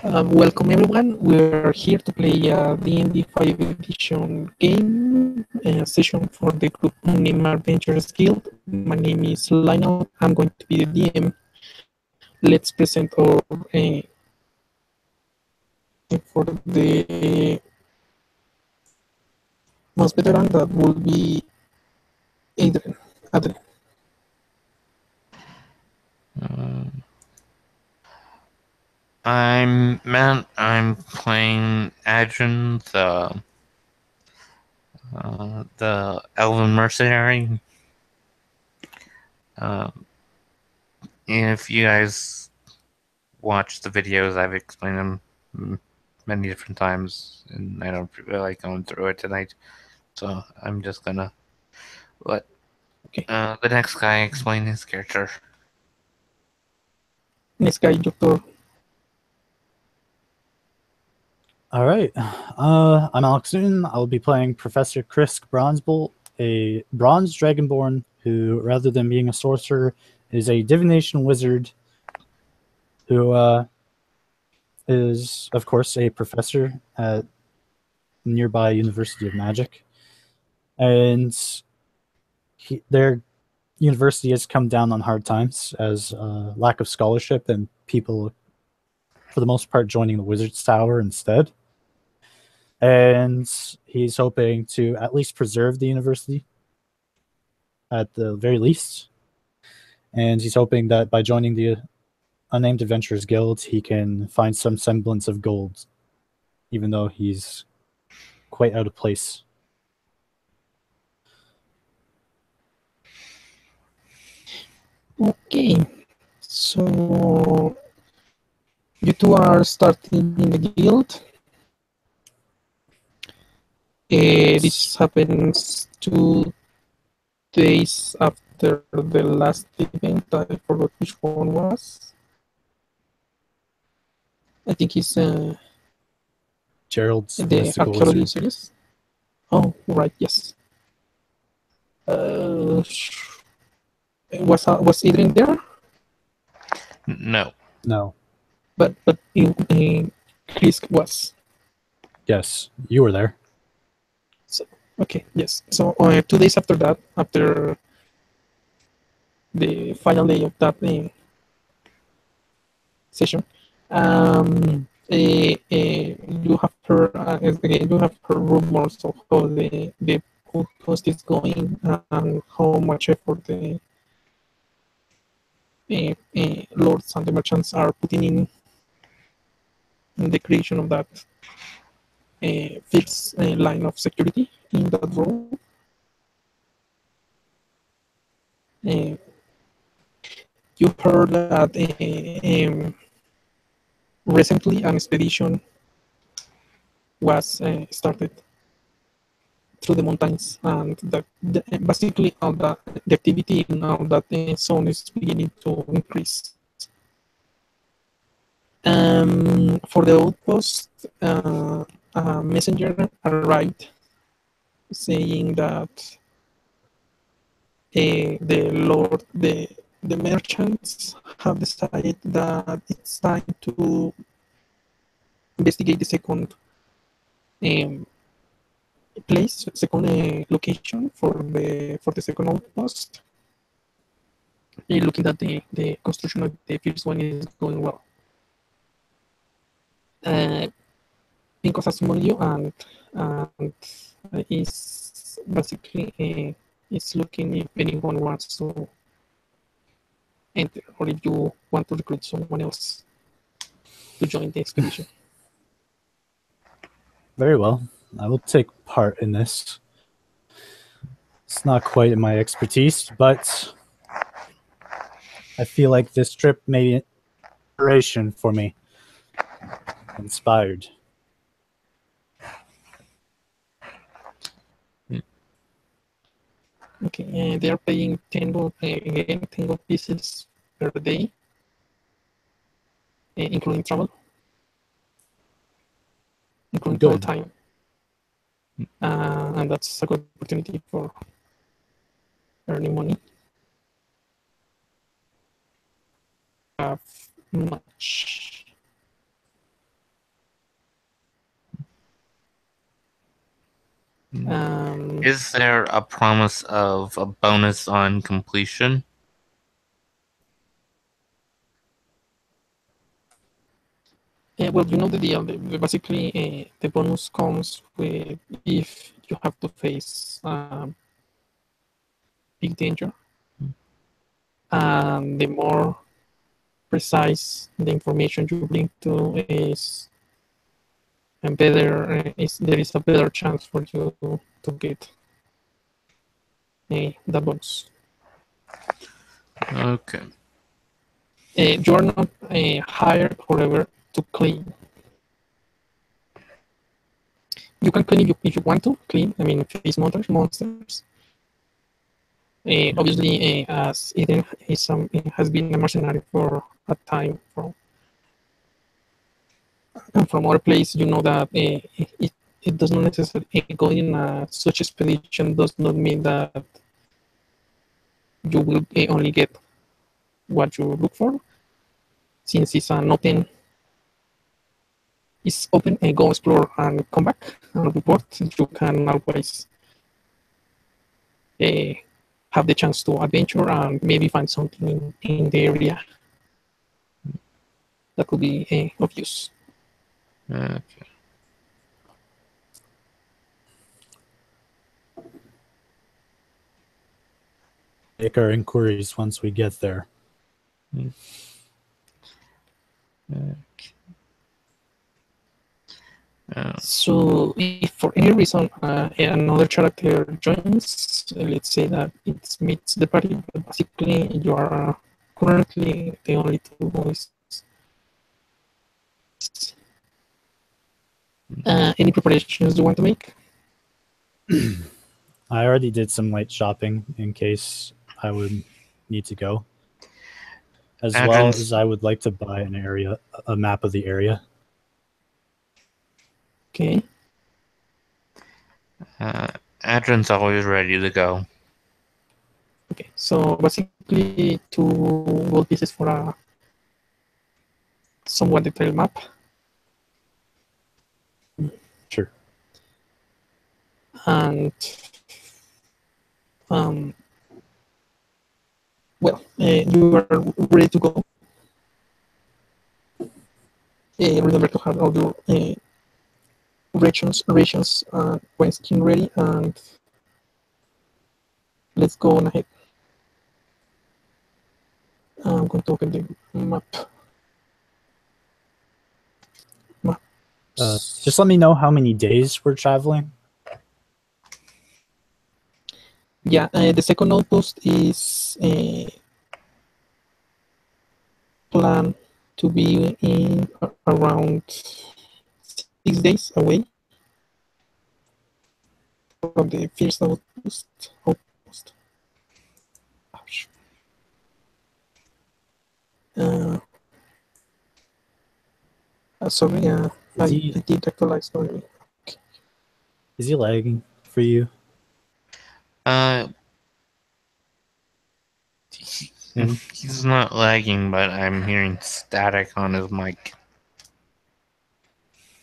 Welcome everyone. We're here to play a D&D 5 edition game session for the group named Adventures Guild. My name is Lionel. I'm going to be the DM. Let's present our for the most veteran that will be Adrian. Adrian. I'm Matt. I'm playing Adrian, the Elven Mercenary. If you guys watch the videos, I've explained them many different times, and I don't feel like going through it tonight. So I'm just gonna let the next guy explain his character. Next guy, Doctor. All right. I'm Alex Newton. I'll be playing Professor Krisk Bronzebolt, a bronze dragonborn who, rather than being a sorcerer, is a divination wizard who is, of course, a professor at nearby University of Magic. And their university has come down on hard times as lack of scholarship and people, for the most part, joining the Wizard's Tower instead. And he's hoping to at least preserve the university at the very least. And he's hoping that by joining the Unnamed Adventurers Guild, he can find some semblance of gold, even though he's quite out of place. Okay, so you two are starting in the guild. This happens 2 days after the last event. I forgot which one was. I think it's Gerald's the archaeology series. Oh, right, yes. Was Adrian there? No. No. But Chris was. Yes, you were there. So okay, yes. So 2 days after that, after the final day of that session, you have heard again. You have heard rumors of how the podcast is going and how much effort the lords and the merchants are putting in the creation of that first line of security in that role. You heard that recently an expedition was started through the mountains, and basically all the activity in all that zone is beginning to increase. For the outpost, a messenger arrived saying that the merchants have decided that it's time to investigate the second second location for the second outpost. Looking at the construction of the first one is going well. Pinkos has summoned you and is basically is looking if anyone wants to enter or if you want to recruit someone else to join the expedition. Very well. I will take part in this. It's not quite in my expertise, but I feel like this trip may be inspiration for me. Inspired. Okay, they are paying 10 gold pieces per day, including travel, including travel time. And that's a good opportunity for earning money. Have much. Is there a promise of a bonus on completion? Well, you know the deal. Basically, the bonus comes with if you have to face big danger, and the more precise the information you bring to is, and better there is a better chance for you to get that bonus. Okay. You are not hired, however, to clean. You can clean if you want to clean. I mean, face monsters. Obviously, as Eden has been a mercenary for a time from other place, you know that it does not necessarily going in such expedition does not mean that you will only get what you look for. Since it's an open, it's open and go explore and come back and report. You can always have the chance to adventure and maybe find something in the area that could be of use. Okay. Make our inquiries once we get there. So if for any reason another character joins, let's say that it meets the party, but basically you are currently the only two boys. Any preparations you want to make? I already did some light shopping in case I would need to go. As well as I would like to buy a map of the area. Okay. Adrin's always ready to go. Okay, so basically 2 gold pieces for a somewhat detailed map. Sure. And well, you are ready to go. Remember to have all your rations question ready, and let's go on ahead. I'm going to open the map. Just let me know how many days we're traveling. Yeah, the second outpost is planned to be in around 6 days away from the first outpost. Ouch. Sorry, I did actualize already. Okay. Is he lagging for you? He's not lagging, but I'm hearing static on his mic.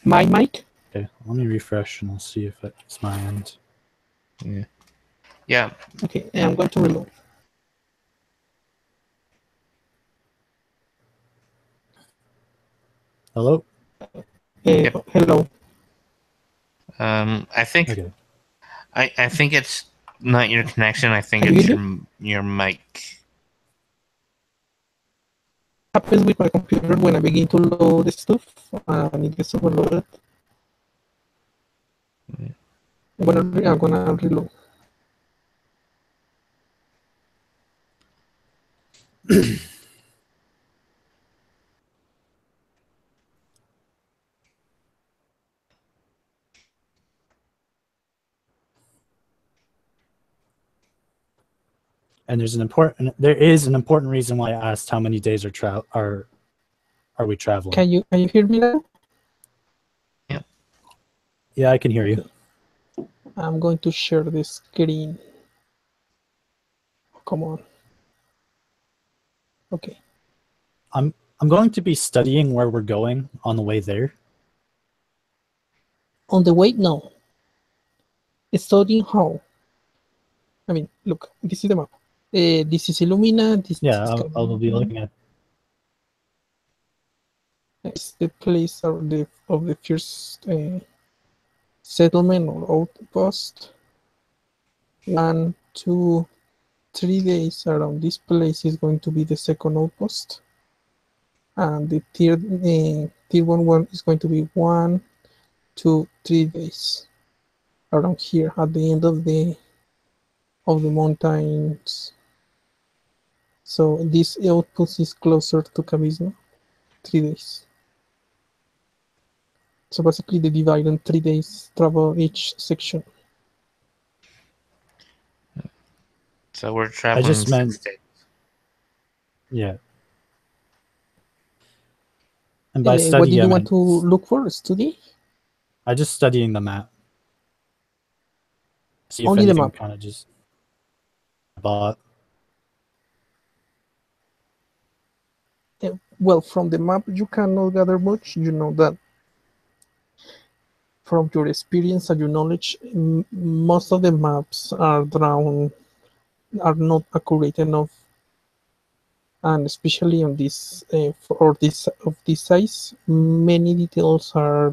My mic? Okay, let me refresh and I'll see if it's my end. Yeah. Yeah. Okay, and I'm going to reload. Hello? Yep. Hello. I think Okay. I think it's not your connection. I think it's your mic. Happens with my computer when I begin to load the stuff and it gets overloaded. I'm gonna reload. And there is an important reason why I asked how many days are we traveling. Can you hear me now? Yeah. Yeah, I can hear you. I'm going to share the screen. Come on. Okay. I'm going to be studying where we're going on the way there. On the way, no. Studying how? I mean, look, this is the map. This is Illumina. This Yeah, is I'll be looking at. it's the place of the first settlement or outpost. 1, 2, 3 days around this place is going to be the second outpost, and the tier 1 is going to be 1, 2, 3 days around here at the end of the mountains. So this outpost is closer to Cabizno, 3 days. So basically they divide in 3 days travel each section. So we're traveling just 6 meant- days. Yeah. And by what study, did I you want meant to look for? Study? I just studying the map. See if Only the anything map. kind of just bought. Well, from the map you cannot gather much. You know that from your experience and your knowledge, most of the maps are drawn are not accurate enough, and especially on this for this of this size, many details are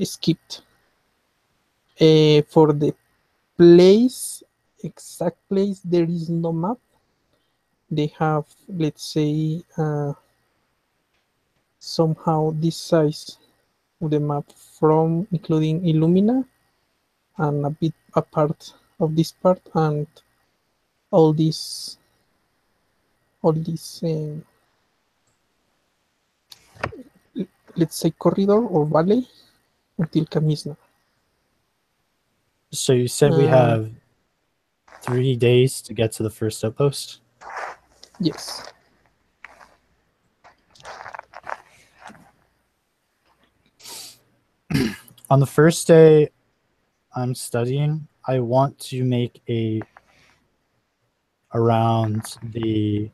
skipped. For the exact place, there is no map. They have, let's say, somehow this size of the map from including Illumina and a bit a part of this part and all this let's say corridor or valley until Camisna. So you said we have 3 days to get to the first outpost? Yes. On the first day I'm studying, I want to make around the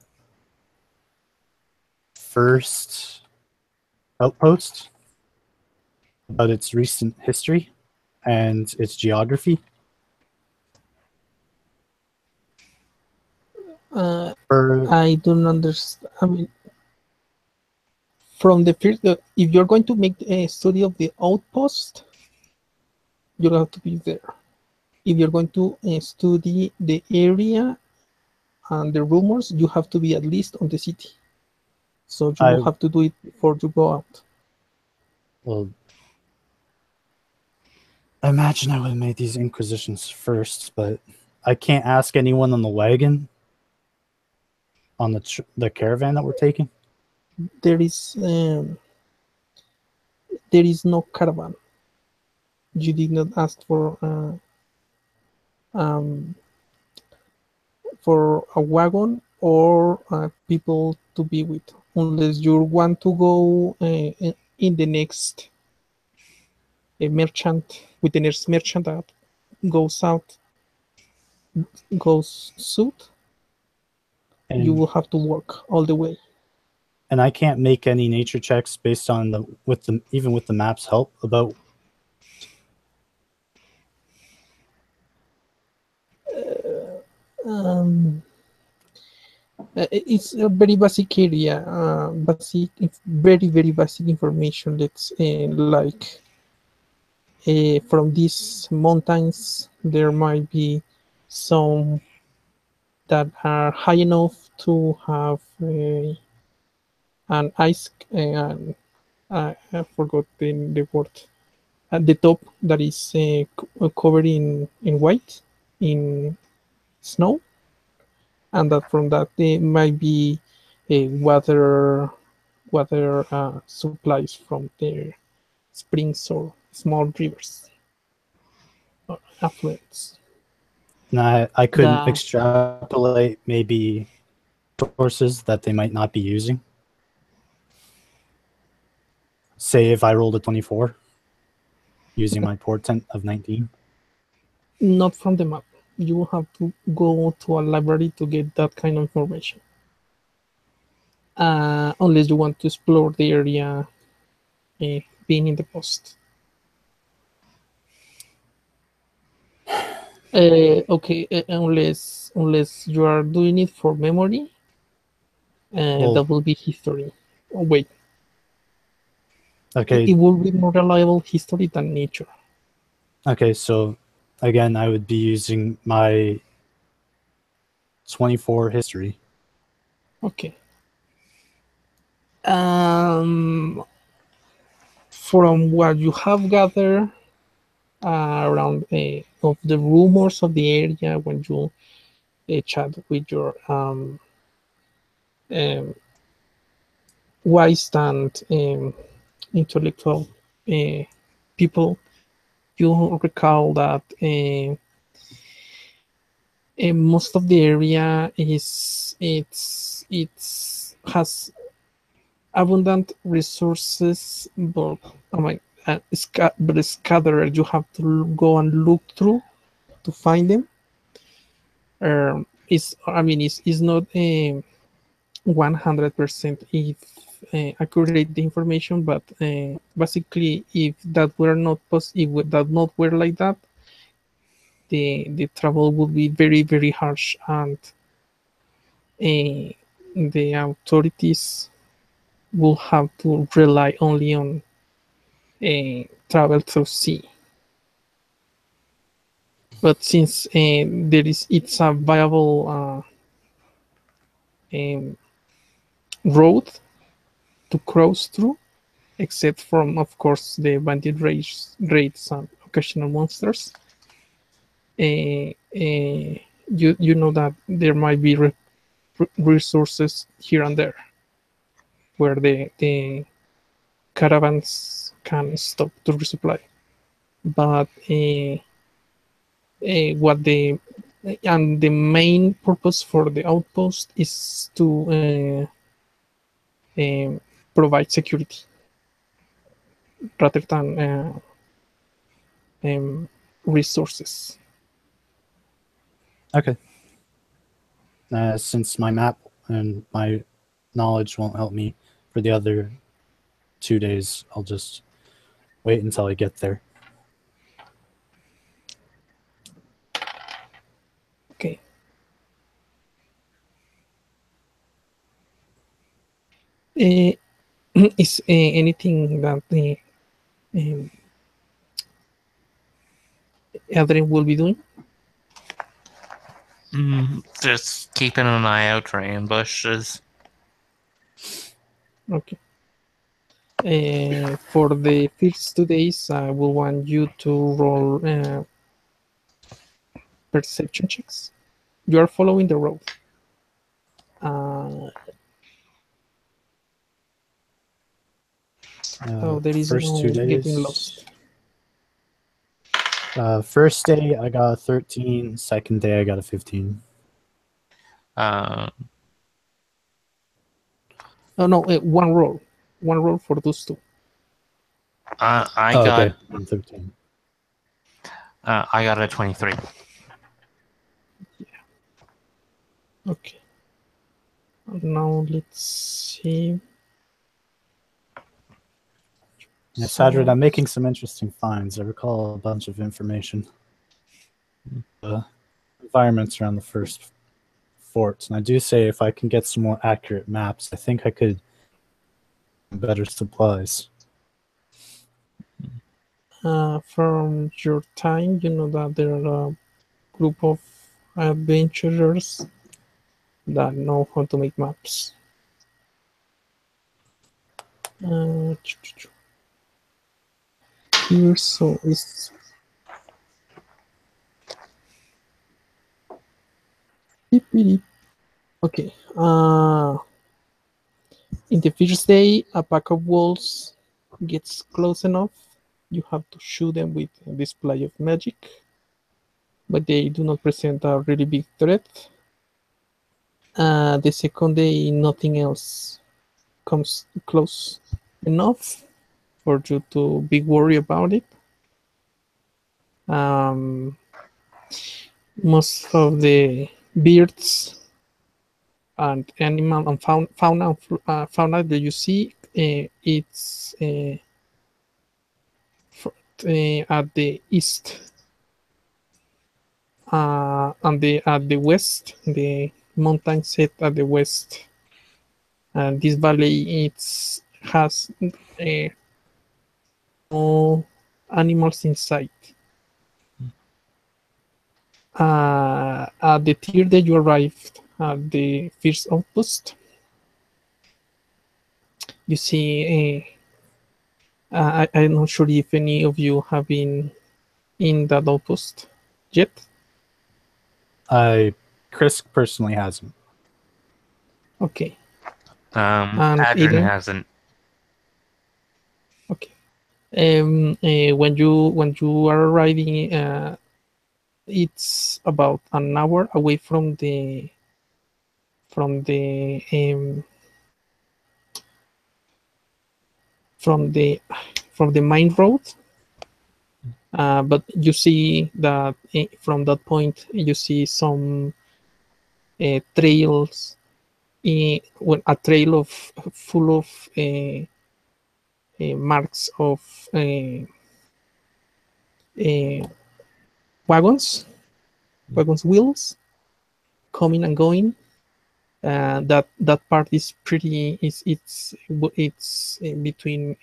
first outpost about its recent history and its geography. I don't understand. I mean, from the first, if you're going to make a study of the outpost, you'll have to be there. If you're going to study the area and the rumors, you have to be at least on the city. So you will have to do it before you go out. Well, I imagine I would have made these inquisitions first, but I can't ask anyone on the wagon on the caravan that we're taking. There is no caravan. You did not ask for a wagon or people to be with, unless you want to go in the next merchant with the next merchant that goes south. And you will have to walk all the way. And I can't make any nature checks based on even with the map's help about. It's a very basic area, very basic information. Let's like from these mountains, there might be some that are high enough to have an ice. I forgot the word. At the top, that is covered in white, in snow, and that from that there might be water supplies from their springs or small rivers or affluents. And I couldn't extrapolate maybe sources that they might not be using. Say if I rolled a 24 using my portent of 19. Not from the map. You will have to go to a library to get that kind of information. Unless you want to explore the area being in the post. Okay, unless you are doing it for memory, Well, that will be history. Oh, wait, okay, it will be more reliable history than nature. okay. So again, I would be using my 24 history. Okay. From what you have gathered around of the rumors of the area when you chat with your um, wise and intellectual people, you recall that most of the area is it's has abundant resources, but but scattered. You have to go and look through to find them. It's I mean it's not 100% if accurate the information, but basically if that were not if that not were like that, the travel would be very harsh, and the authorities will have to rely only on travel through sea. But since it's a viable um, road to cross through, except from, of course, the bandit raids and occasional monsters. You know that there might be resources here and there where the caravans can stop to resupply. But what the main purpose for the outpost is to provide security rather than resources. Okay. Since my map and my knowledge won't help me for the other 2 days, I'll just wait until I get there. Okay. Is anything that um, Adrian will be doing? Just keeping an eye out for ambushes. Okay. For the first 2 days, I will want you to roll perception checks. You are following the road. So there is First no 2 getting days. lost. First day I got a 13. Second day I got a 15. Uh, Oh no, one roll for those two. I Oh, got okay. I'm 13. I got a 23. Okay. Now let's see. Yeah, So, Sadrid, I'm making some interesting finds. I recall a bunch of information. Environments around the first fort. And I do say if I can get some more accurate maps, I think I could better supplies. from your time, you know that there are a group of adventurers that know how to make maps. Here, so it's okay. In the first day, a pack of wolves gets close enough. You have to shoot them with a display of magic, but they do not present a really big threat. The second day, nothing else comes close enough for you to be worried about it. Most of the birds and animal and fauna that you see, it's at the east, at the west, the mountain set at the west. And this valley has no animals in sight. At the tier that you arrived at the first outpost, you see I'm not sure if any of you have been in that outpost yet. Chris personally hasn't. Okay. Adrian Aiden? hasn't. Okay. When you are arriving, it's about an hour away from the from the main road. But you see that from that point you see some trails, a trail of full of marks of wagons wheels coming and going. That part is pretty. It's between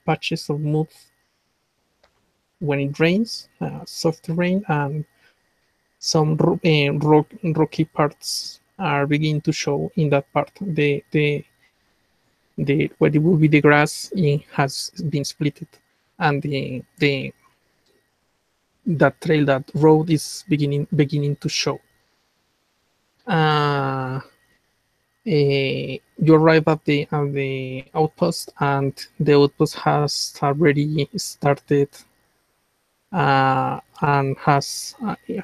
patches of mud when it rains, soft rain, and some rocky parts are beginning to show in that part. The what it will be the grass has been splitted, and that trail, that road is beginning to show. You arrive at the outpost, and the outpost has already started and has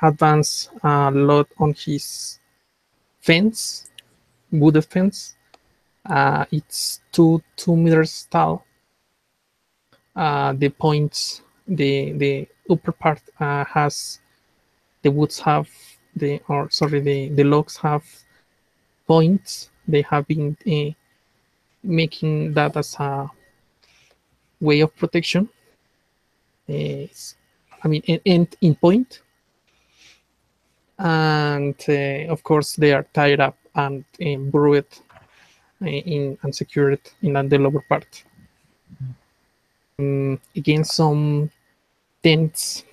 advanced a lot on his fence, wooded fence. It's 2 meters tall. The points, the upper part has the woods have the logs have points. They have been making that as a way of protection. I mean, in point, and of course they are tied up and brewed and secured in the lower part. Again, some tents.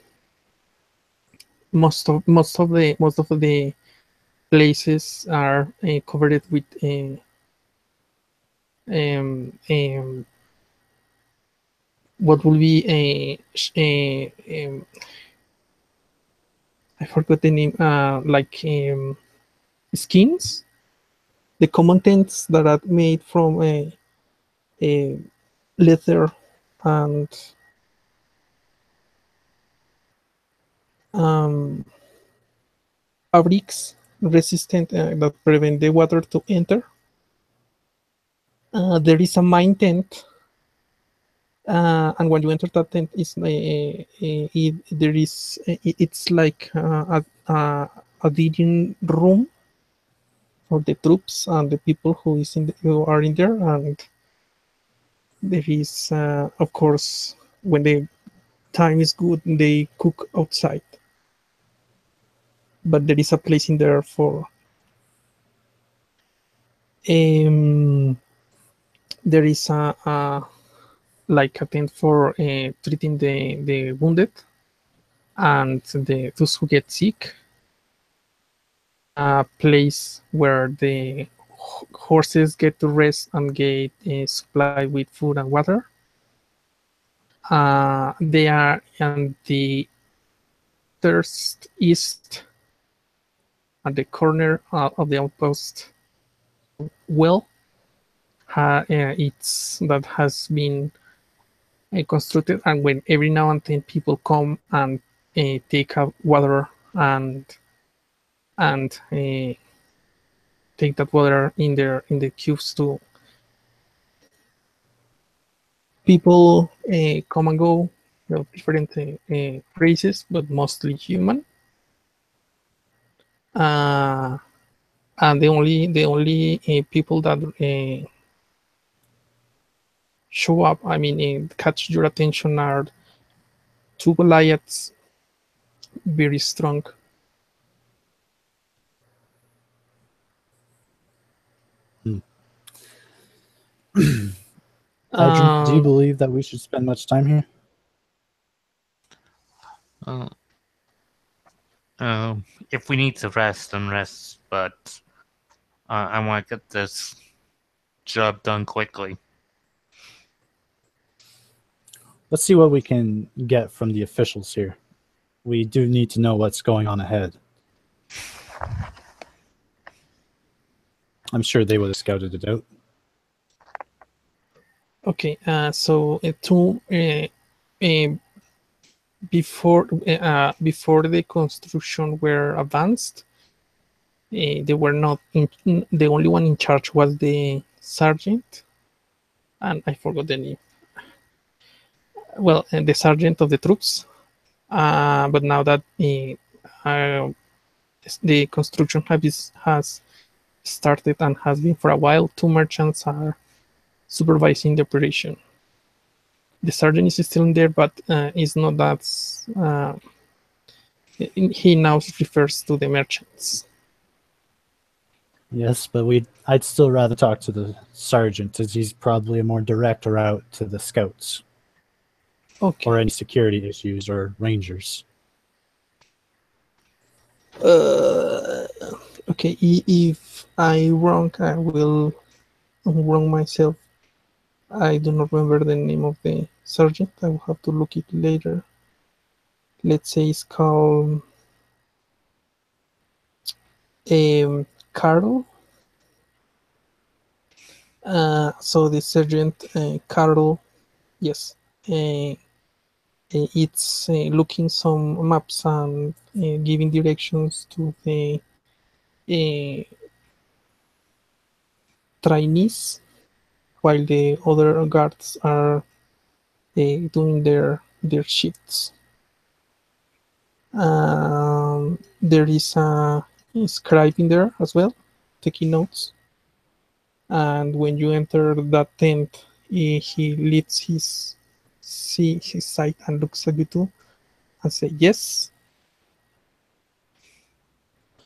Most of the places are covered with what will be I forgot the name, like skins, the common tents that are made from leather and fabrics resistant that prevent the water to enter. There is a mine tent, and when you enter that tent, it's like a digging room for the troops and the people who are in there, and there is of course, when the time is good, they cook outside, but there is a place in there for there is like a tent for treating the wounded and those who get sick. A place where the horses get to rest and get supplied with food and water. They are on the third east at the corner of the outpost well. It's that has been constructed, and when every now and then people come and take out water and take that water in the cubes too. People come and go, different races, but mostly human. And the only people that show up, I mean, catch your attention, are 2 Goliaths, very strong, Adrian, do you believe that we should spend much time here? Uh, if we need to rest, then rest. But I want to get this job done quickly. Let's see what we can get from the officials here. We do need to know what's going on ahead. I'm sure they would have scouted it out. Okay, so before the construction were advanced, they were not the only one in charge was the sergeant, and I forgot the name. Well, the sergeant of the troops. But now that the construction has started and has been for a while, 2 merchants are supervising the operation. The sergeant is still in there, but is not that. He now refers to the merchants. Yes, but I'd still rather talk to the sergeant, as he's probably a more direct route to the scouts. Okay. Or any security issues or rangers. Okay, if I wrong, I will wrong myself. I do not remember the name of the sergeant. I will have to look it later. Let's say it's called Carl. So the sergeant Carl, yes, it's looking some maps and giving directions to the trainees, while the other guards are doing their shifts. There is a scribe in there as well, taking notes. And when you enter that tent, he lifts his sight and looks at you two and say, "Yes."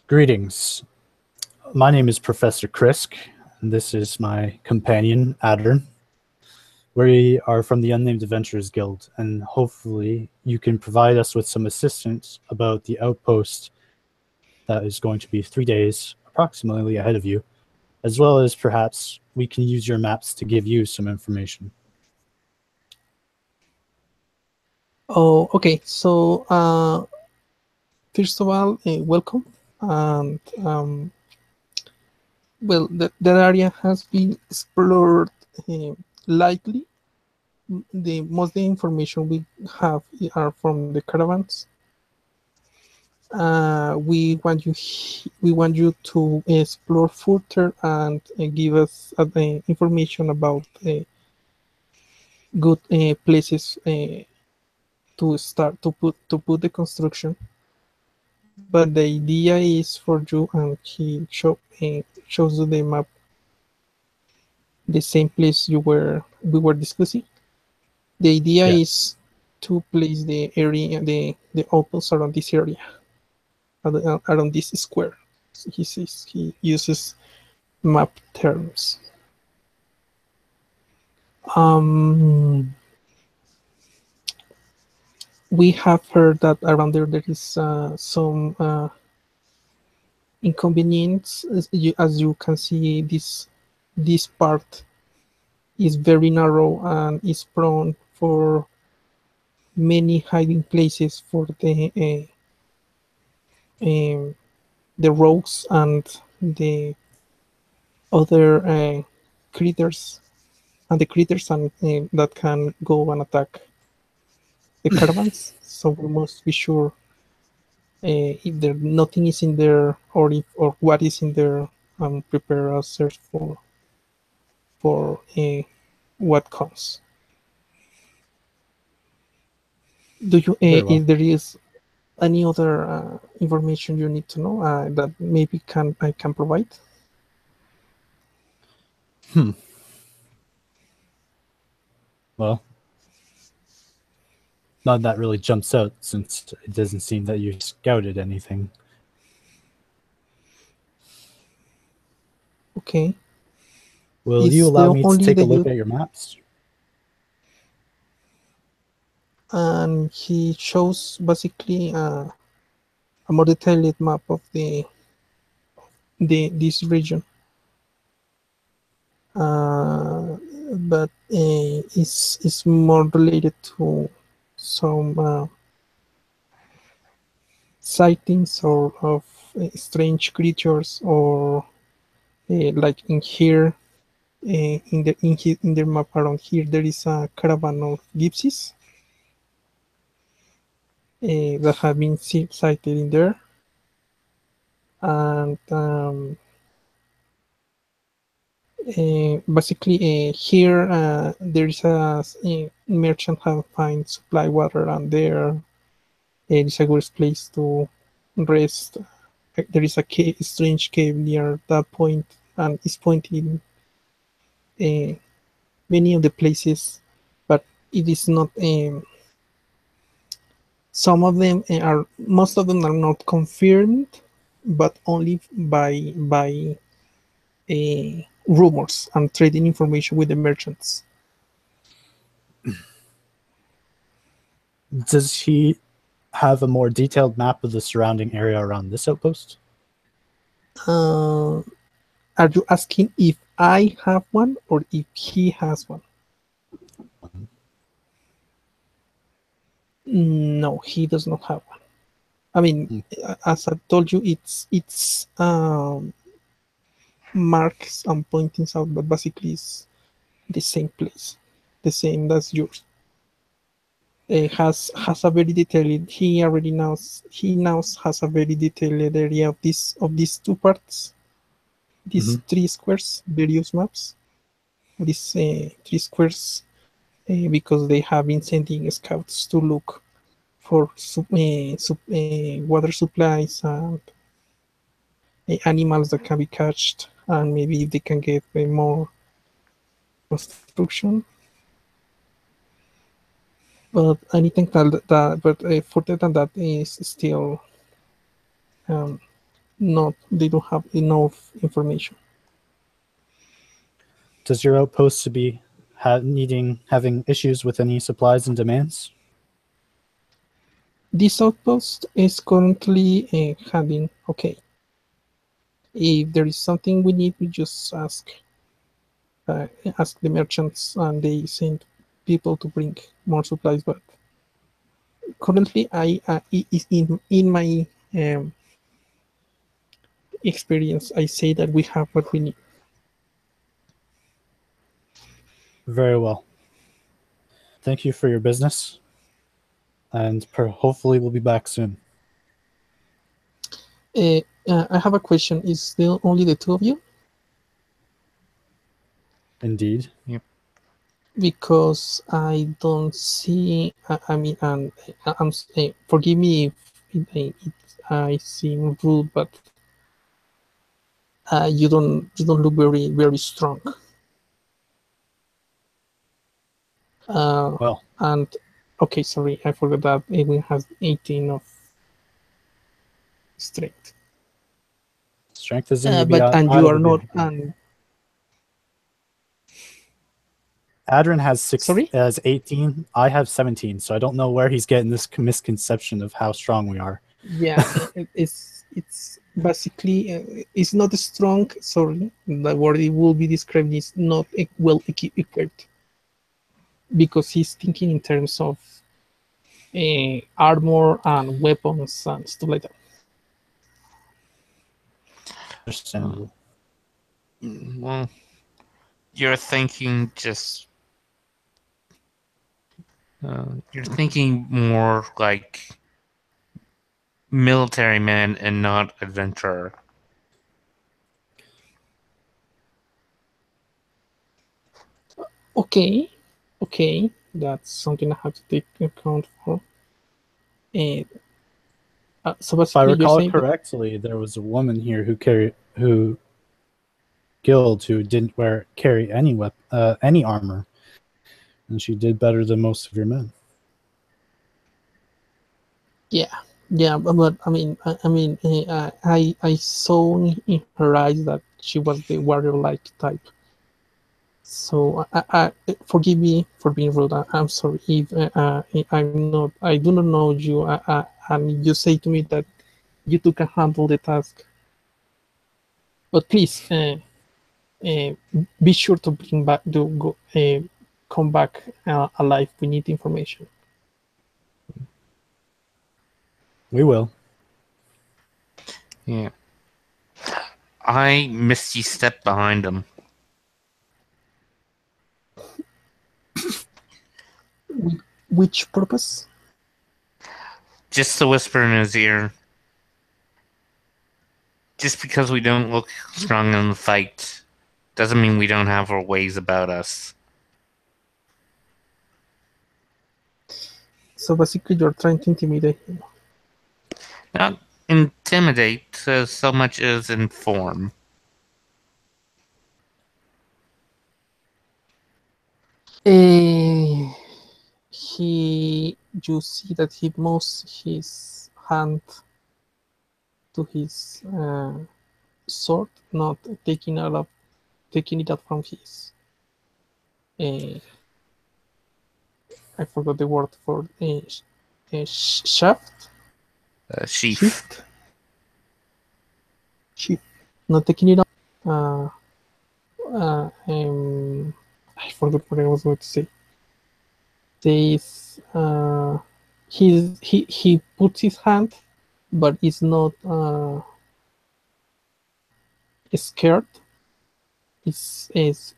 Greetings. My name is Professor Krisk, and this is my companion, Adern. We are from the Unnamed Adventurers Guild, and hopefully you can provide us with some assistance about the outpost that is going to be 3 days approximately ahead of you, as well as perhaps we can use your maps to give you some information. Oh, okay. So, first of all, welcome. And well, that area has been explored lightly. Most of the information we have are from the caravans. We want you to explore further and give us information about good places to start to put the construction. But the idea is for you, and he shows you the map, the same place we were discussing. The idea is to place the area, the outposts around this area, around this square. So he uses map terms. We have heard that around there is some inconvenience. As you can see, this part is very narrow and is prone for many hiding places for the rogues and the other critters, and the critters and that can go and attack the caravans. So we must be sure if there nothing is in there, or if or what is in there, and prepare a search for what comes. Do you if there is any other information you need to know that maybe I can provide? Well, none that really jumps out, since it doesn't seem that you scouted anything. Okay. Will It's you allow the me to only take a the look you at your maps? and he shows basically a more detailed map of the this region. But it's more related to some sightings or of strange creatures, or like in here, in their map around here, there is a caravan of gypsies that have been sighted in there, and basically here there is a merchant have find supply water, and there it is a good place to rest. There is a cave, strange cave near that point, and it's pointing many of the places, but it is not. Some of them are, most of them are not confirmed, but only by rumors and trading information with the merchants. Does he have a more detailed map of the surrounding area around this outpost? Are you asking if I have one or if he has one? No, he does not have one. I mean, as I told you, it's marks and pointings out, but basically it's the same place, the same as yours. Has a very detailed. He already knows. He now has a very detailed area of these two parts, these three squares, various maps. These three squares, because they have been sending scouts to look for water supplies and animals that can be catched, and maybe they can get more construction. But anything but further than that is still not. They don't have enough information. Does your outpost to be having issues with any supplies and demands? This outpost is currently having okay. If there is something we need, we just ask the merchants, and they send people to bring more supplies. But currently, in my experience, I say that we have what we need. Very well. Thank you for your business, and hopefully we'll be back soon. I have a question. Is still only the two of you? Indeed. Yep. Because I don't see. I mean, and forgive me if I seem rude, but you don't look very strong. Well, And okay, sorry, I forgot that Edwin has 18 of strength. strength is in But and you are not. and Adrian has Sorry? 18. I have 17, so I don't know where he's getting this misconception of how strong we are. Yeah, it's basically it's not strong. Sorry, the word it will be described is not well equipped, because he's thinking in terms of armor and weapons and stuff like that. Understandable. Well, you're thinking just. You're thinking more like military man and not adventurer. Okay, that's something I have to take account for. So If I basically, you're recall saying that, correctly, there was a woman here who guild who didn't carry any armor, and she did better than most of your men. yeah, but I mean, I saw in her eyes that she was the warrior-like type. So forgive me for being rude. I'm sorry if I'm not. I do not know you, and you say to me that you two can handle the task. But please, be sure to bring back, come back alive. We need information. We will. Yeah. I misty step behind him. Which purpose? Just to whisper in his ear. Just because we don't look strong in the fight doesn't mean we don't have our ways about us. So basically, you're trying to intimidate him. Not intimidate so much as inform. You see that he moves his hand to his sword, not taking it out from his. I forgot the word for shaft. Sheath. Sheath. Not taking it out. I forgot what I was going to say. Says he puts his hand, but is not scared. You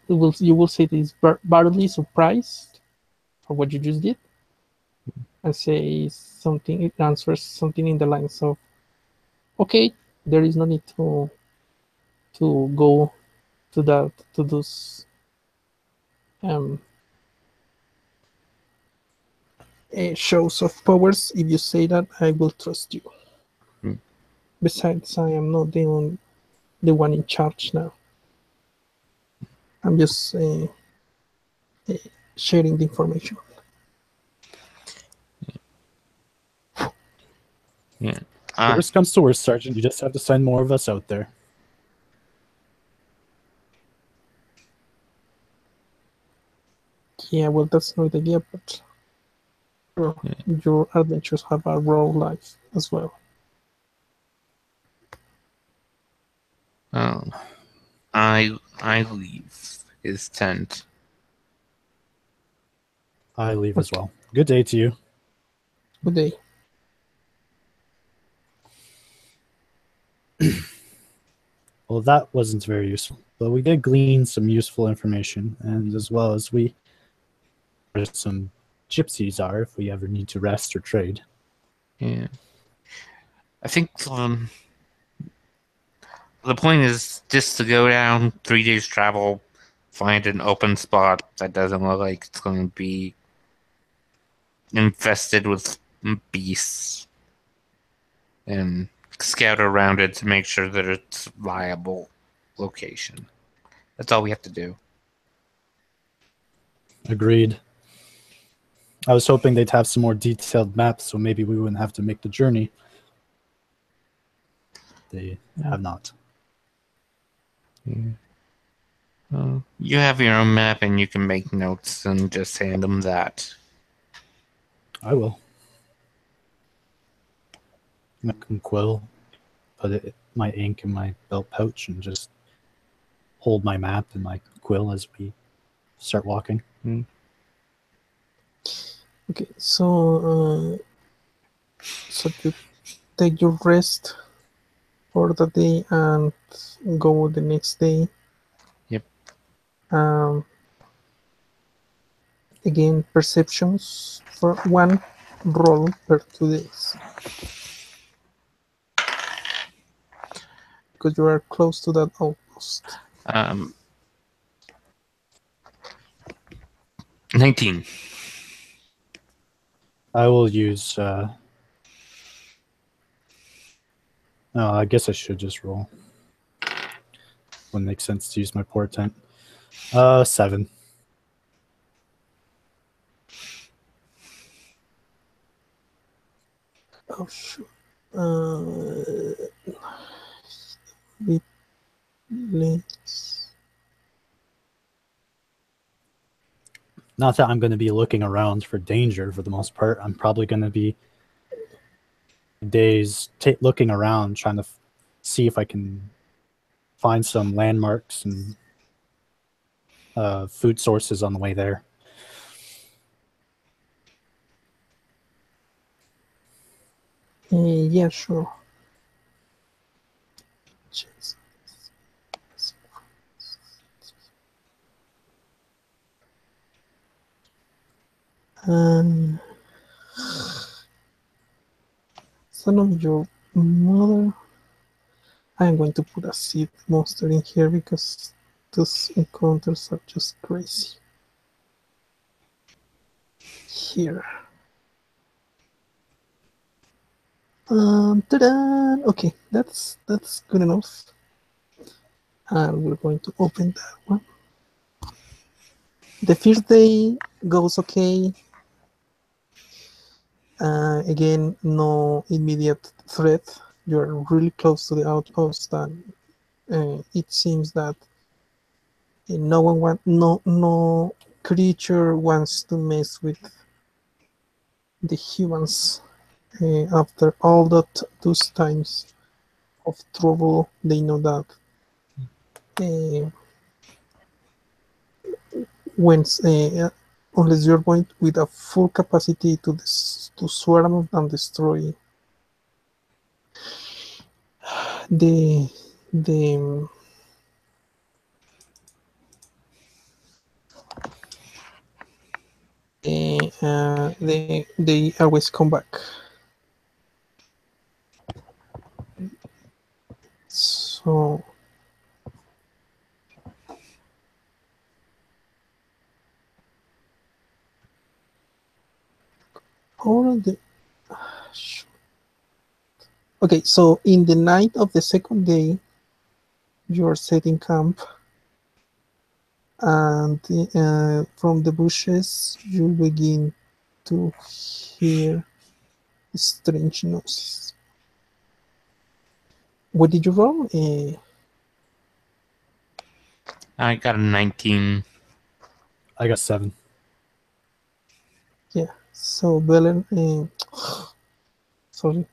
will say that he's barely surprised for what you just did, and says something. It answers something in the lines of, "Okay, there is no need to go to those shows of powers. If you say that, I will trust you. Besides, I am not the one in charge now. I'm just sharing the information." Yeah. Worst comes to worst, Sergeant. You just have to send more of us out there. Yeah, well, that's not the idea, but your adventures have a raw life as well. Oh. I leave his tent. I leave as well. Good day to you. Good day. Well, that wasn't very useful, but we did glean some useful information, and as well as where some gypsies are if we ever need to rest or trade. Yeah. I think the point is just to go down 3 days travel, find an open spot that doesn't look like it's going to be infested with beasts, and scout around it to make sure that it's a viable location. That's all we have to do. Agreed. I was hoping they'd have some more detailed maps, so maybe we wouldn't have to make the journey. They have not. Yeah. You have your own map, and you can make notes and just hand them that. I will. I can quill, put my ink in my belt pouch, and just hold my map and my quill as we start walking. Okay, so you take your rest for the day and go the next day. Yep. Again, perceptions for one roll per 2 days. Because you are close to that outpost. 19. I will use. No, I guess I should just roll. Wouldn't make sense to use my portent. 7. Oh shoot. Let's Not that I'm going to be looking around for danger for the most part. I'm probably going to be days looking around, trying to see if I can find some landmarks and food sources on the way there. Yeah, sure. Son of your mother. I'm going to put a seed monster in here because those encounters are just crazy. Here. Ta-da! Okay, that's good enough. And we're going to open that one. The first day goes okay. Again, no immediate threat. You're really close to the outpost, and it seems that no creature wants to mess with the humans. After all those times of trouble, they know that when unless you're going with a full capacity to swarm and destroy the they always come back. So all the okay, so in the night of the second day, you're setting camp, and from the bushes you begin to hear strange noises. What did you roll? I got a 19. I got 7. Yeah. So Belen, sorry,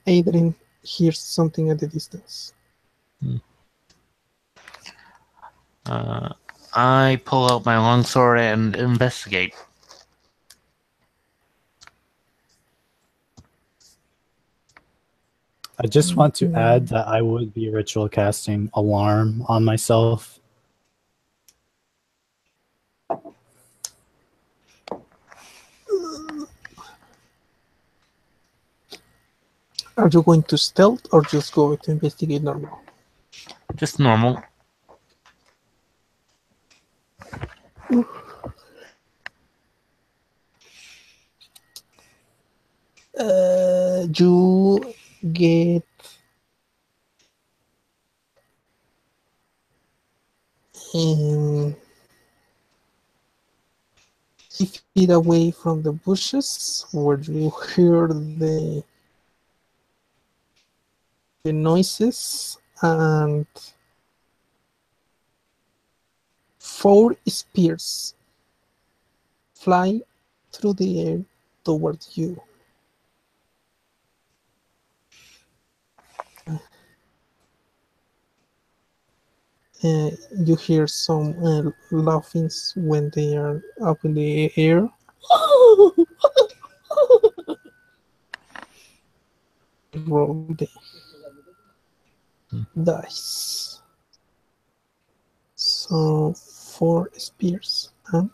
Adrian hears something at the distance. I pull out my longsword and investigate. I just want to add that I would be ritual casting Alarm on myself. Are you going to stealth or just go to investigate normal? Just normal. You get 50 feet away from the bushes where you hear the noises, and 4 spears fly through the air towards you. You hear some laughings when they are up in the air. Roll the dice. So 4 spears and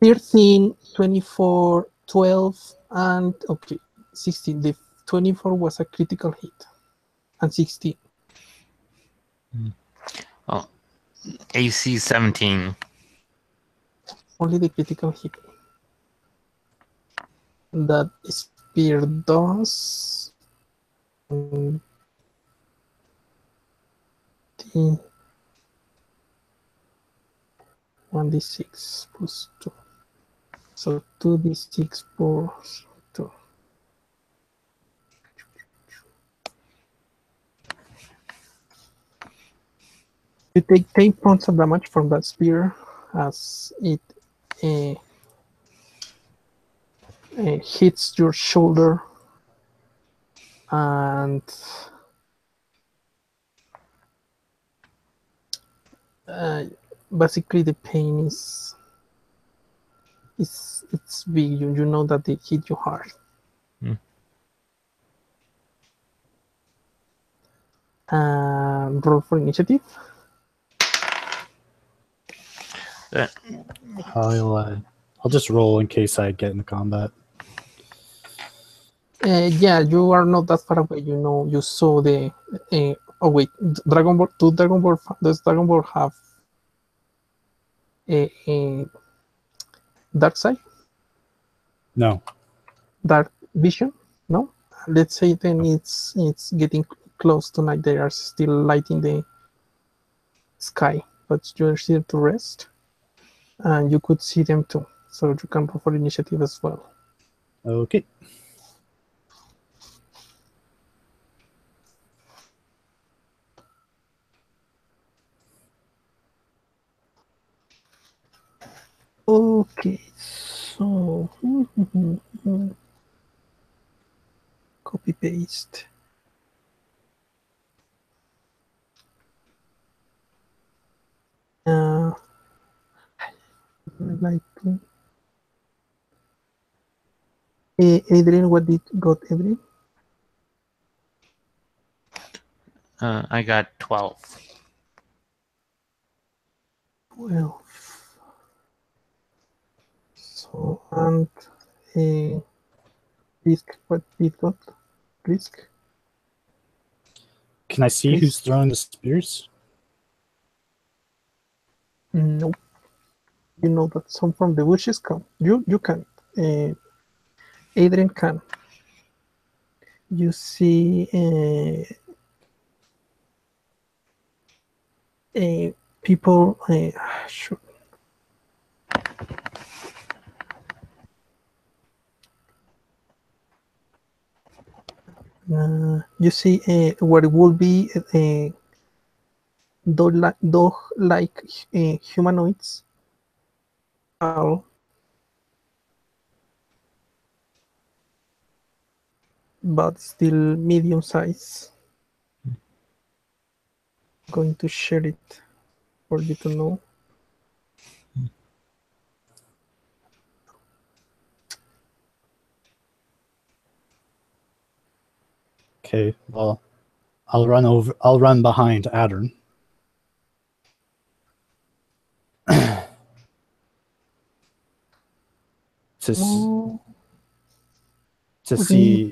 "13, 24, 12, and okay, 16. The 24 was a critical hit, and 16. Oh, AC 17. Only the critical hit. That spear does 1d6 plus 2. So 2d6 plus 2. You take 10 points of damage from that spear as it hits your shoulder, and basically the pain is it's big. You know that it hit you hard. Roll for initiative. I'll just roll in case I get into combat. Yeah, you are not that far away. You know, you saw the. Oh wait, Dragon Ball. Does Dragon Ball have a dark side? No. Dark vision? No. Let's say then it's getting close to night. They are still lighting the sky, but you're still to rest, and you could see them too. So you can roll for initiative as well. Okay. Okay, so copy paste. Like Adrian, what did got Adrian? I got 12. 12. So, and Risk, what did got? Risk? Can I see Please. who's throwing the spears? No. You know that some from the bushes come. You can. Adrian can. You see people. Shoot. You see what will be dog-like humanoids. But still medium size. I'm going to share it for you to know. Okay, well, I'll run behind Adern. to see,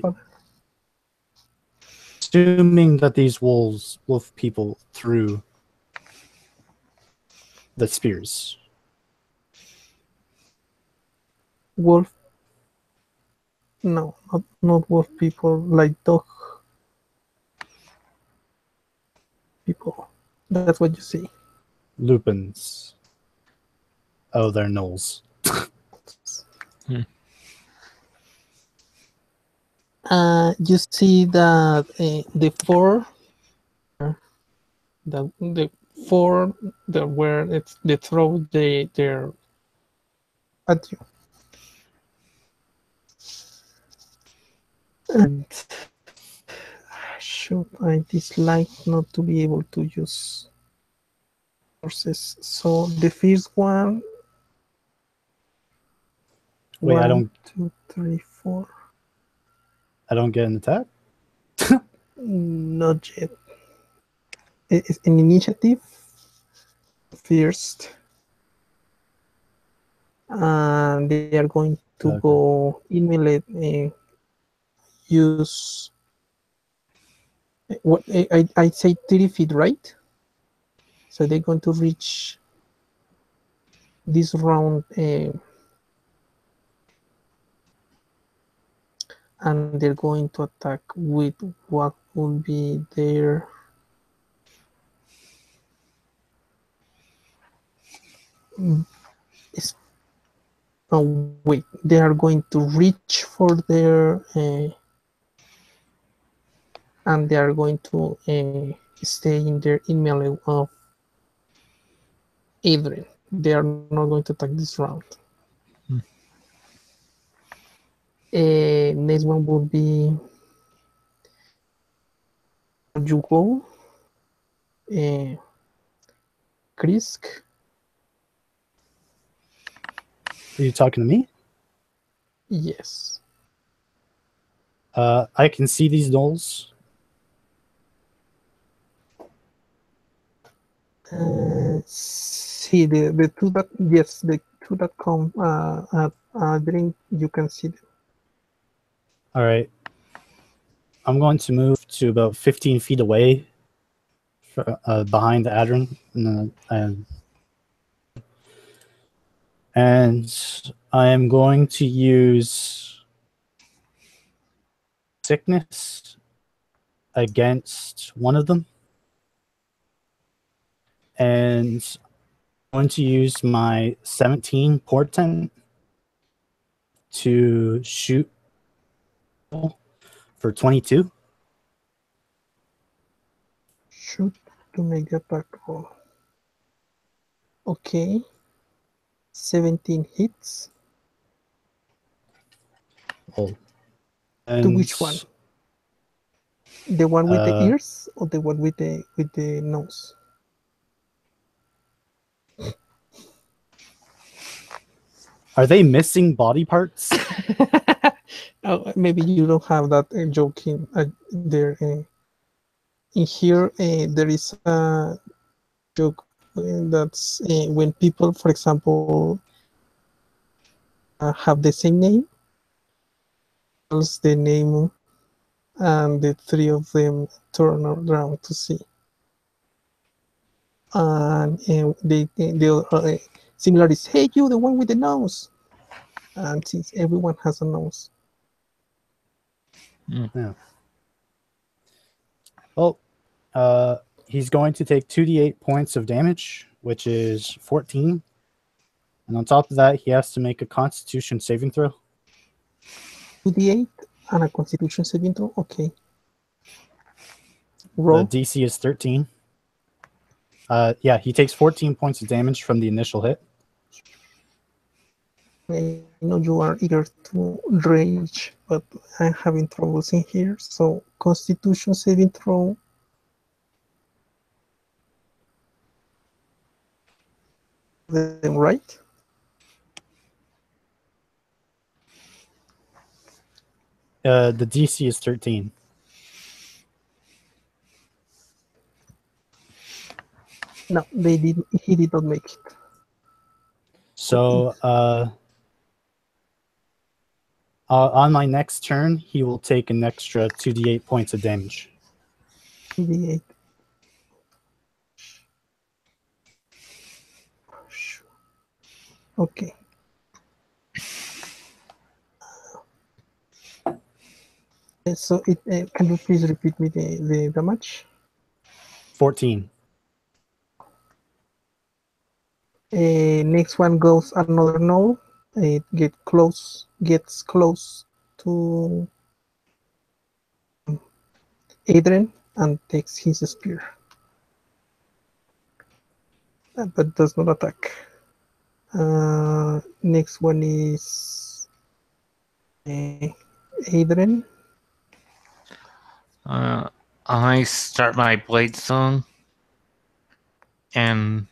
assuming that these wolf people threw the spears. Wolf? No, not wolf people, like dog people. That's what you see. Lupins. Oh, they're gnolls. You see that the four that where they throw their at you. And should I dislike not to be able to use forces? So the first one. Wait, 1, 2, 3, 4. I don't get an attack? Not yet. It's an initiative first. And they are going to go in melee. Use what I say 30 feet, right? So they're going to reach this round. And they're going to attack with what will be their oh wait, they are going to reach for their and they are going to stay in their in melee of Adrian. They are not going to attack this round. Next one would be Yugo, Krisk. Are you talking to me? Yes. I can see these gnolls. See the two that the two that come at Adrian, you can see them. All right. I'm going to move to about 15 feet away behind Adrin. And I am going to use sickness against one of them. And I'm going to use my 17 portent to shoot for 22. Shoot to make the attack roll. Okay. 17 hits. Oh. To which one? The one with the ears or the one with the nose? Are they missing body parts? Oh, maybe you don't have that joke in there. In here, there is a joke that's when people, for example, have the same name, else the name, and the three of them turn around to see. And the similar is, hey, you, the one with the nose. And since everyone has a nose. Yeah. Well, he's going to take 2d8 points of damage, which is 14. And on top of that, he has to make a Constitution saving throw. 2d8 and a Constitution saving throw? Okay. Roll. The DC is 13. Yeah, he takes 14 points of damage from the initial hit. I know you are eager to rage, but I'm having troubles in here. So Constitution saving throw. Them right? The DC is 13. No, they did. He did not make it. So on my next turn, he will take an extra 2d8 points of damage. 2d8. Okay. So it can you please repeat me the damage? 14. Next one goes another null. It gets close to Adrian and takes his spear, but does not attack. Next one is Adrian. I start my blade song, and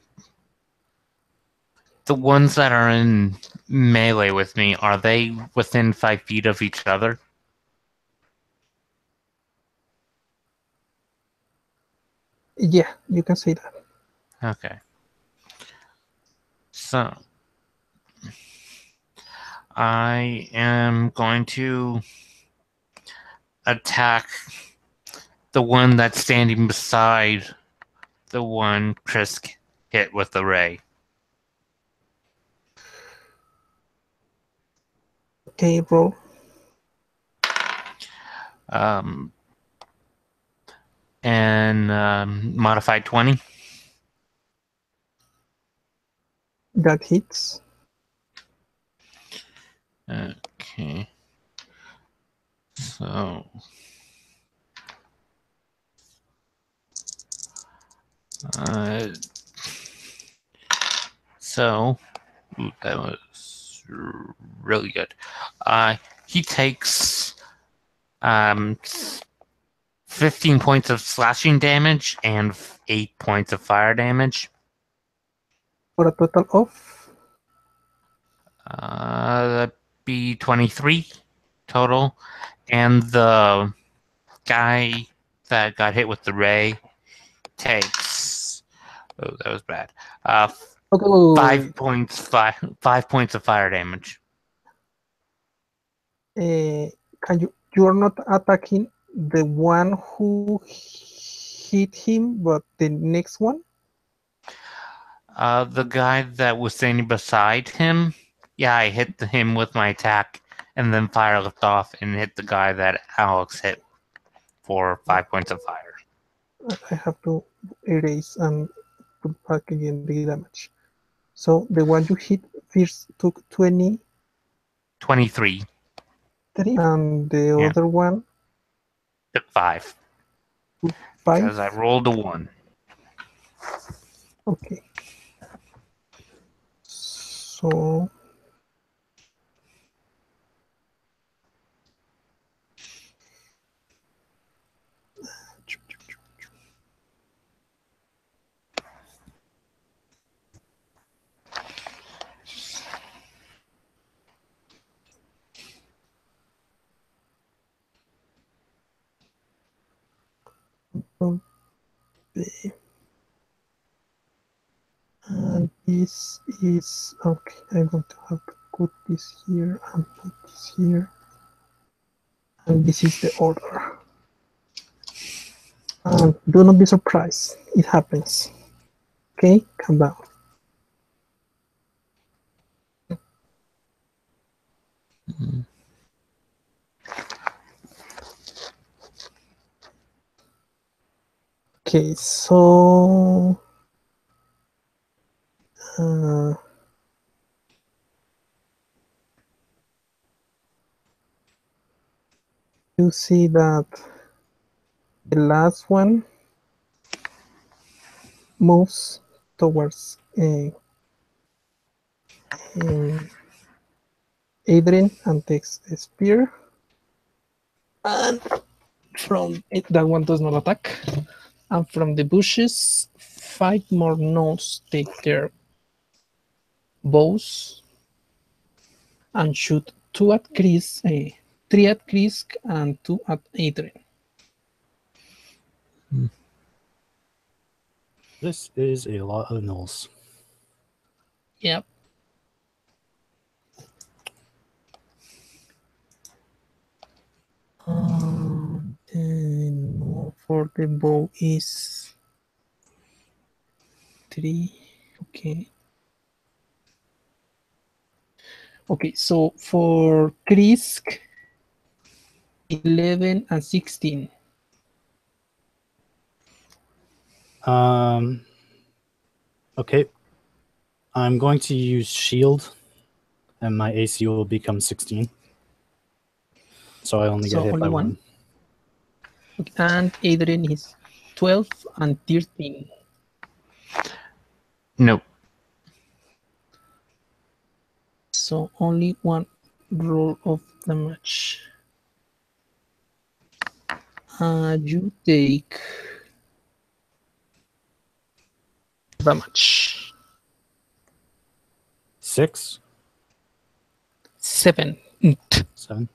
the ones that are in melee with me, are they within 5 feet of each other? Yeah, you can say that. Okay. So I am going to attack the one that's standing beside the one Chris hit with the ray. Okay, roll. And modified 20. That hits. Okay. So So that was really good. He takes 15 points of slashing damage and 8 points of fire damage. For a total of That'd be 23 total. And the guy that got hit with the ray takes. Oh, that was bad. okay. 5 points. 5 points of fire damage. Can you are not attacking the one who hit him, but the next one? The guy that was standing beside him. Yeah, I hit him with my attack, and then fire left off and hit the guy that Alex hit for 5 points of fire. I have to erase and put back again the damage. So the one you hit first took 23, 23. and the Yeah. other one Took 5. 5. Because I rolled a 1. Okay. So and this is okay. I'm going to have to put this here and put this here, and this is the order. And do not be surprised, it happens. Okay, calm down. Okay, so you see that the last one moves towards Adrian and takes a spear. And from it, that one does not attack. And from the bushes, 5 more gnolls take their bows and shoot 2 at Chris, 3 at Chris, and 2 at Adrian. This is a lot of gnolls. Yep. Then for the bow is 3. Okay. Okay, so for Krisk, 11 and 16. Okay. I'm going to use shield, and my AC will become 16. So I only get hit only by one. Okay, and Adrian is 12 and 13. Nope. So only one roll of damage. You take damage. 6? 7. 7?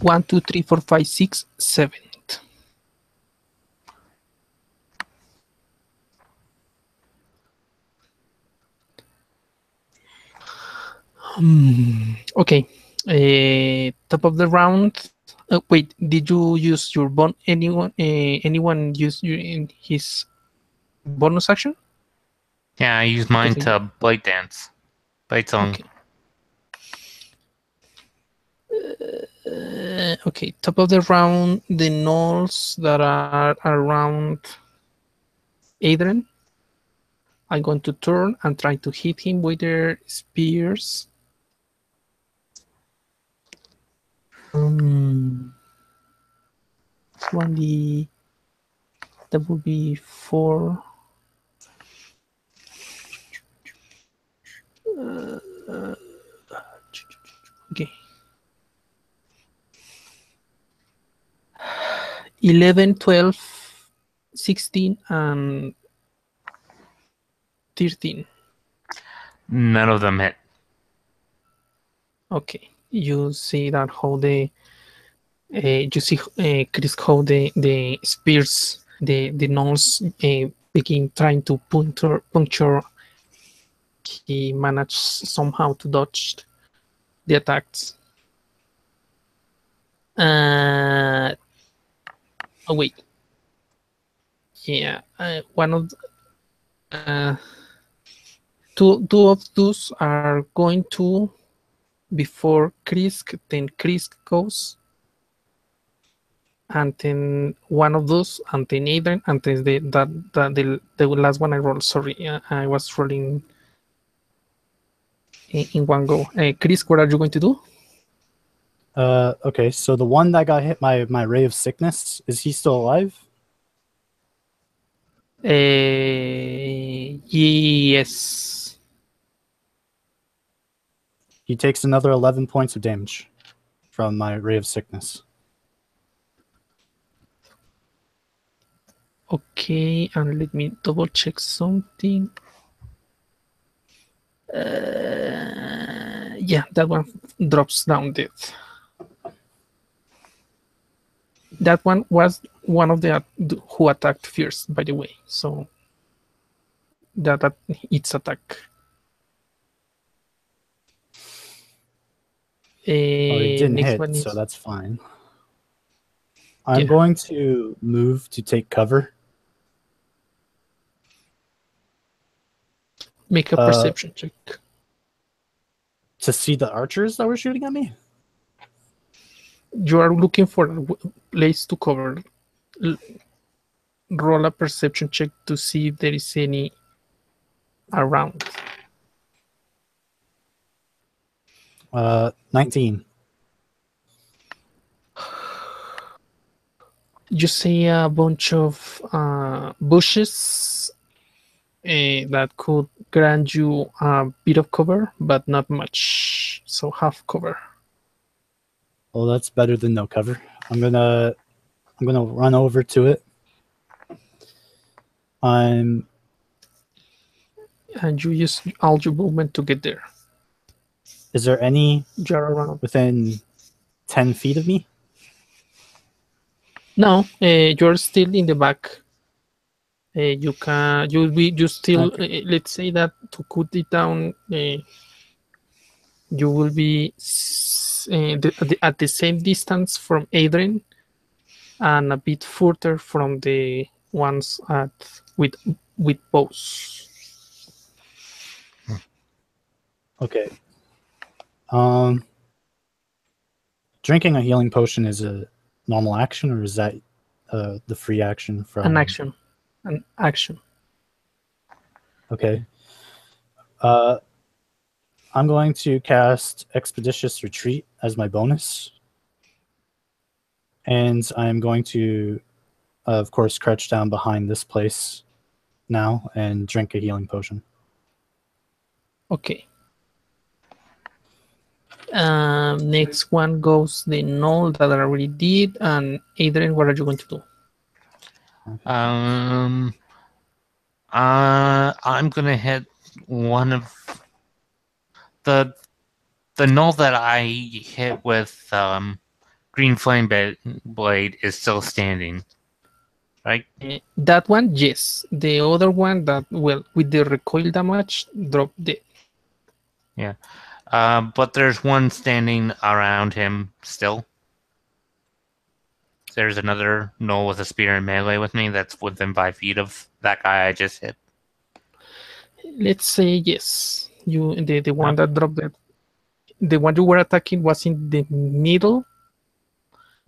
1, 2, 3, 4, 5, 6, 7. Okay. Top of the round. Wait, did you use your anyone use you in his bonus action? Yeah, I used mine Okay. to Blade Dance. Blade Song. Okay. Okay, top of the round, the gnolls that are around Adrian. I'm going to turn and try to hit him with their spears. That would be 4. 11, 12, 16, and 13. None of them hit. Okay, you see that how you see Chris how the spears, the nose begin trying to puncture. He managed somehow to dodge the attacks. Oh wait, yeah, one of two of those are going to before Krisk, then Krisk goes, and then one of those, and then Adrian, and then the last one I rolled. Sorry, I was rolling in one go. Krisk, what are you going to do? Okay, so the one that got hit by my ray of sickness, is he still alive? Yes. He takes another 11 points of damage from my ray of sickness. Okay, and let me double check something. Yeah, that one drops down dead. That one was one of the who attacked first, by the way. So that its attack. Oh, it didn't Next hit, one is so that's fine. I'm going to move to take cover. make a perception check. To see the archers that were shooting at me? You are looking for a place to cover. Roll a perception check to see if there is any around. 19. You see a bunch of bushes that could grant you a bit of cover, but not much. So half cover. Well, that's better than no cover. I'm gonna run over to it. And you use all your movement to get there. Is there any You're around. within 10 feet of me? No, you're still in the back. You still Okay. let's say that to cut it down, you will be at the same distance from Adrian and a bit further from the ones with bows. Okay. Drinking a healing potion is a normal action, or is that the free action from An action. Okay. I'm going to cast Expeditious Retreat as my bonus. And I'm going to, of course, crouch down behind this place now and drink a healing potion. Okay. Next one goes the null that I already did. And Adrian, what are you going to do? I'm gonna hit one of the null that I hit with green flame blade is still standing, right? That one, yes. The other one that, well, with the recoil damage, dropped dead. Yeah. But there's one standing around him still. There's another null with a spear and melee with me that's within 5 feet of that guy I just hit. Let's say yes. The one that dropped dead. The one you were attacking was in the middle.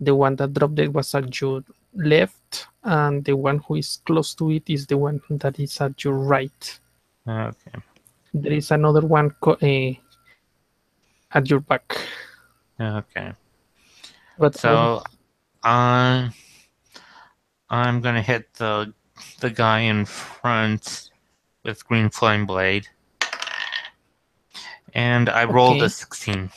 The one that dropped dead was at your left, and the one who is close to it is the one that is at your right. Okay. There is another one at your back. Okay. But so I'm gonna hit the guy in front with green flame blade, and I rolled a 16.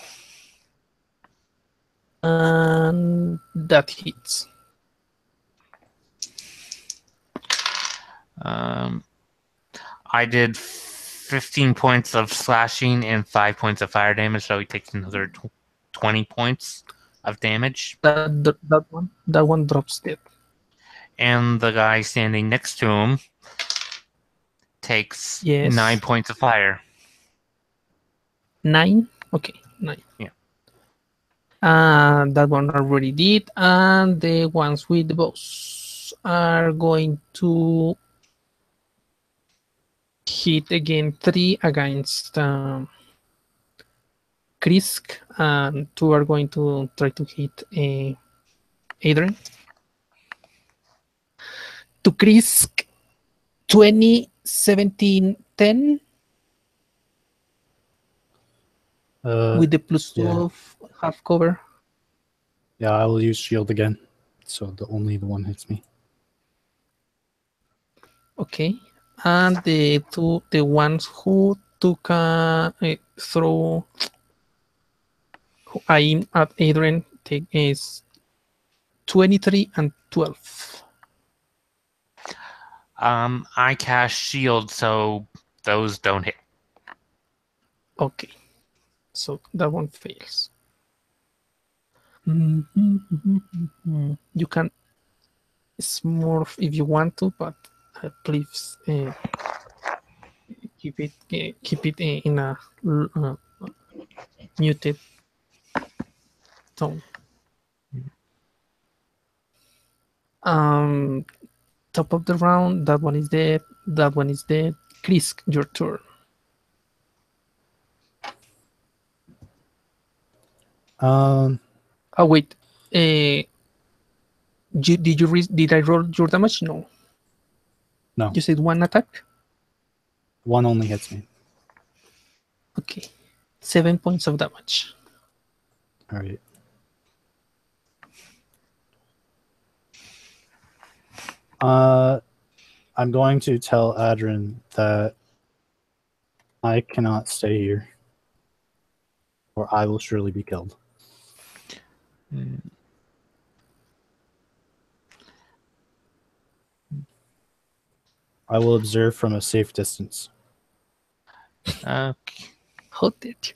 And that hits. I did 15 points of slashing and 5 points of fire damage, so he takes another 20 points of damage. That one drops dead. And the guy standing next to him takes Yes. 9 points of fire. 9? Okay, 9. Yeah. That one already did. And the ones with the boss are going to hit again 3 against Krisk, and 2 are going to try to hit Adrian. To Krisk, 20, 17, 10 with the plus 2 yeah. of half cover. Yeah, I will use shield again. So only the one hits me. Okay. And the ones who took a throw who aim at Adrian take is 23 and 12. I cast shield, so those don't hit. Okay. So that one fails. You can smurf if you want to, but please keep it in a muted tone. Top of the round, that one is dead. That one is dead. Krisk, your turn. Oh wait, did I roll your damage? No. No. You said one attack. One only hits me. Okay, 7 points of damage. All right. I'm going to tell Adrian that I cannot stay here, or I will surely be killed. I will observe from a safe distance. Okay. How did you?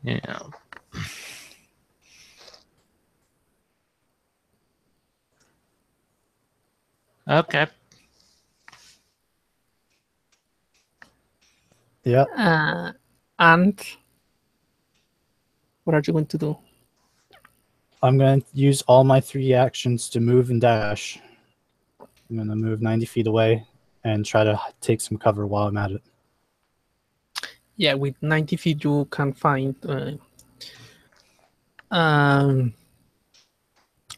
Yeah. Okay. Yeah. And what are you going to do? I'm going to use all my 3 actions to move and dash. I'm going to move 90 feet away and try to take some cover while I'm at it. Yeah, with 90 feet you can find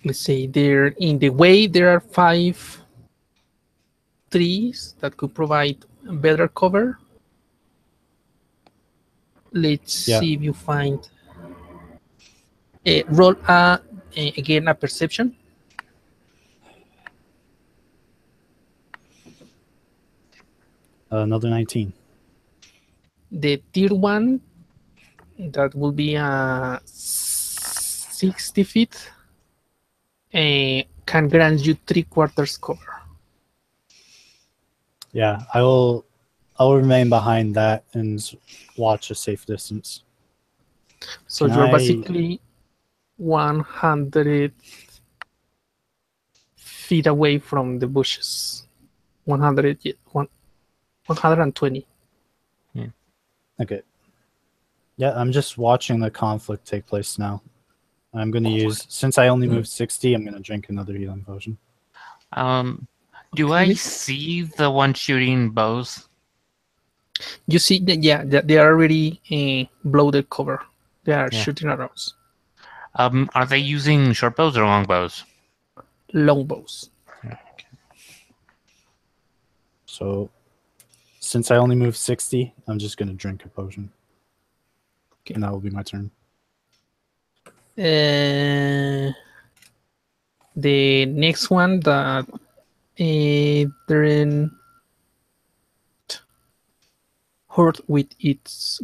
let's say there in the way there are 5 trees that could provide better cover. Let's see if you find roll again a perception. Another 19. The tier 1, that will be 60 feet, can grant you 3/4 cover. Yeah, I'll remain behind that and watch a safe distance. So you're basically 100 feet away from the bushes. 120. Okay. Yeah, I'm just watching the conflict take place now. I'm going to use, since I only moved 60, I'm going to drink another healing potion. Do I see the one shooting bows? You see that, yeah, they are already below the cover. They are shooting arrows. Are they using short bows or long bows? Long bows. So, since I only moved 60, I'm just going to drink a potion. Okay. And that will be my turn. The next one that they're in hurt with his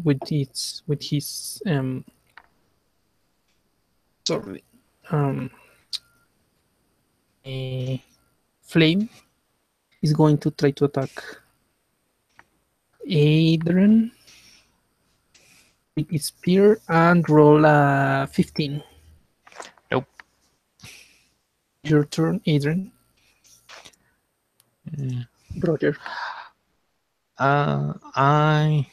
sorry. A flame is going to try to attack Adrian with his spear and roll a 15. Nope. Your turn, Adrian. Roger. I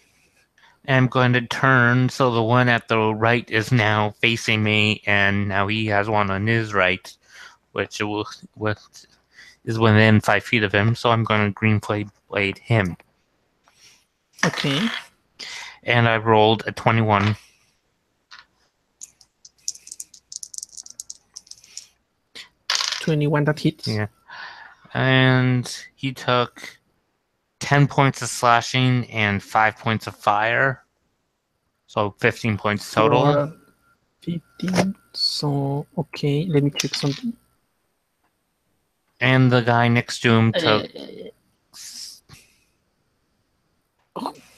am going to turn so the one at the right is now facing me, and now he has one on his right, which is within 5 feet of him. So I'm going to green blade him, Okay. and I rolled a 21. That hits. Yeah, and he took 10 points of slashing and 5 points of fire. So 15 points total. For 15. So, okay, let me check something. And the guy next to him took...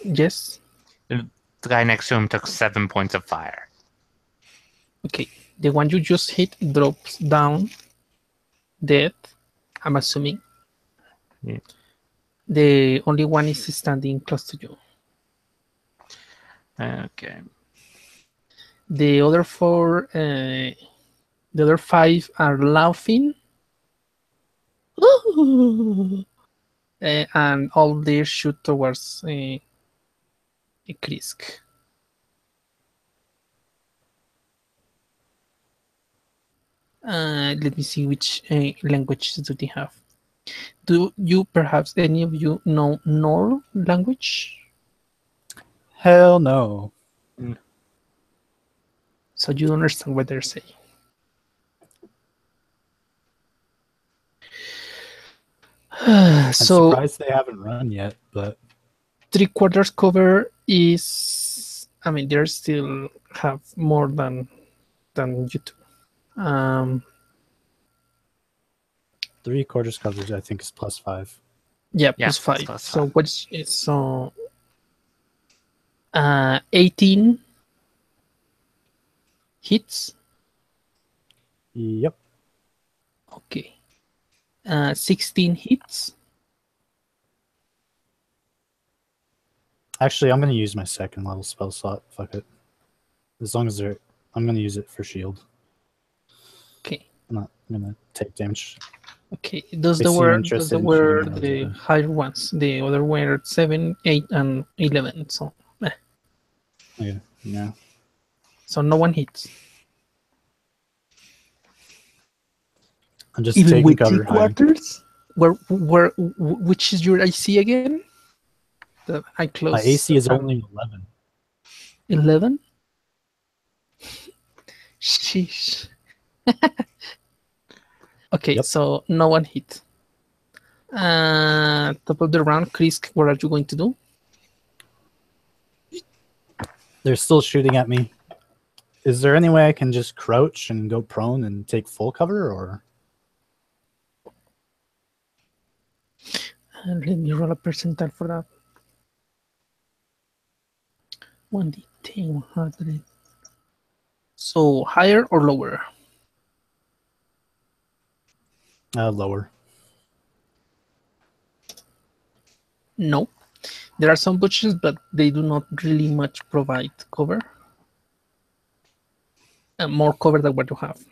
Yes. The guy next to him took 7 points of fire. Okay. The one you just hit drops down dead, I'm assuming. Yeah. The only one is standing close to you. Okay. The other four, the other 5 are laughing. And all they shoot towards Krisk. Let me see which languages do they have. Do you, perhaps any of you, know Nor language? Hell no. So you understand what they're saying. I'm So surprised they haven't run yet, but 3/4 cover is, I mean, they still have more than you two. 3/4 coverage I think is +5. Yeah, Yeah, plus 5. plus So 5. what's it? So 18 hits. Yep. Okay. 16 hits. Actually, I'm going to use my second level spell slot. Fuck it. As long as they're... I'm going to use it for shield. Okay. I'm not going to take damage. Okay. Those They that seem were interested in shooting those the guys. higher ones. The other were 7, 8, and 11. So Okay, yeah. so no one hits. I'm just Even taking with cover higher. 3/4. Which is your AC again? The I close. My AC is only 11. 11. Sheesh. Okay, Yep. so no one hit. Top of the round, Chris, what are you going to do? They're still shooting at me. Is there any way I can just crouch and go prone and take full cover, or? Let me roll a percentile for that. 1d10, 100. So higher or lower? Lower. No. There are some bushes, but they do not really much provide cover. More cover than what you have.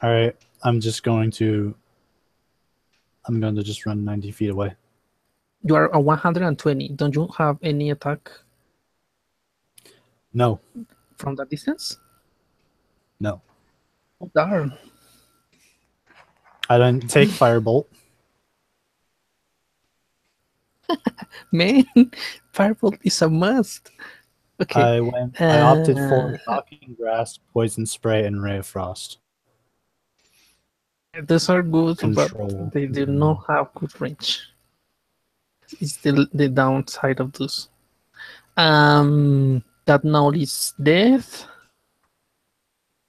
All right. I'm going to just run 90 feet away. You are at 120. Don't you have any attack No. from that distance? No. Oh, darn. I didn't take firebolt. Man, Firebolt is a must. Okay. I opted for Shocking Grasp, Poison Spray, and Ray of Frost. Those are good, Control. but they do not have good range. It's the downside of those. That now is death.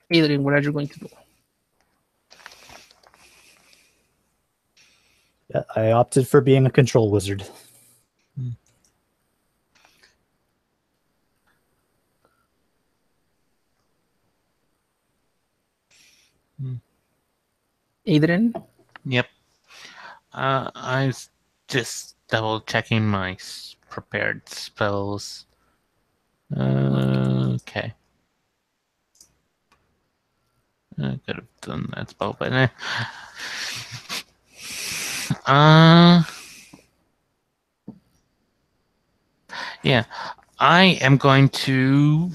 Adrian, what are you going to do? Yeah, I opted for being a control wizard. Adrian? Yep. I was just double checking my prepared spells. Okay. I could have done that spell, but yeah. I am going to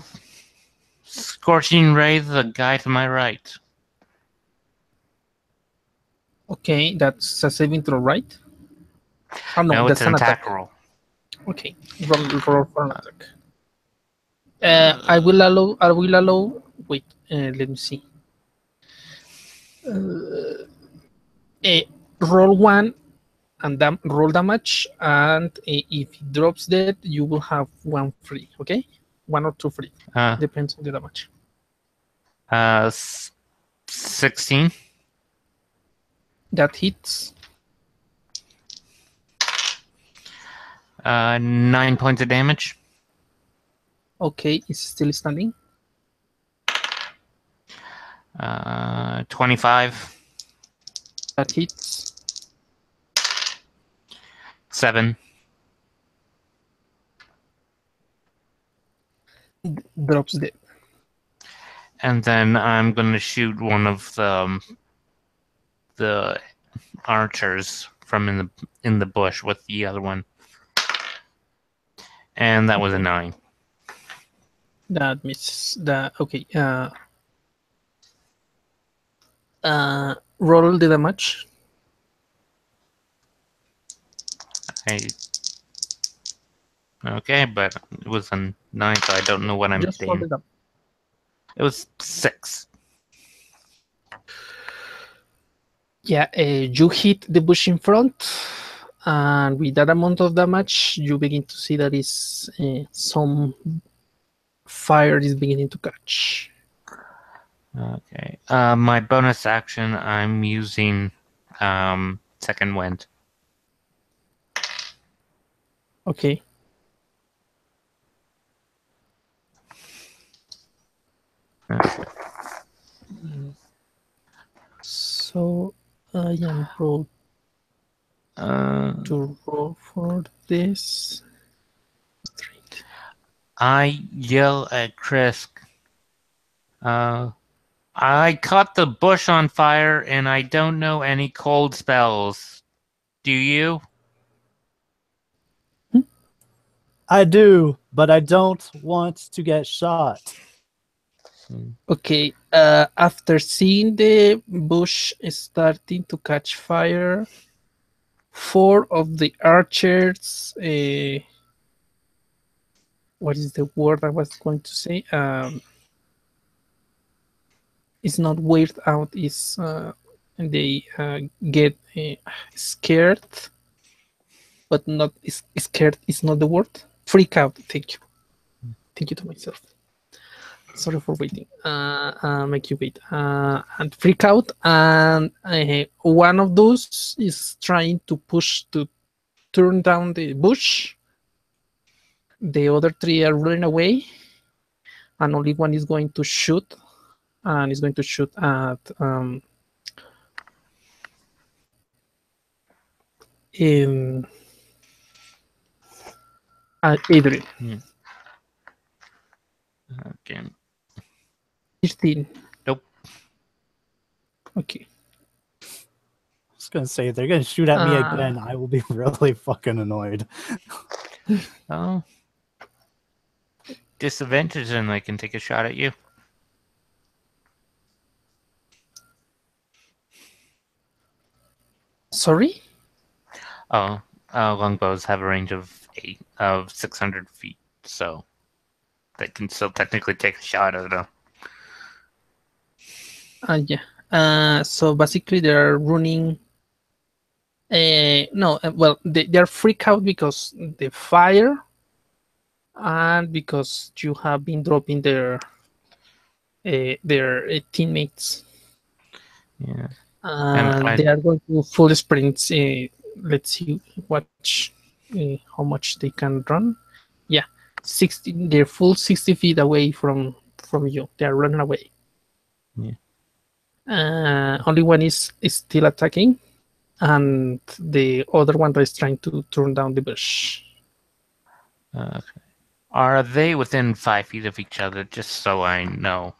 Scorching Ray the guy to my right. Okay, that's a saving throw, right? Oh no, No, that's it's an an attack attack. roll. Okay, roll for an attack. I will allow. Wait, let me see. Roll one and roll damage, and if it drops dead, you will have one free. Okay, one or two free. Depends on the damage. 16. That hits. 9 points of damage. Okay, it's still standing. 25. That hits. 7. Drops dead. And then I'm going to shoot one of the archers from in the bush with the other one. And that was a 9. That misses. Okay. Roll the damage. Okay, but it was a 9, so I don't know what I'm Just roll doing. it up. It was 6. Yeah, you hit the bush in front, and with that amount of damage, you begin to see that is some fire is beginning to catch. Okay. My bonus action, I'm using Second Wind. Okay. So I am rolled to roll for this. I yell at Chris. I caught the bush on fire and I don't know any cold spells. Do you? I do, but I don't want to get shot. Okay, after seeing the bush starting to catch fire, 4 of the archers, what is the word I was going to say? It's not weird out, it's they get scared, but not scared is not the word. Freak out. Thank you to myself. Sorry for waiting. Make you wait. And freak out. And one of those is trying to push to turn down the bush. The other 3 are running away. And only one is going to shoot. And is going to shoot at Adrian. Okay. 15. Nope. Okay. I was gonna say, if they're gonna shoot at me again, I will be really fucking annoyed. Oh. Disadvantage, and I can take a shot at you. Sorry? Oh, longbows have a range of 600 feet, so they can still technically take a shot at them. Yeah. So basically, they're running. No, well, they're freaked out because the fire, and because you have been dropping their teammates. Yeah. And they are going to full sprints. Let's see, watch how much they can run. Yeah, 60. They're full 60 feet away from you. They are running away. Yeah. Only one is still attacking, and the other one is trying to turn down the bush. Okay. Are they within 5 feet of each other? Just so I know.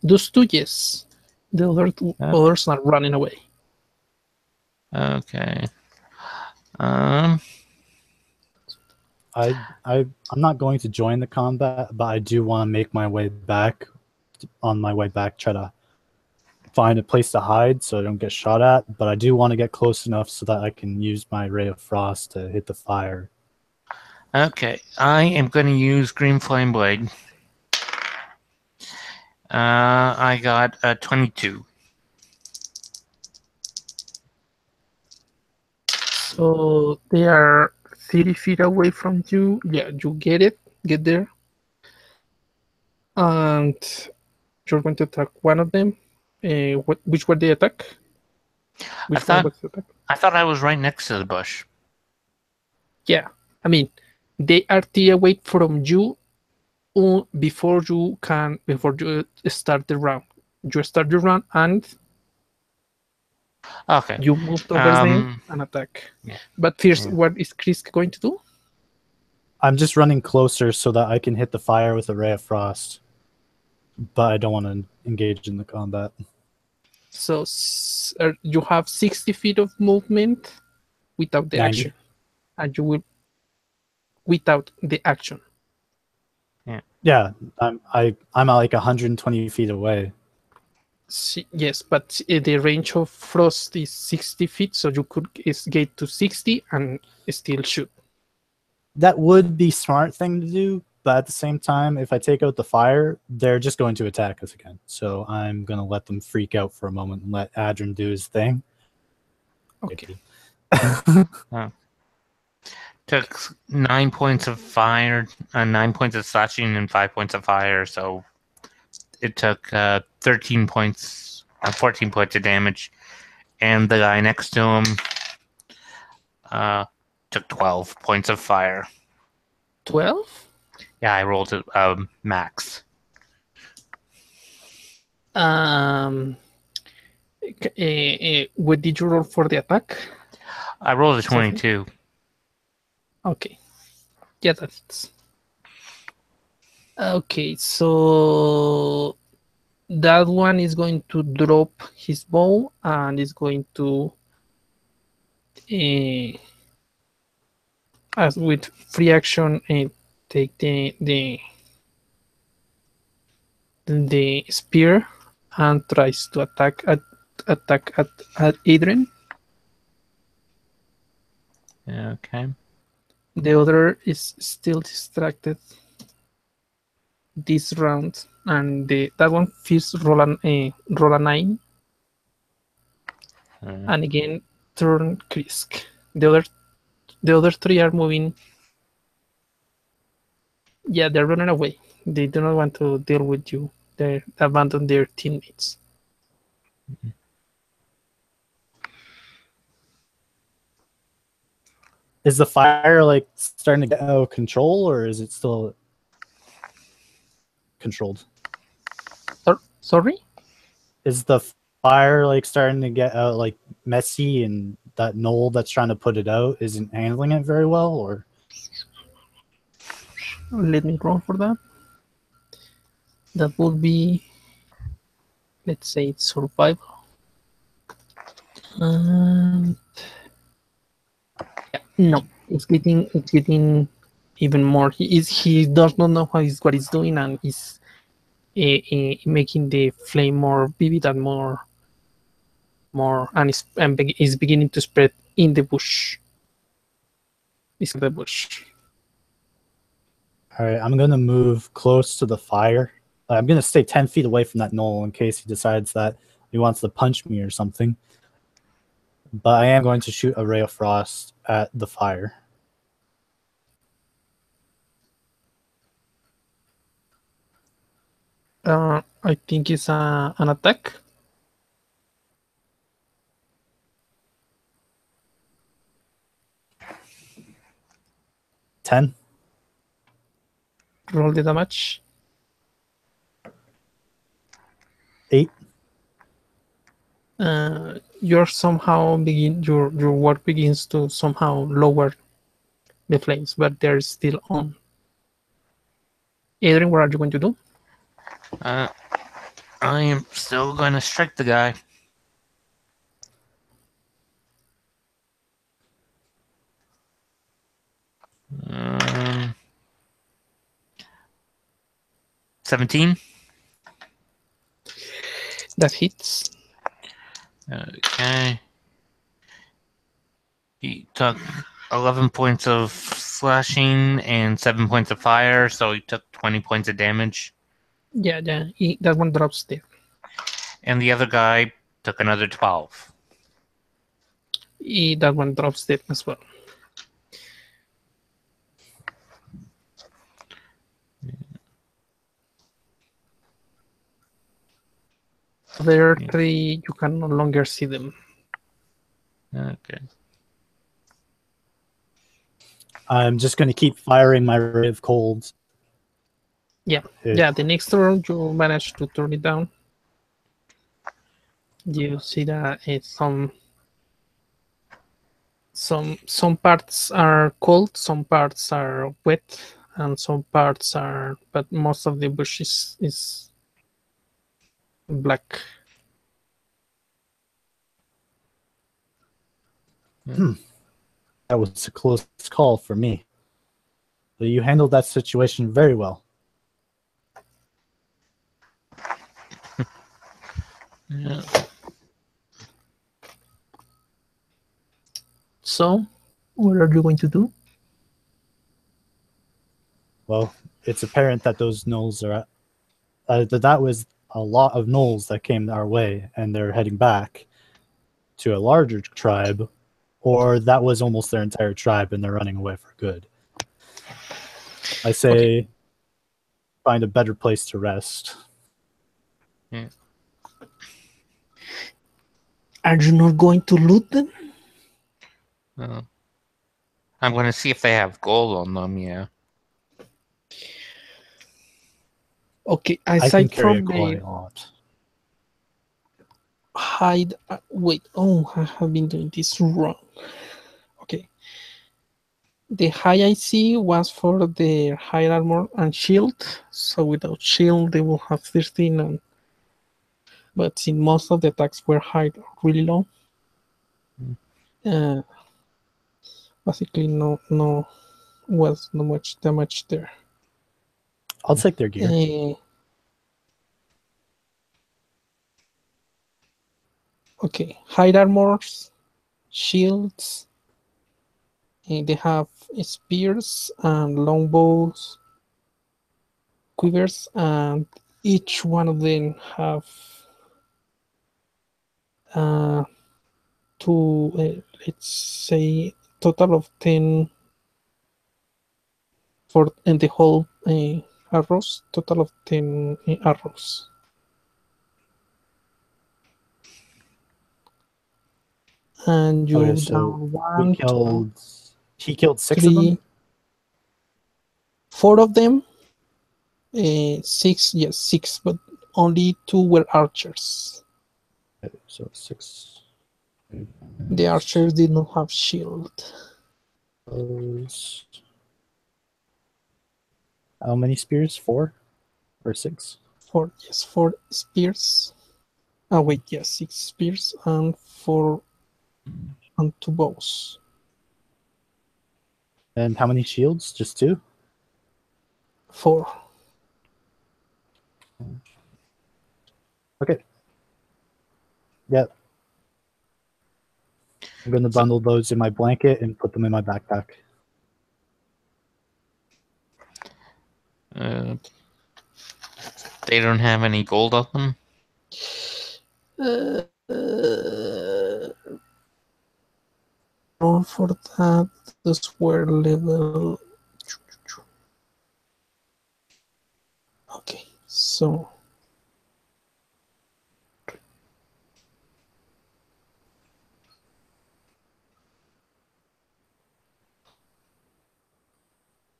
Those two, yes. The others are running away. Okay. I'm not going to join the combat, but I do want to make my way back. On my way back, try to find a place to hide so I don't get shot at. But I do want to get close enough so that I can use my Ray of Frost to hit the fire. Okay. I am going to use Green Flame Blade. I got a 22. So they are 30 feet away from you. Yeah, you get it. Get there. And you're going to attack one of them. Which were the attack? Which one was the attack? I thought I was right next to the bush. Yeah, I mean, they are 30 away from you before you start the round. You start the round and Okay. you move towards them and attack. Yeah. But first, what is Chris going to do? I'm just running closer so that I can hit the fire with a Ray of Frost. But I don't want to engage in the combat. So you have 60 feet of movement without the 90. action. And you will without the action. Yeah, I'm at like 120 feet away. Yes, but the range of Frost is 60 feet, so you could get to 60 and still shoot. That would be smart thing to do, but at the same time, if I take out the fire, they're just going to attack us again. So I'm going to let them freak out for a moment and let Adrian do his thing. Okay. Took 9 points of fire, 9 points of slashing, and 5 points of fire. So it took 13 points, 14 points of damage, and the guy next to him took 12 points of fire. 12? Yeah, I rolled it max. What did you roll for the attack? I rolled a 22. Okay. Yeah, that's... Okay, so that one is going to drop his bow and is going to as with free action take the spear and tries to attack at Adrian. Okay. The other is still distracted this round, and that one first roll a 9, and again turn Krisk. The other three are moving. Yeah, they're running away. They do not want to deal with you. They abandon their teammates. Is the fire like starting to get out of control, or is it still controlled? Sorry? Is the fire like starting to get out like messy, and that knoll that's trying to put it out isn't handling it very well, or? Let me roll for that. That would be, let's say, it's survival. And yeah, no, it's getting even more. He does not know what he's doing, and he's making the flame more vivid and more, and is beginning to spread in the bush. It's the bush. All right, I'm going to move close to the fire. I'm going to stay 10 feet away from that knoll in case he decides that he wants to punch me or something. But I am going to shoot a Ray of Frost at the fire. I think it's an attack. Roll the damage. 8. You're somehow your work begins to somehow lower the flames, but they're still on. Adrian, what are you going to do? I am still going to strike the guy. Um, 17. That hits. Okay. He took 11 points of slashing and 7 points of fire, so he took 20 points of damage. Yeah, that one drops there. And the other guy took another 12. That one drops dead as well. There are 3, you can no longer see them. Okay. I'm just going to keep firing my ray of cold. Yeah, the next turn you manage to turn it down. You see that some parts are cold, some parts are wet, and some parts are, but most of the bush is black. That was a close call for me. But you handled that situation very well. Yeah. So, what are you going to do? Well, it's apparent that those gnolls are that was a lot of gnolls that came our way, and they're heading back to a larger tribe, or that was almost their entire tribe and they're running away for good. I say find a better place to rest. Yeah. Are you not going to loot them? I'm going to see if they have gold on them, yeah. Okay, I can aside carry from quite the a lot. hide, wait, oh, I have been doing this wrong. Okay. The high I see was for their high armor and shield, so without shield they will have 13, but since most of the attacks were high really low, basically no was not much damage there. I'll take their gear. Okay, high armors, shields, and they have spears and longbows, quivers, and each one of them have let's say total of 10 for and the whole arrows, total of 10 arrows. And you Okay, so down one, he killed 6 3, of them? 4 of them. 6, yes, 6, but only 2 were archers. Okay, so 6. The archers did not have shield. How many spears? 4 or 6? 4, yes, 4 spears. Oh wait, yes, 6 spears and 4 and 2 bows. And how many shields? Just 2? 4. Okay. Yep. I'm going to bundle those in my blanket and put them in my backpack. They don't have any gold on them? Roll for that. Those were level. Okay, so.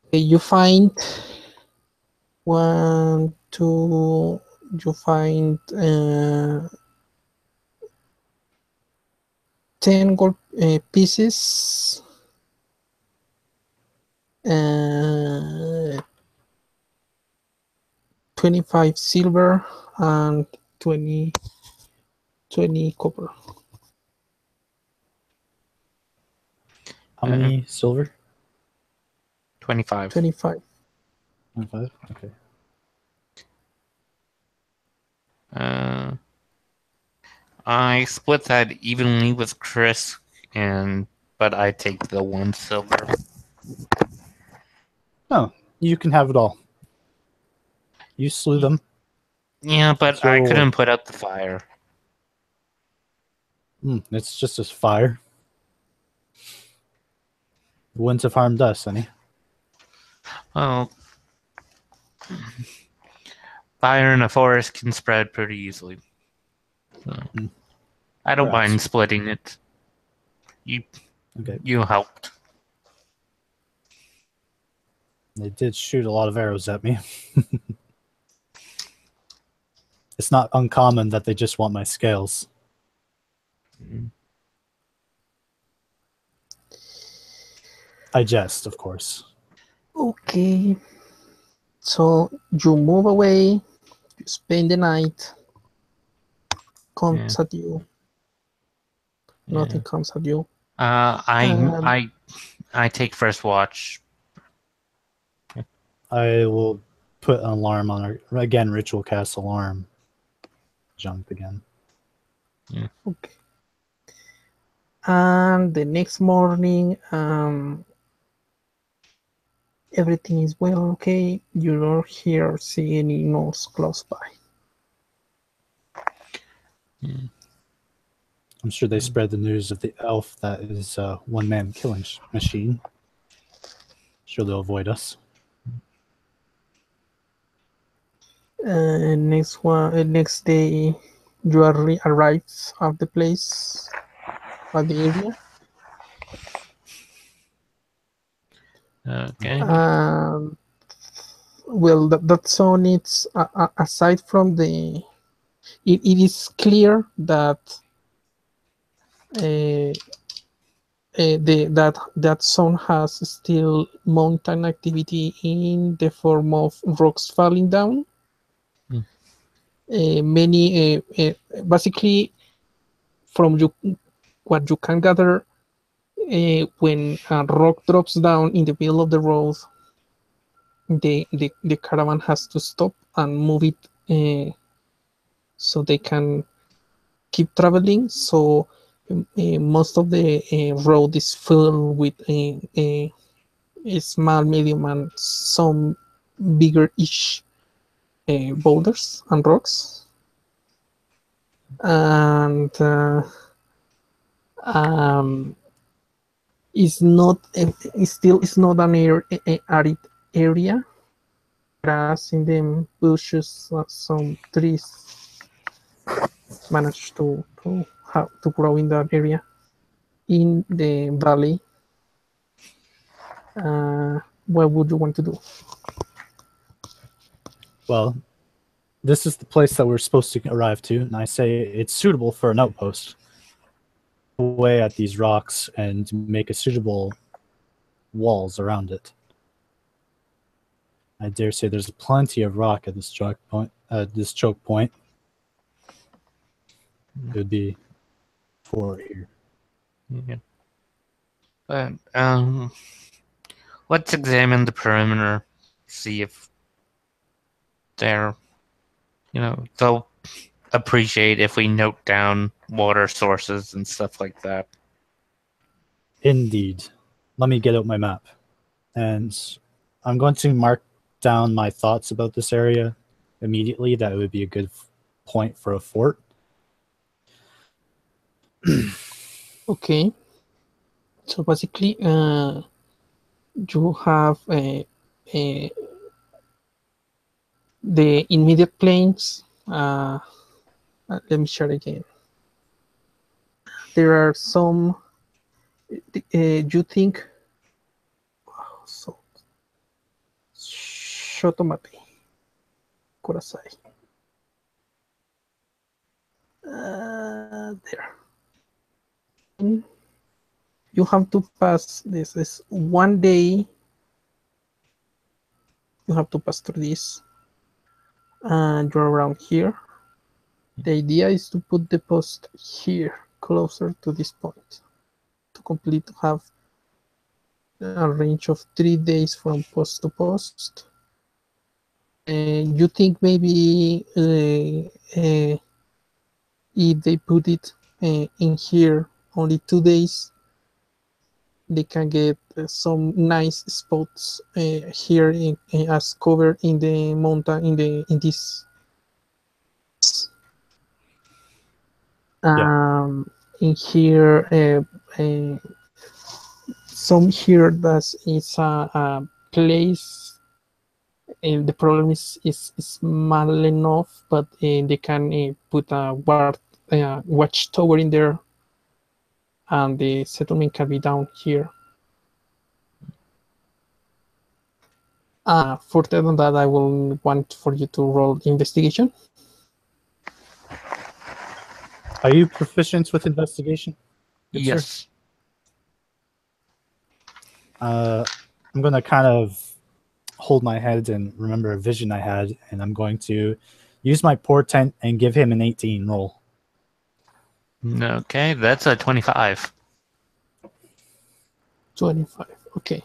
Okay, you find 1, 2, you find 10 gold pieces, 25 silver, and 20 copper. How many silver? 25. 25. 25? Okay. I split that evenly with Chris, but I take the 1 silver. Oh, you can have it all. You slew them. Yeah, but It's your I reward. couldn't put out the fire. It's just as fire. It wouldn't have harmed us any. Well, fire in a forest can spread pretty easily. So, I don't Perhaps. mind splitting it. Okay. You helped. They did shoot a lot of arrows at me. It's not uncommon that they just want my scales. I jest, of course. Okay. So you move away, you spend the night, comes at you. Nothing comes at you. I take first watch. I will put an alarm on our again. Ritual cast alarm. Jump again. Okay. And the next morning, everything is well. Okay, you don't hear or see any noise close by. I'm sure they spread the news of the elf that is a one-man killing machine. Sure, they'll avoid us. Next day, you arrive at the place, at the area. Okay. Well, that zone is aside from the. It is clear that that zone has still mountain activity in the form of rocks falling down. Many basically from what you can gather, when a rock drops down in the middle of the road, the caravan has to stop and move it so they can keep traveling. So most of the road is filled with small, medium, and some bigger-ish boulders and rocks. And it's not an arid area. Grass in the bushes, some trees managed to grow in that area. In the valley, what would you want to do? Well, this is the place that we're supposed to arrive to, and I say it's suitable for an outpost. Away at these rocks and make a suitable walls around it. I dare say there's plenty of rock at this choke point. It would be for here. Yeah. But let's examine the perimeter, see if they'll appreciate if we note down water sources and stuff like that. Indeed. Let me get out my map. And I'm going to mark down my thoughts about this area immediately. That would be a good point for a fort. Okay. So basically, you have the immediate plains. Let me share again. There are some. You think. So. Shotomate. Kurasai. There. You have to pass this. Is 1 day. You have to pass through this, and you're around here. The idea is to put the post here, closer to this point, to complete to have a range of 3 days from post to post. You think maybe if they put it in here only 2 days, they can get some nice spots here as cover in the mountain in this. In here, some here that is a place. The problem is small enough, but they can put a watchtower in there, and the settlement can be down here. Further than that, I will want for you to roll investigation. Are you proficient with investigation? Good, Yes. sir. I'm going to kind of hold my head and remember a vision I had, and I'm going to use my portent and give him an 18 roll. Okay, that's a 25. 25. Okay.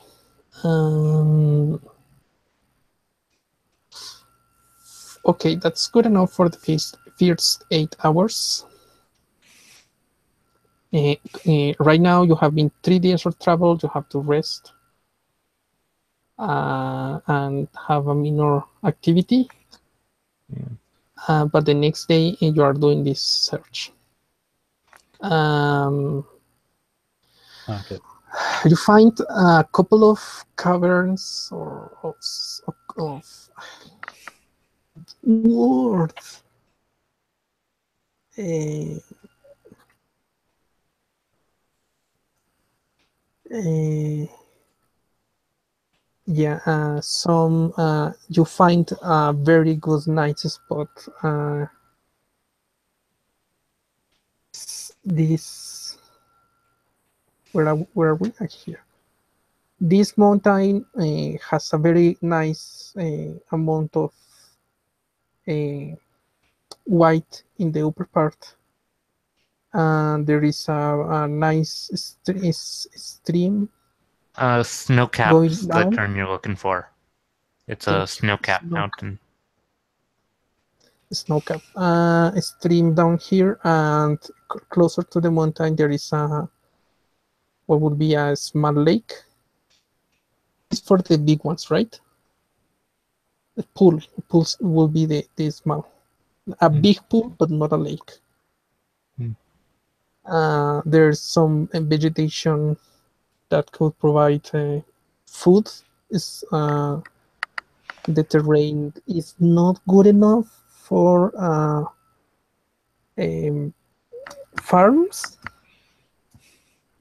Okay, that's good enough for the first 8 hours. Right now, you have been 3 days of travel. You have to rest and have a minor activity. But the next day, you are doing this search. Okay. You find a couple of caverns or of words. Yeah, some you find a very good night spot. This where are we? Here. This mountain has a very nice amount of white in the upper part, and there is a nice stream. Snowcap Going is the down? term you're looking for. It's a snowcap mountain. Snowcap. A stream down here, and closer to the mountain there is what would be a small lake. It's for the big ones, right? The pools will be the small. A big pool, but not a lake. There's some vegetation that could provide food. Is the terrain is not good enough for farms,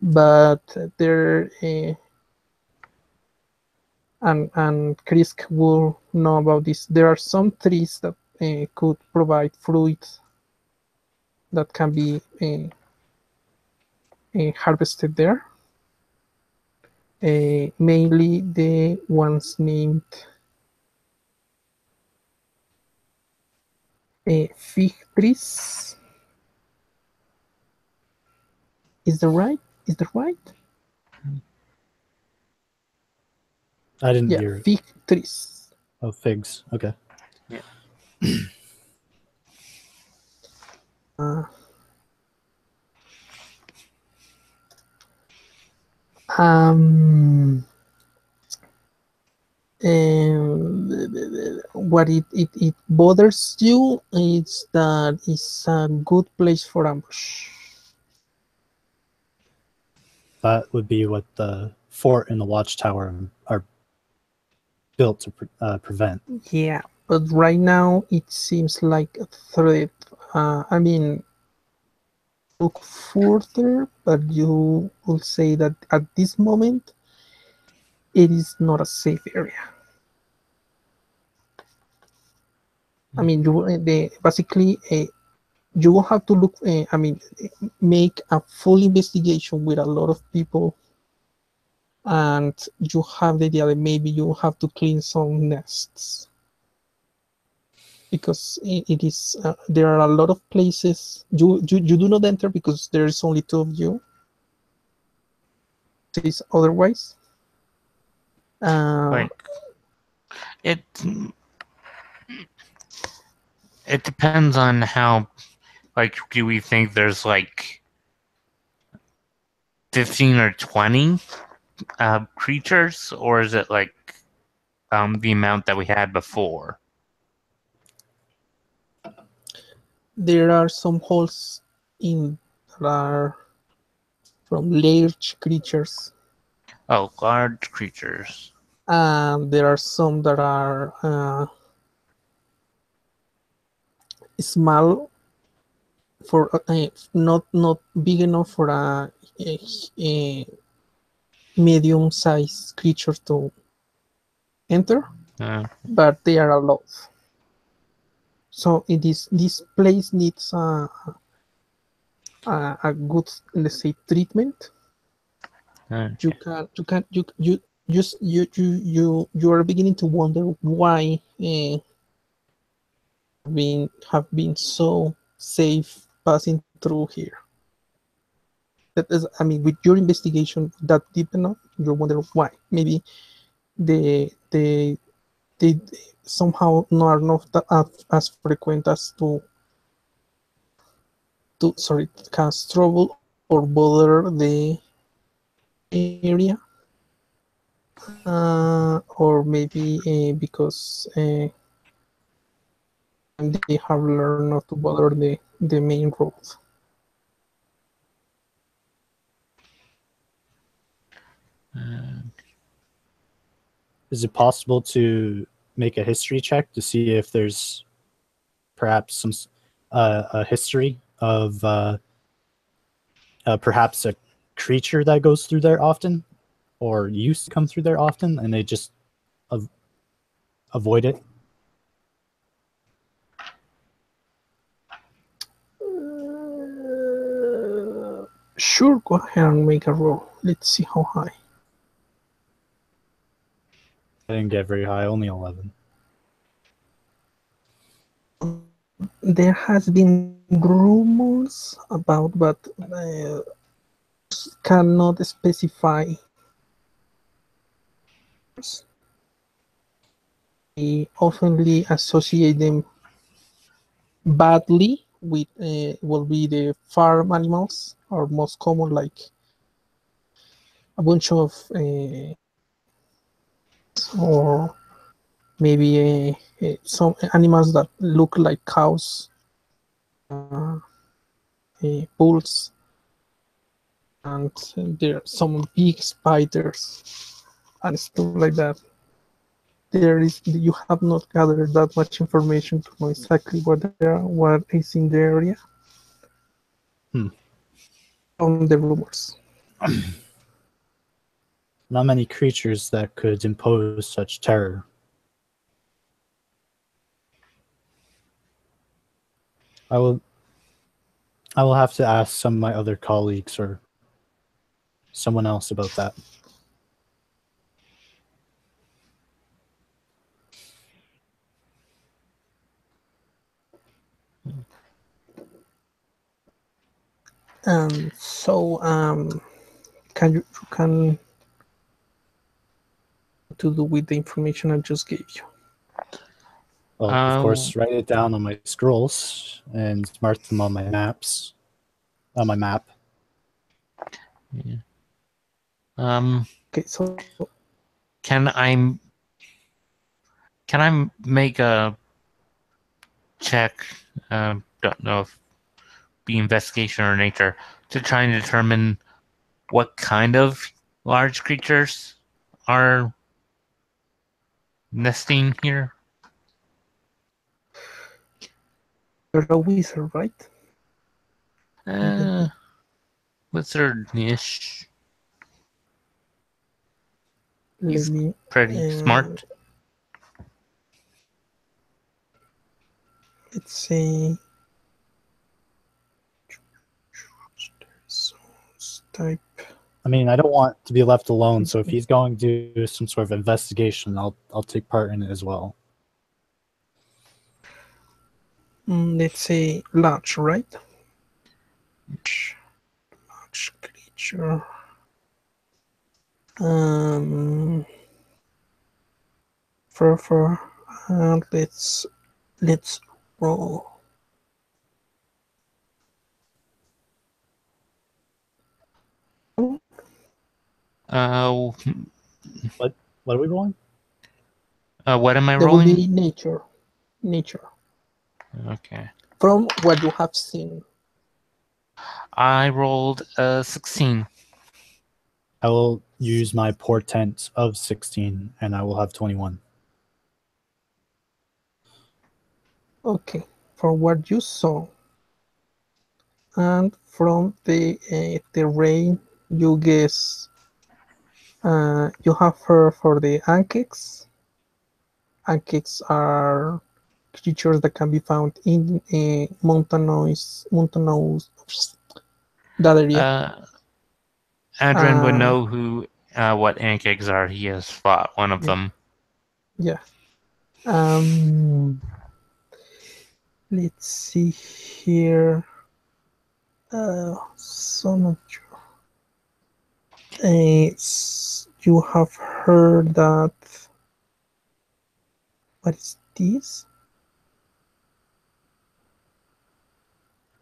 but there and Chris will know about this. There are some trees that could provide fruit that can be harvested there. Mainly the ones named fig trees. Is that right? I didn't hear it. Fig trees. Oh, figs. Okay. Yeah. What it bothers you is that it's a good place for ambush. That would be what the fort and the watchtower are built to prevent. Yeah, but right now it seems like a threat. I mean, look further, but you will say that at this moment it is not a safe area. I mean, basically you will have to look. Make a full investigation with a lot of people, and you have the idea that maybe you have to clean some nests because it is there are a lot of places you do not enter because there is only two of you. It is otherwise. Like it depends on how. Like, do we think there's like 15 or 20 creatures, or is it like the amount that we had before? There are some holes in that are from large creatures, Oh, large creatures. and there are some that are small for not big enough for a medium-sized creature to enter, but they are allowed. So it is this place needs a good, let's say, treatment. You are beginning to wonder why have been so safe passing through here. That is, with your investigation that deep enough, you wonder why. Maybe they somehow not enough as frequent as to cause trouble or bother the area, or maybe because they have learned not to bother the main road. Is it possible to make a history check to see if there's perhaps some a history of perhaps a creature that goes through there often, or used to come through there often, and they just avoid it? Sure, go ahead and make a roll. Let's see how high. I didn't get very high, only 11. There has been rumors about, but cannot specify. We oftenly associate them badly with will be the farm animals, or most common, like a bunch of or maybe some animals that look like cows, bulls, and there are some big spiders and stuff like that. You have not gathered that much information to know exactly what is in the area from the rumors. Not many creatures that could impose such terror. I will have to ask some of my other colleagues or someone else about that. So can to do with the information I just gave you? Well, of course, write it down on my scrolls and mark them on my maps. On my map. Yeah. Okay, so can I make a check? Don't know if be investigation or nature to try and determine what kind of large creatures are nesting here. you're a wizard, right? Wizard-ish. Let me Pretty smart. Let's say type. I mean, I don't want to be left alone, so if he's going to do some sort of investigation, I'll take part in it as well. Let's say large, right? Large creature. Fur. And let's roll. What are we rolling? What am I There will rolling? be nature. Okay. From what you have seen. I rolled a 16. I will use my portent of 16, and I will have 21. Okay, from what you saw, and from the terrain, you guess you have heard for the ankex. Ankex are creatures that can be found in mountainous, that area. Adrian would know what ankegs are. He has fought one of them. Yeah. Let's see here. Son of you have heard that. What is this?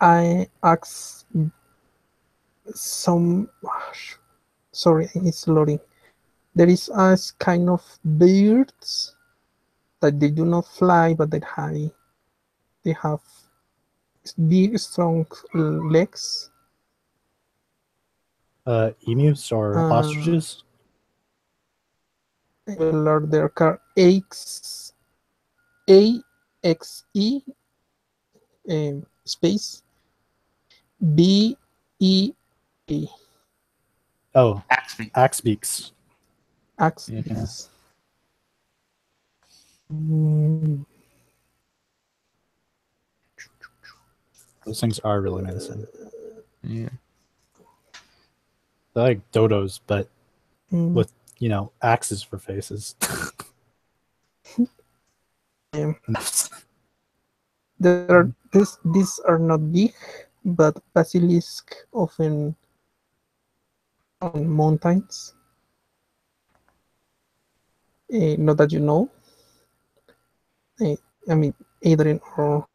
I asked some. Sorry, it's loading. There is a kind of birds that they do not fly, but they have big, strong legs. Emus or ostriches? Well, their car AXE space BEA. Oh, Axbeak. axbeaks. Axis. Those things are really menacing. Yeah. They're like dodos, but with, axes for faces. Yeah. These are not big, but basilisk often on mountains. Not that you know. I mean, Adrian or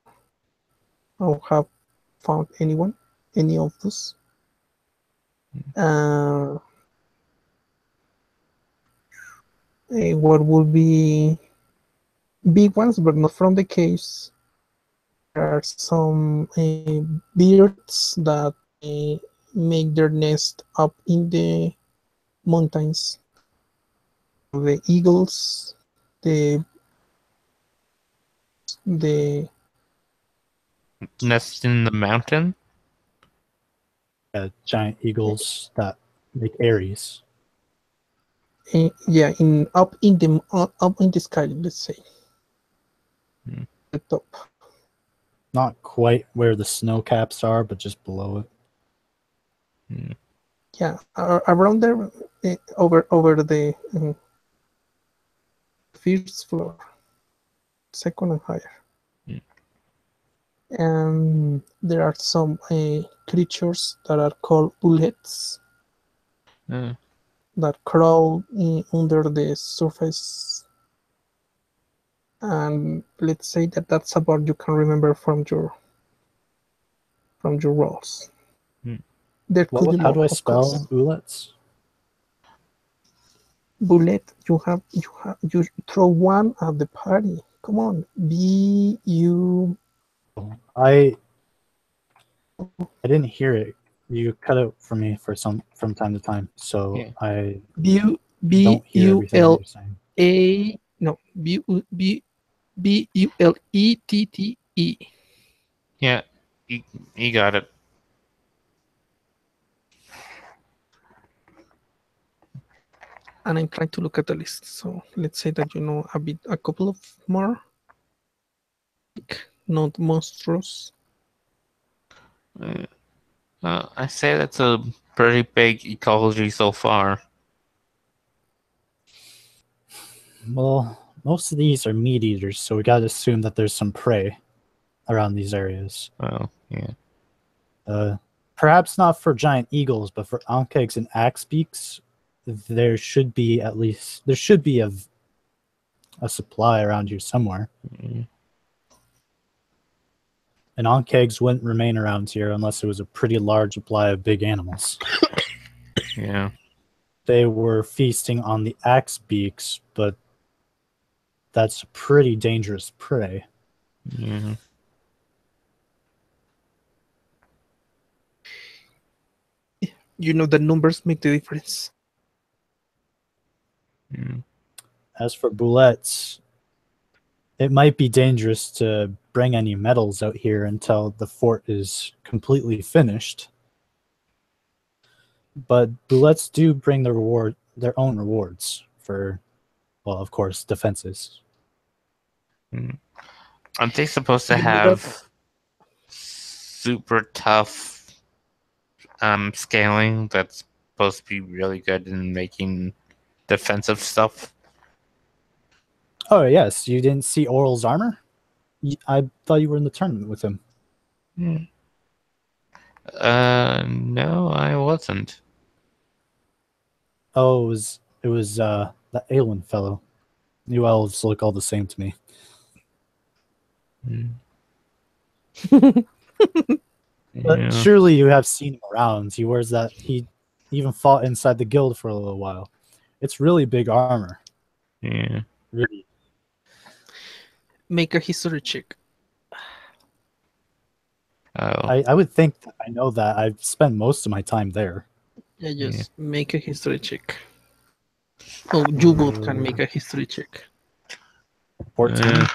have found any of those. What would be big ones, but not from the caves. There are some birds that make their nest up in the mountains. The eagles, the Nest in the mountain? Giant eagles that make Aries. yeah, up in the sky, let's say. The top. Not quite where the snow caps are, but just below it. Yeah, around there, over the first floor, second and higher. And there are some creatures that are called bullets that crawl under the surface. And let's say that's about you can remember from your rolls. There could be How do more, I of spell course. bullets? Bullet, you throw one at the party. Come on, I didn't hear it. You cut out for me from time to time, so Yeah. I B don't hear U everything L that you're saying. A no BULETTE. Yeah, you got it. And I'm trying to look at the list. So let's say that you know a couple of more, not monstrous. I say that's a pretty big ecology so far. Well, most of these are meat eaters, so we gotta assume that there's some prey around these areas. Well, yeah. Perhaps not for giant eagles, but for ankegs and axebeaks, there should be a supply around here somewhere. Mm, And ankegs wouldn't remain around here unless it was a pretty large supply of big animals. yeah. They were feasting on the axebeaks, but that's pretty dangerous prey. Yeah. You know the numbers make the difference. Mm. As for bullets, it might be dangerous to bring any metals out here until the fort is completely finished. But bullets do bring their own rewards for, well, of course, defenses. Aren't they supposed to You know have super tough scaling that's supposed to be really good in making defensive stuff? Oh yes, you didn't see Oral's armor? I thought you were in the tournament with him. No, I wasn't. Oh, it was that Aelin fellow. You elves look all the same to me. But Yeah. surely you have seen him around. He wears that. He even fought inside the guild for a little while. It's really big armor. Yeah. Really. make a history check. Oh. I would think that I know that. I've spent most of my time there. Yeah, just make a history check. Oh, you both can make a history check. 14.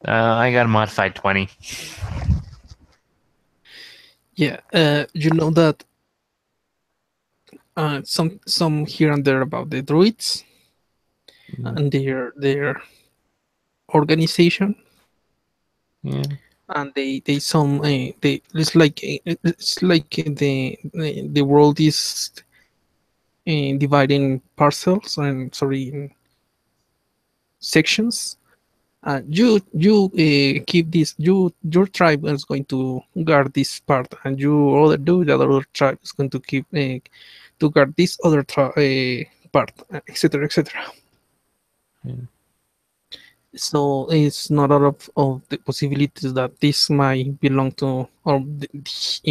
I got a modified 20. Yeah, you know that some here and there about the druids and their organization, Yeah. and they it's like the world is divided in parcels and in sections. You keep this. Your tribe is going to guard this part, and the other tribe is going to keep to guard this other part, etc., etc. Yeah. So it's not out of the possibilities that this might belong to, or this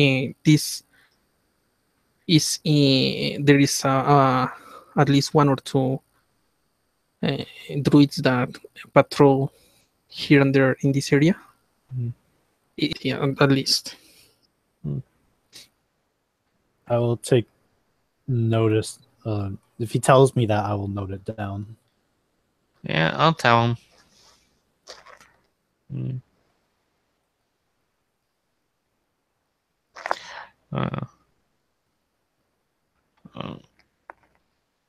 is there is at least one or two druids that patrol here and there in this area. Yeah, at least. I will take notice. If he tells me that, I will note it down. Yeah, I'll tell him.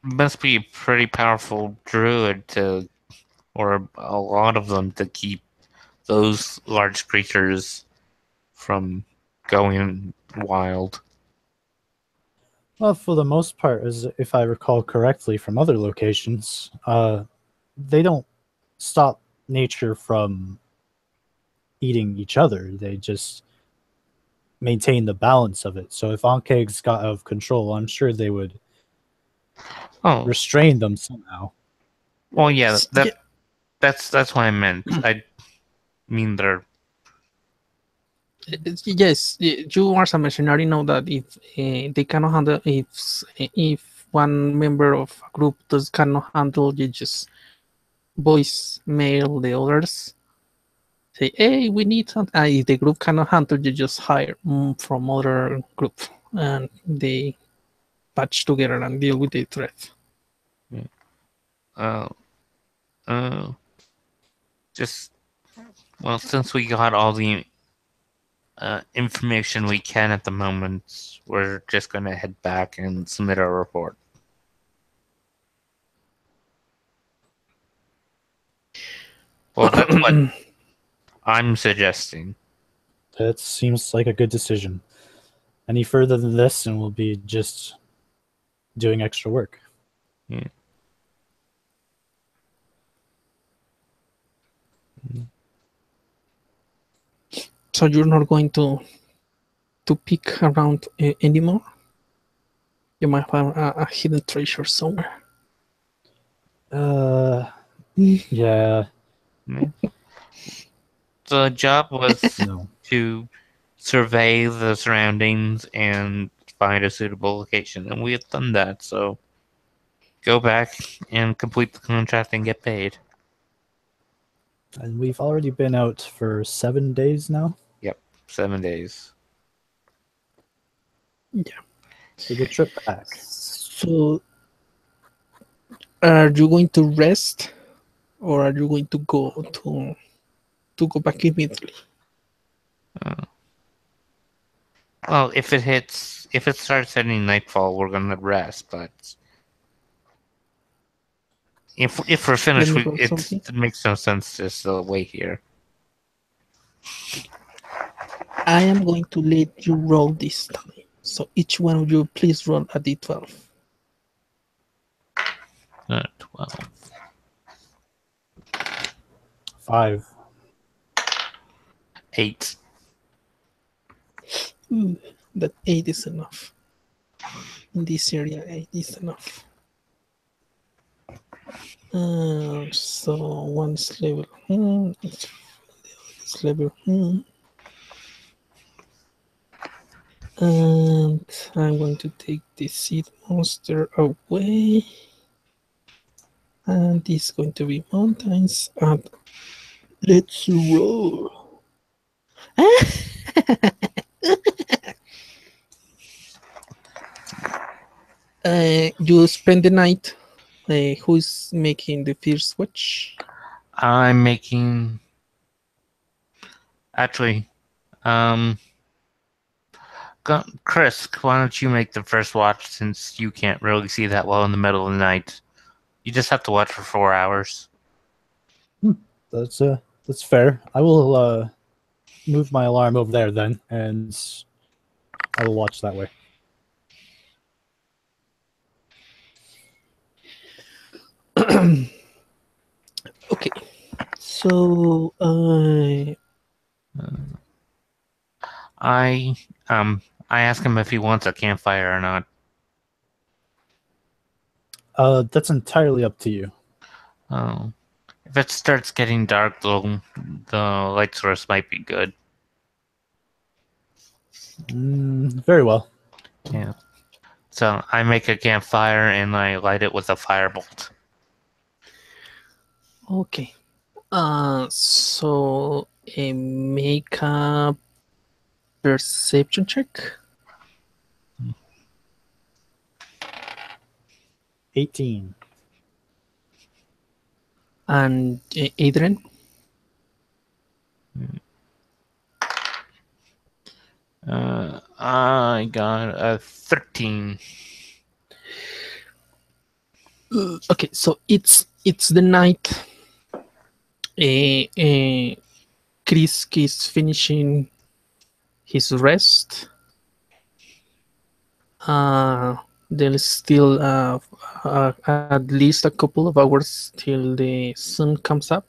Must be a pretty powerful druid or a lot of them to keep those large creatures from going wild. Well, for the most part, as if I recall correctly from other locations, they don't stop nature from eating each other. They just maintain the balance of it. So if Ankegs got out of control, I'm sure they would restrain them somehow. Well, yeah, that's what I meant. I mean they're. Yes, you as a mercenary know that if they cannot handle, if one member of a group cannot handle, you just voice mail the others. Say, hey, we need something. If the group cannot handle, you just hire from other group, and they patch together and deal with the threat. Just well, since we got all the information we can at the moment, we're just gonna head back and submit our report. Well, that's what I'm suggesting. That seems like a good decision. Any further than this, and we'll be just doing extra work. Yeah. So you're not going to peek around anymore? You might find a hidden treasure somewhere. Yeah, The job was no. to survey the surroundings and find a suitable location, and we had done that. So go back and complete the contract and get paid. And we've already been out for 7 days now. 7 days. Yeah. So the trip back. So, are you going to rest, or are you going to go back immediately? Well, if it starts hitting nightfall, we're gonna rest. But if we're finished, Let me roll something. it makes no sense to still wait here. I am going to let you roll this time. So each one of you, please roll a d12. 12. 5. 8. That 8 is enough. In this area, 8 is enough. So one's level. It's level. And I'm going to take the seed monster away. And this is going to be mountains. And let's roll. You spend the night. Who's making the first watch? I'm making. Actually, Chris, why don't you make the first watch since you can't really see that well in the middle of the night? You just have to watch for 4 hours. That's fair. I will move my alarm over there then, and I will watch that way. Okay. So I ask him if he wants a campfire or not. That's entirely up to you. Oh, if it starts getting dark, the light source might be good. Very well. Yeah. So I make a campfire and I light it with a firebolt. okay. So make a perception check. 18. And Adrian. I got a 13. Okay, so it's the night. Chris is finishing his rest. There's still at least a couple of hours till the sun comes up.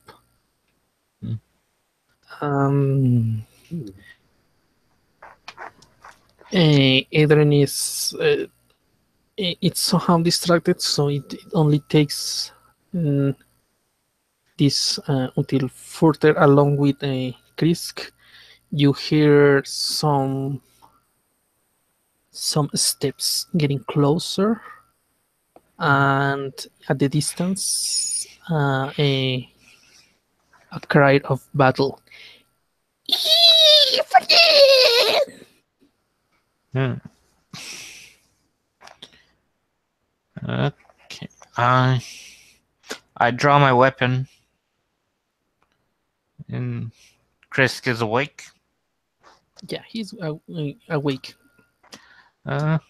Adrian is it's somehow distracted, so it only takes this until further along with Chris. You hear some steps getting closer, and at the distance a cry of battle. Hmm. Okay. I draw my weapon, and Chris is awake. Yeah, he's awake. By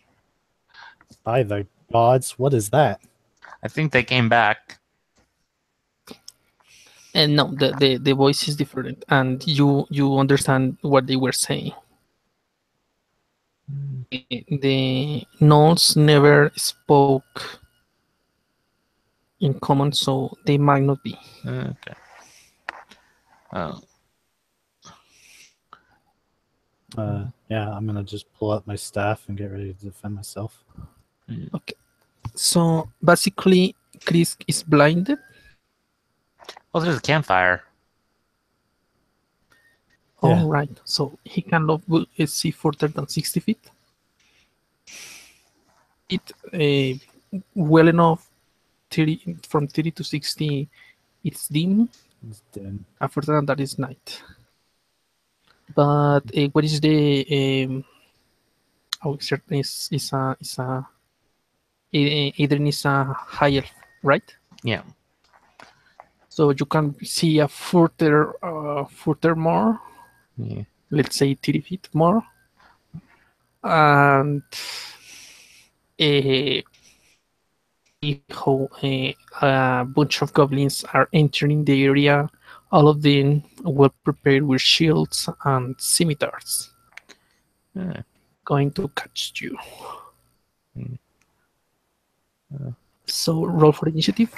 the gods, what is that? I think they came back. And no, the voice is different, and you understand what they were saying. The gnolls never spoke in common, so they might not be. Okay. Oh, Yeah, I'm gonna just pull out my staff and get ready to defend myself. So basically, Chris is blinded. well, there's a campfire. Yeah. All right, so he cannot see further than 60 feet. It well enough 30, from 30 to 60, it's dim. It's dim. After that is night. But what is the certain is a Adrian is a high elf, right? Yeah. So you can see a further more, Yeah. let's say 30 feet more, and a bunch of goblins are entering the area, all of them well prepared with shields and scimitars, Yeah. going to catch you. Hmm. So roll for initiative.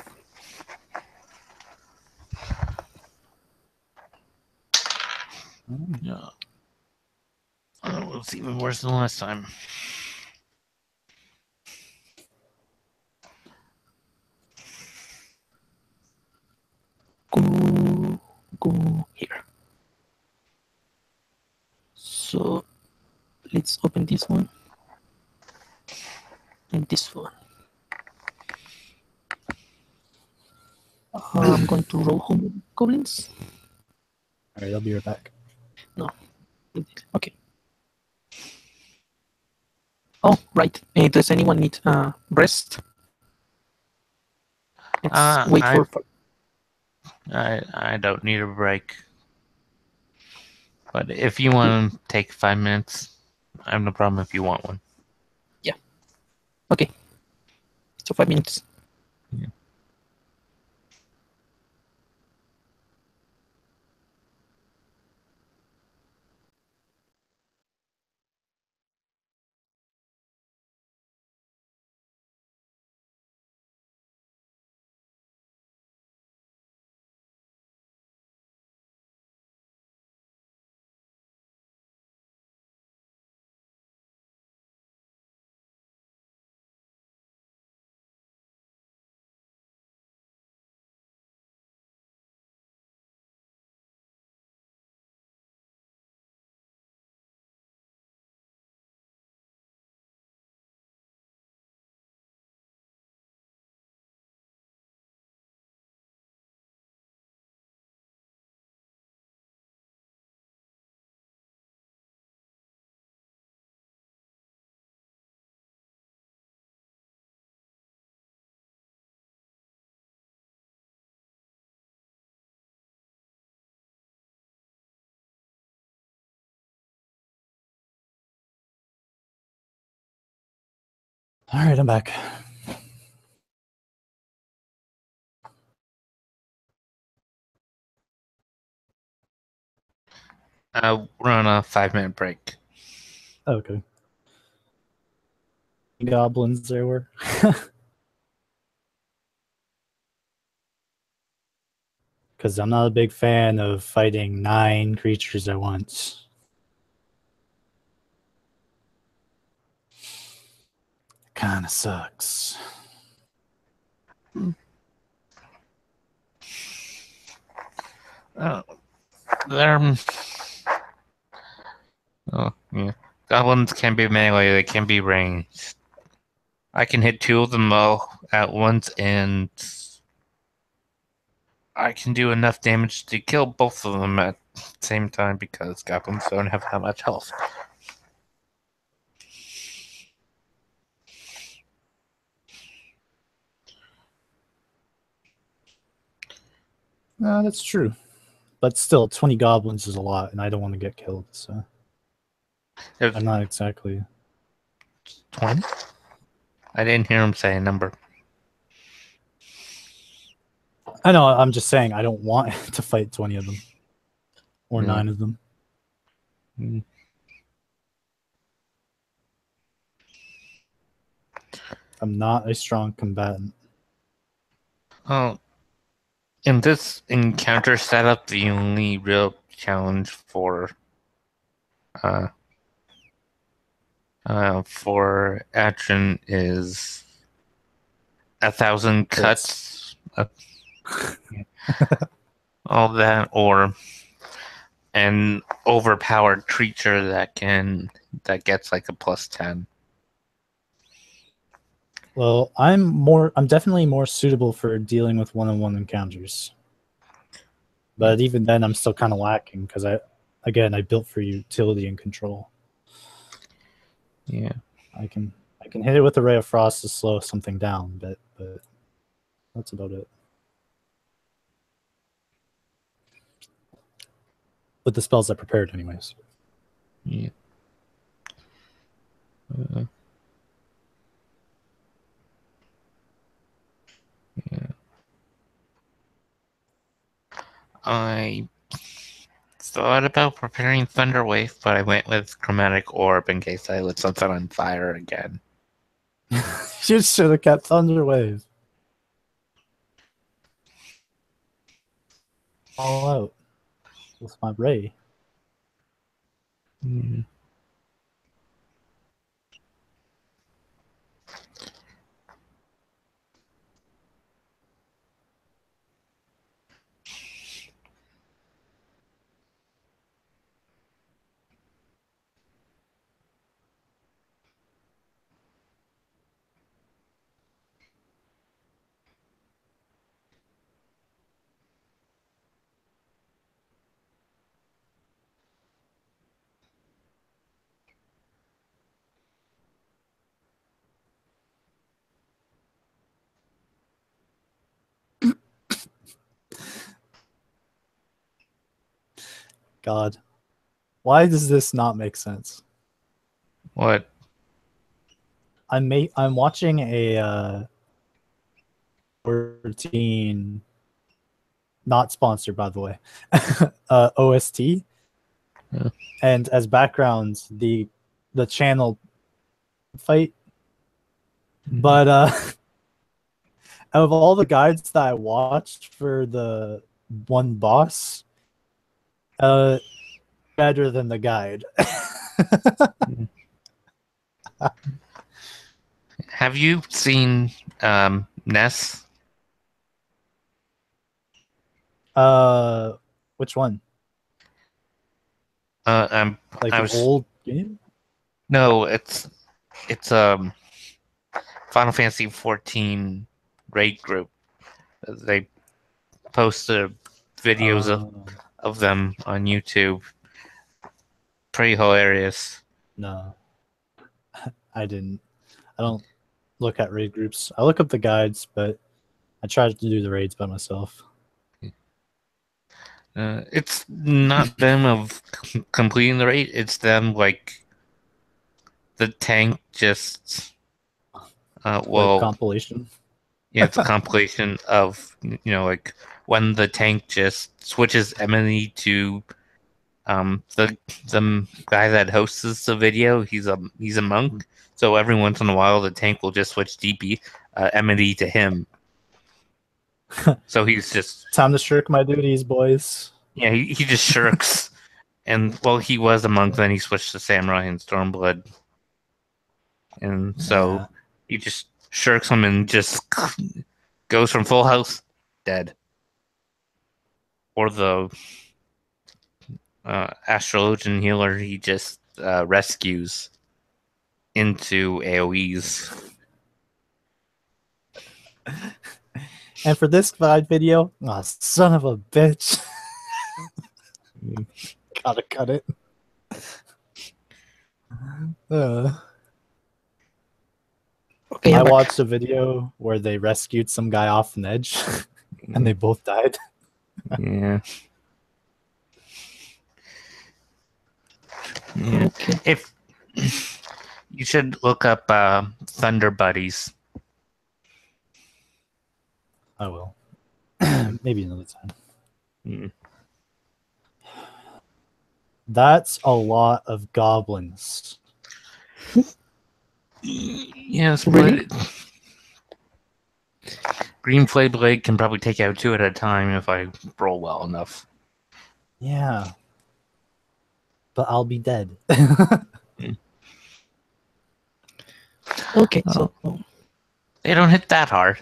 Yeah. Oh, it's even worse than last time. Go here. So let's open this one and this one. I'm going to roll home goblins. All right, I'll be right back. No. Okay. Oh, right. Does anyone need rest? Let's wait for. I don't need a break. But if you want to take 5 minutes, I have no problem if you want one. Yeah. Okay. So 5 minutes. Yeah. All right, I'm back. We're on a 5-minute break. Okay. Goblins there were. Because I'm not a big fan of fighting 9 creatures at once. Kind of sucks. They're... Oh, yeah. Goblins can be melee, they can be ranged. I can hit 2 of them all at once, and I can do enough damage to kill both of them at the same time because goblins don't have that much health. No, that's true. But still, 20 goblins is a lot, and I don't want to get killed, so If I'm not exactly... 20? I didn't hear him say a number. I know, I'm just saying I don't want to fight 20 of them. Or Yeah. 9 of them. Mm. I'm not a strong combatant. Well, in this encounter setup, the only real challenge for Atron is 1,000 cuts, all that, or an overpowered creature that gets like a +10. Well, I'm definitely more suitable for dealing with one-on-one encounters. But even then, I'm still kind of lacking because I built for utility and control. Yeah. I can hit it with a Ray of Frost to slow something down, but that's about it. With the spells I prepared, anyways. Yeah. Yeah. I thought about preparing Thunderwave, but I went with Chromatic Orb in case I lit something on fire again. You should have kept Thunderwave. All out with my Ray. Mm. God, why does this not make sense? What? I'm watching a 14, not sponsored by the way, OST, Yeah. and as backgrounds the channel fight, but out of all the guides that I watched for the one boss, better than the guide. Have you seen Ness? Which one? Like an old game? No, it's Final Fantasy 14 raid group. They posted videos of them on YouTube. Pretty hilarious. No, I didn't. I don't look at raid groups. I look up the guides, but I try to do the raids by myself. It's not them of completing the raid. It's them like the tank just Like compilation. Yeah, it's a compilation of like when the tank just switches enemy to the guy that hosts the video. He's a monk, so every once in a while the tank will just switch DP enemy to him. So he's just time to shirk my duties, boys. Yeah, he just shirks. And well, he was a monk, then he switched to samurai and Stormblood, and so he just shirks him and just goes from full health dead. Or the Astrologian healer, he just rescues into AoEs. And for this guide video, son of a bitch. Gotta cut it. Okay, I watched a video where they rescued some guy off an edge and they both died. Yeah. Yeah. Okay. If you should look up Thunder Buddies. I will. Maybe another time. Mm. That's a lot of goblins. Yes, Really? but Green Flay Blade can probably take out 2 at a time if I roll well enough. Yeah. But I'll be dead. Okay, so They don't hit that hard.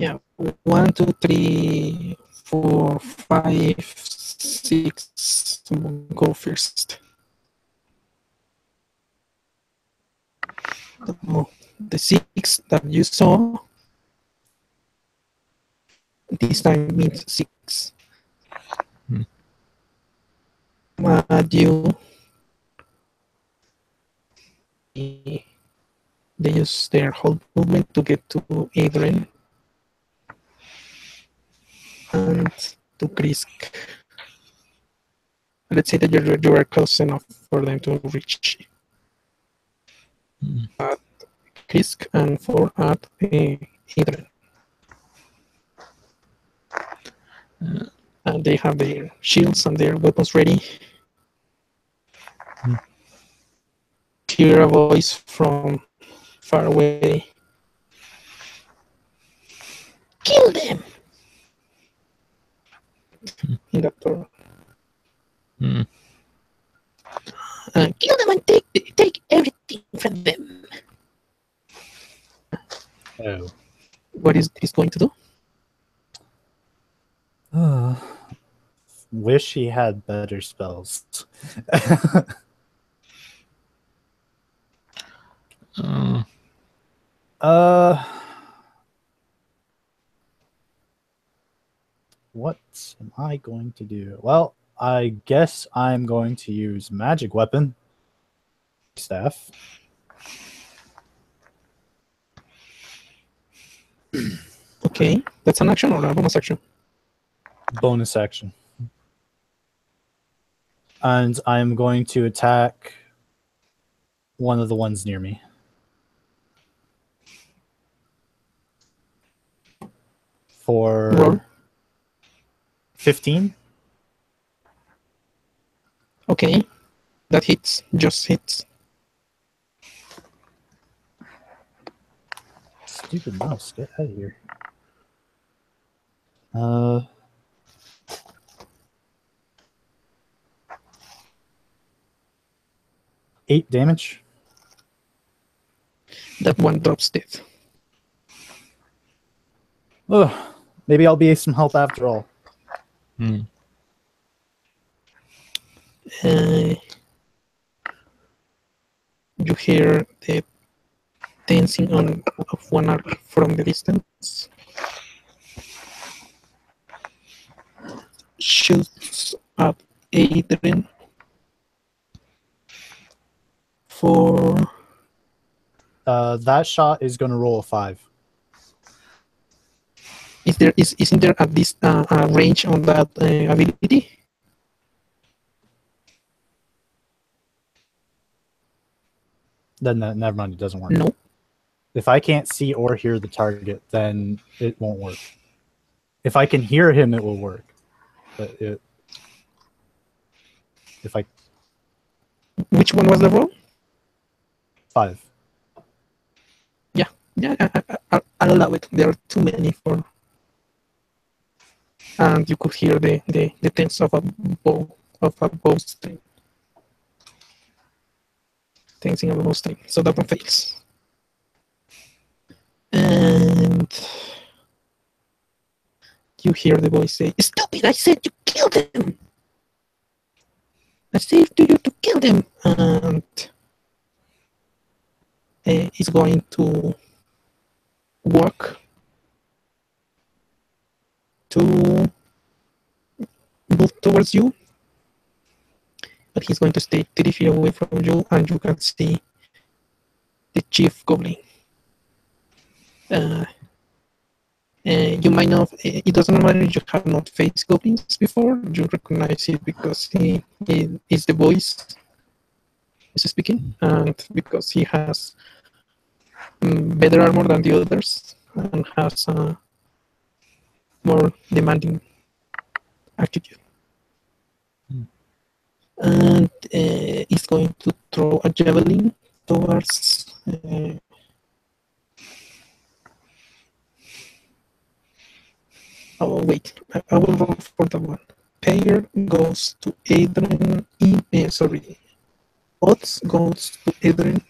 yeah, 1, 2, 3, 4, 5, 6. Go first. The 6 that you saw this time means 6. You they use their whole movement to get to Adrian and to Krisk. Let's say that you are close enough for them to reach at Krisk and for at Adrian. And they have their shields and their weapons ready. Hear a voice from far away. Kill them! In that door. Kill them and take everything from them. Oh. What is this going to do? Wish he had better spells. What am I going to do? Well, I guess I'm going to use magic weapon staff. Okay, that's an action or a bonus action? Bonus action. And I'm going to attack one of the ones near me. For Roll. 15. Okay, that hits, just hits. Stupid mouse, get out of here. 8 damage. That one drops dead. Ugh, maybe I'll be some help after all. You hear the dancing of one arc from the distance. Shoots at Adrian for That shot is going to roll a 5. isn't there at least a range on that ability? Then never mind, it doesn't work. No. If I can't see or hear the target, then it won't work. If I can hear him, it will work. But if I... Which one was the roll? 5. Yeah, I'll allow it. There are too many for... And you could hear the tense of a bowstring. Tensing of a bowstring. So that one fails. And you hear the voice say, "Stupid, I said you kill them! I said to you to kill them!" And he's going to walk to move towards you, but he's going to stay 30 feet away from you, and you can see the chief goblin. You might not, it doesn't matter if you have not faced goblins before, you recognize it because he is the voice is speaking, and because he has better armor than the others and has a more demanding attitude. And he's going to throw a javelin towards Oh, wait. I will roll for the one. Payer goes to Adrian. Sorry. Odds goes to Adrian.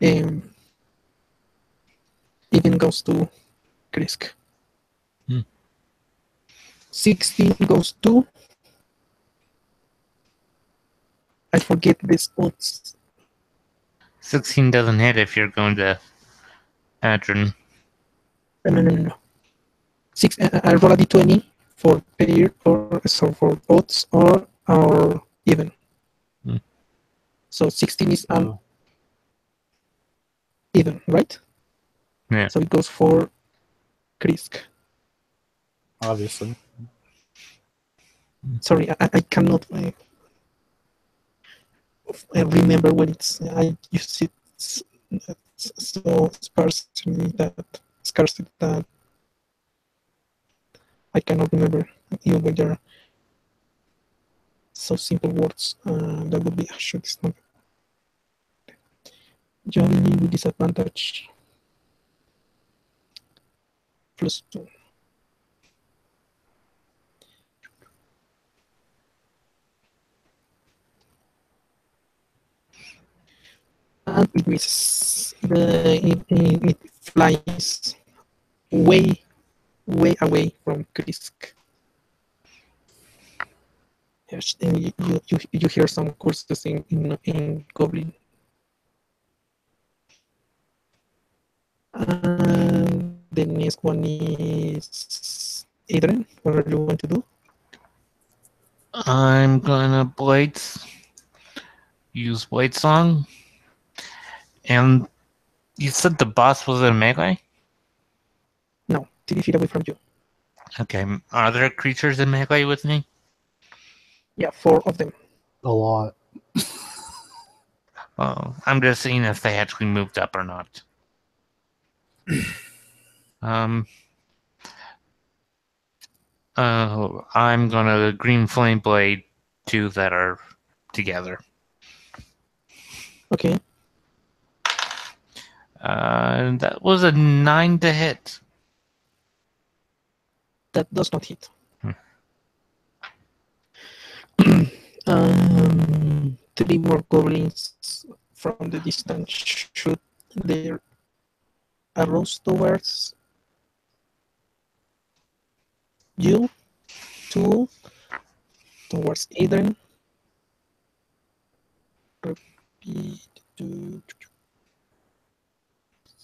Um, Even goes to Krisk. 16 goes to. I forget this odds. 16 doesn't hit if you're going to Adrian. No. I roll a d20 for pair or so for odds or even. So 16 is even, right? Yeah. So it goes for Krisk. Obviously. Sorry, I cannot remember when it's. I use it so scarcely that I cannot remember even when there are so simple words. That would be should it's not. Johnny with disadvantage. +2. And it misses. It flies way away from Krisk. Yes, and you hear some curses in Goblin. And the next one is Adrian. What are you going to do? I'm gonna use Blade Song. And you said the boss was in melee? No, 3 feet away from you. Okay, are there creatures in melee with me? Yeah, 4 of them. A lot. Well, I'm just seeing if they actually moved up or not. I'm gonna Green Flame Blade 2 that are together. Okay. That was a 9 to hit. That does not hit. 3 more goblins from the distance shoot their arrows towards you. 2 towards Adrian. Repeat. 2,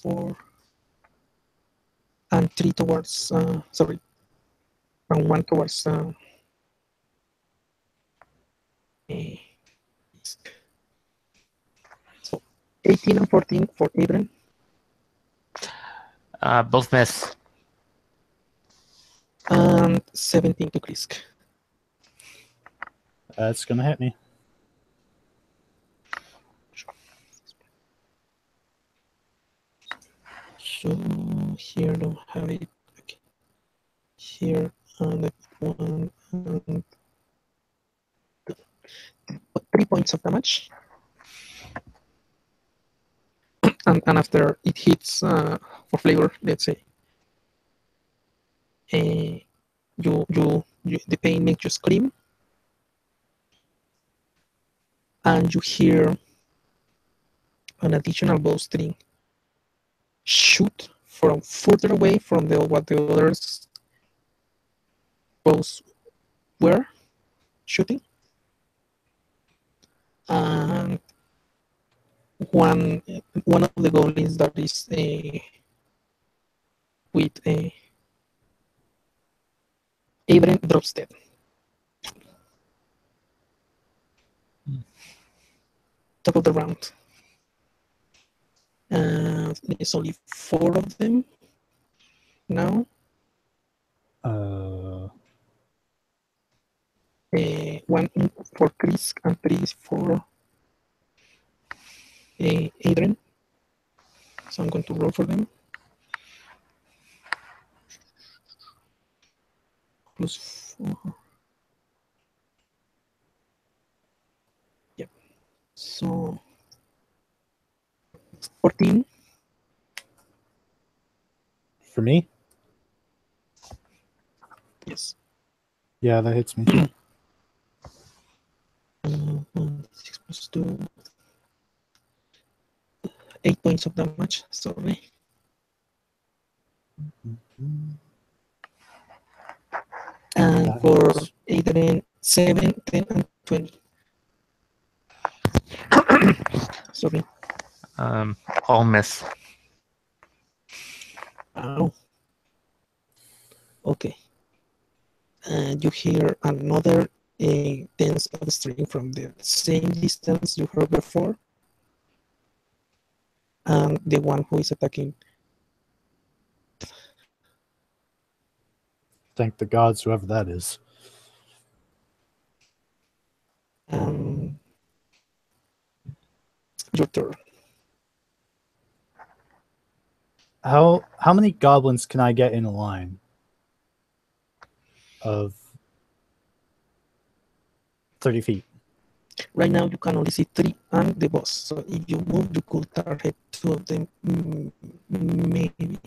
4, and 3 towards. Sorry, and 1 towards. So 18 and 14 for Adrian. Both miss. And 17 to Krisk. That's gonna hit me. So here don't have it. Okay. Here that one and 3 points of damage. And after it hits for flavor, let's say, the pain makes you scream, and you hear an additional bowstring shoot from further away from what the others bows were shooting, and one of the goblins that is with Adrian drops dead. Top of the round. There's only 4 of them now. One for Chris and 3 for Adrian. So I'm going to roll for them. +4. Yep. So 14. For me? Yeah, that hits me. 6 plus 2. 8 points of damage. Sorry. And That for hits. Adrian, 7, 10, and 20. Sorry. All miss. Oh. Okay. And you hear another dance of string from the same distance you heard before. And the one who is attacking. Thank the gods, whoever that is. Your turn. How many goblins can I get in a line? Of 30 feet. Right now, you can only see 3 and the boss. So if you move, you could target 2 of them, maybe.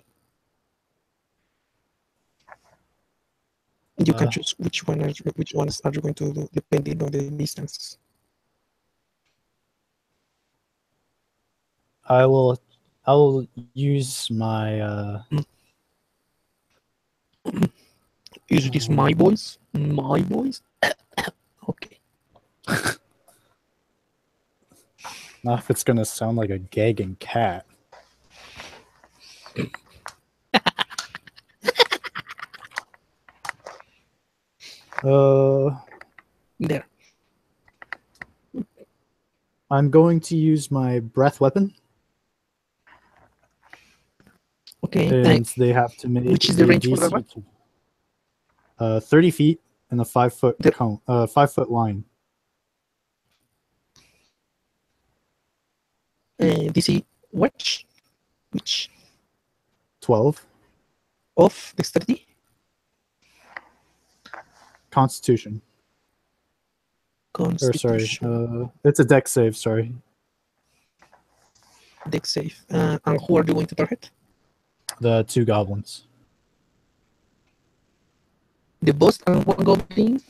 You can choose which ones are you going to do depending on the distance. I will use my Is this my voice? My voice? Okay. not if it's gonna sound like a gagging cat. There. I'm going to use my breath weapon, Okay. and they have to make Which is the a range for that DC 30 feet and a 5 foot The- cone, 5 foot line. DC which 12 of dexterity? Constitution. Or sorry, Constitution. it's a dex save. Sorry, Dex save. And who are you going to target? the 2 goblins. The boss and 1 goblin?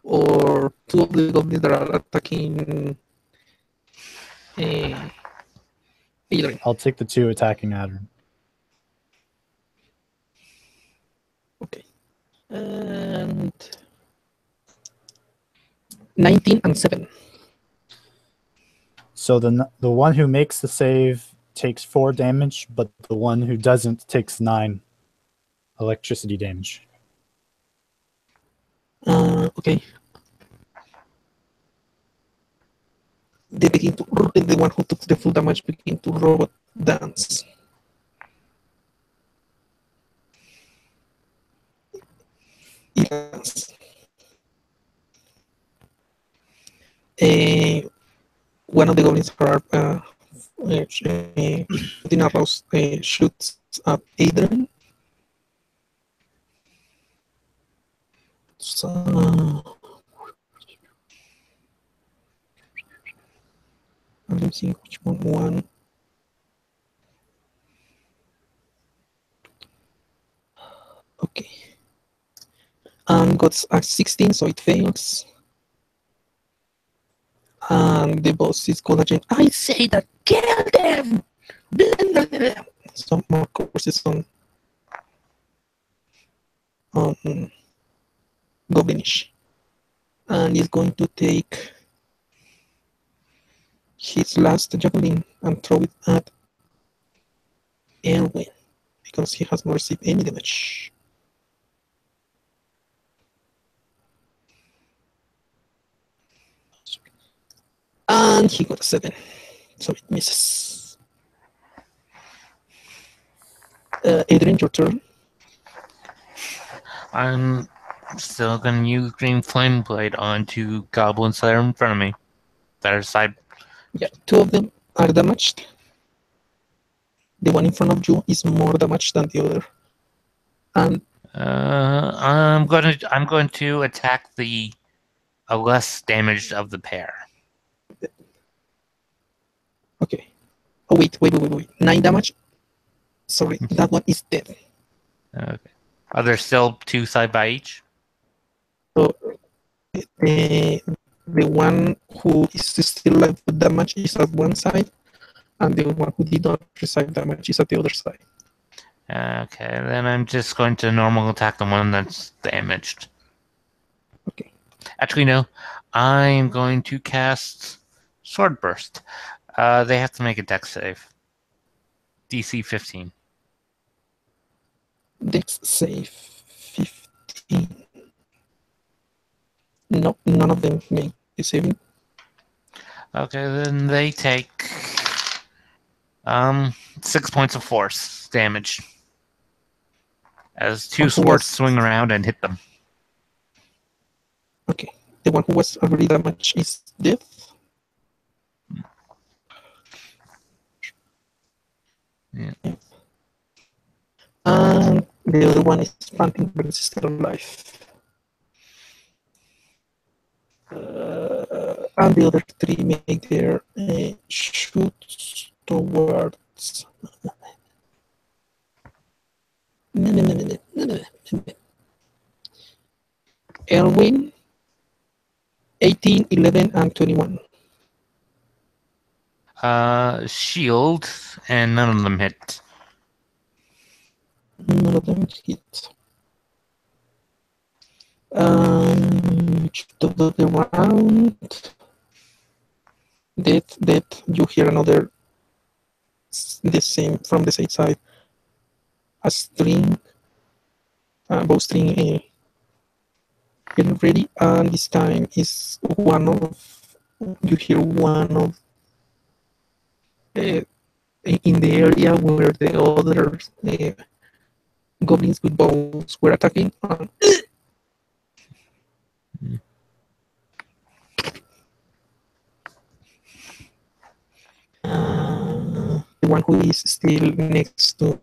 Or 2 of the goblins that are attacking Adrian? I'll take the 2 attacking Adrian. Okay. And 19 and 7. So the one who makes the save takes 4 damage, but the one who doesn't takes 9 electricity damage. Okay. They begin to, the one who took the full damage begin to robot dance. Yes. One of the goblins are putting arrows, shoots at Adrian. So, let me see which one. Okay. And got a 16, so it fails. And the boss is gonna change. I say that kill them! Some more courses on Goblinish. And he's going to take his last javelin and throw it at Erwin because he has not received any damage. And he got a 7, so it misses. Adrian, your turn. I'm still gonna use Green Flame Blade on 2 goblins that are in front of me. That are side. Yeah, 2 of them are damaged. The one in front of you is more damaged than the other. And I'm going to attack the less damaged of the pair. okay. Oh wait. 9 damage. Sorry, that one is dead. Okay. Are there still 2 side by each? So the one who is still alive with damage is at one side, and the one who did not receive damage is at the other side. Okay, then I'm just going to normal attack the one that's damaged. Okay. Actually, no. I'm going to cast Sword Burst. They have to make a dex save. DC 15. Dex save 15. No, none of them make the saving. Okay, then they take 6 points of force damage as two Who swords was- swing around and hit them. Okay. The one who was already damaged is dead. Yeah. And the other one is Panting, but it's still alive. And the other three make their shoots towards. Elwin, 18, 11, and 21. Shield, and none of them hit. None of them hit. Top of the round. Dead. You hear another, the same from the same side. A string, bowstring, getting ready, and this time is one of, you hear one of, in the area where the other goblins with bows were attacking. The one who is still next to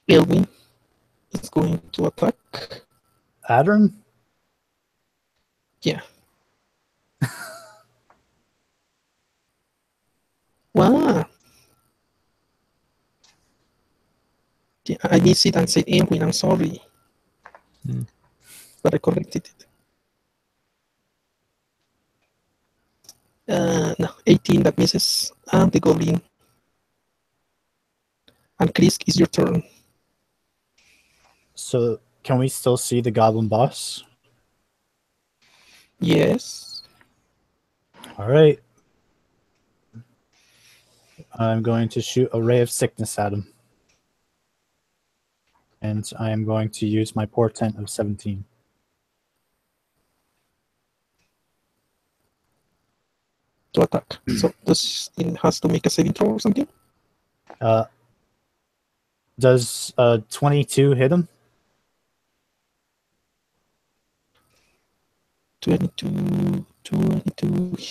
Elwin is going to attack. Adron? Yeah. Wow. Yeah, I missed it and said Elwin, I'm sorry. But I corrected it. No, 18, that misses. And the goblin. And Krisk, is your turn. So can we still see the goblin boss? Yes. All right. I'm going to shoot a ray of sickness at him. And I am going to use my portent of 17. To attack. So this it has to make a saving throw or something? Does 22 hit him? 22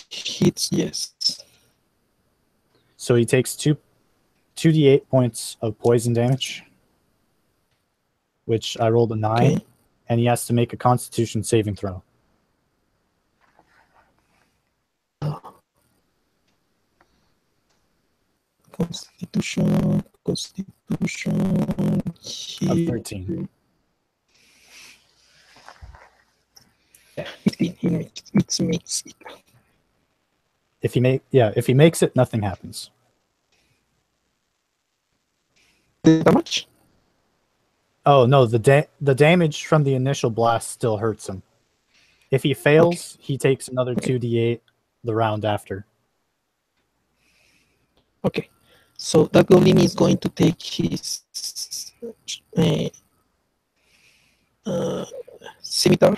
hits, yes. So he takes 2d8 points of poison damage, which I rolled a 9, Okay. and he has to make a Constitution saving throw. Constitution. Of 13. Yeah, 15. It makes it. If he makes it, nothing happens. The damage? Oh no, the damage from the initial blast still hurts him. If he fails, he takes another 2d8 the round after. Okay. So that goblin is going to take his scimitar.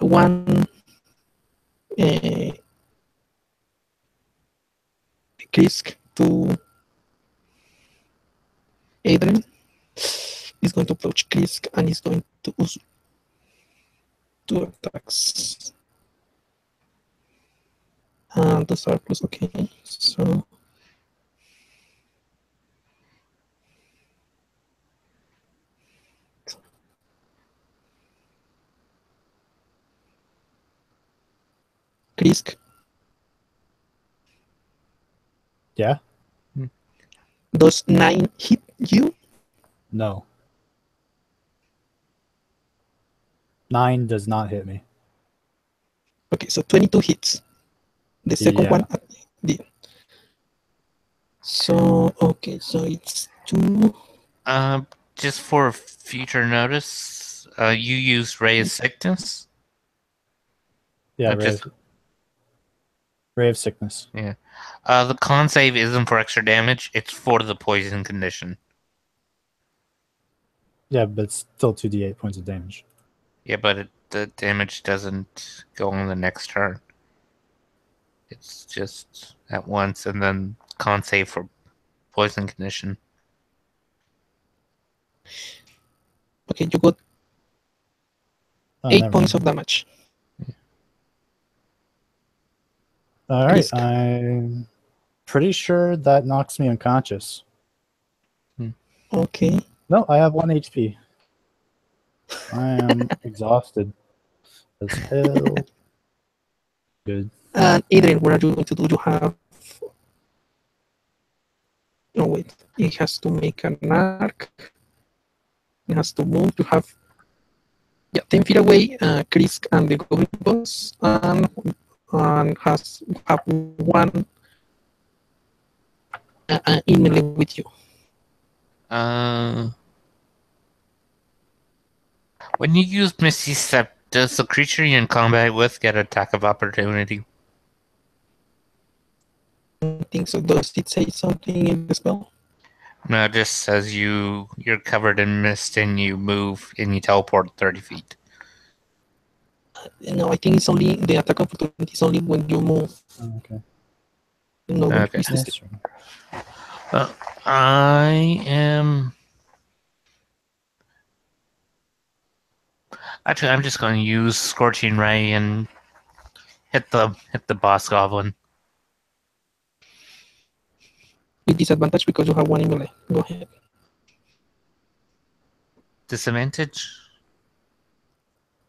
One Krisk to Adrian. Is going to approach Krisk and is going to use 2 attacks. And those are plus, okay. So Krisk. Yeah? Does 9 hit you? No. 9 does not hit me. Okay, so 22 hits. The second Yeah. one did. So, okay, so it's 2. Just for future notice, you use Ray of Sickness? Yeah, Just Ray of Sickness. yeah. The con save isn't for extra damage; it's for the poison condition. Yeah, but it's still 2d8 points of damage. Yeah, but the damage doesn't go on the next turn. It's just at once, and then con save for poison condition. Okay, you got Oh, 8 never points mind. of damage. All right, Risk. I'm pretty sure that knocks me unconscious. Okay. No, I have 1 HP. I am exhausted as hell. Good. And Adrian, what are you going to do? You have. No, wait. It has to make an arc. It has to move. You have. Yeah, 10 feet away, Chris and the Goblin Boss, and have one in melee with you. When you use Misty Step, does the creature you're in combat with get attack of opportunity? I think so. Does it say something in the spell? No, it just says you're covered in mist and you move and you teleport 30 feet. No, I think it's only the attack opportunity is only when you move. Okay. No, Okay. Yes. I am. Actually, I'm just going to use Scorching Ray and hit the boss goblin. With disadvantage because you have one in melee. Go ahead. Disadvantage?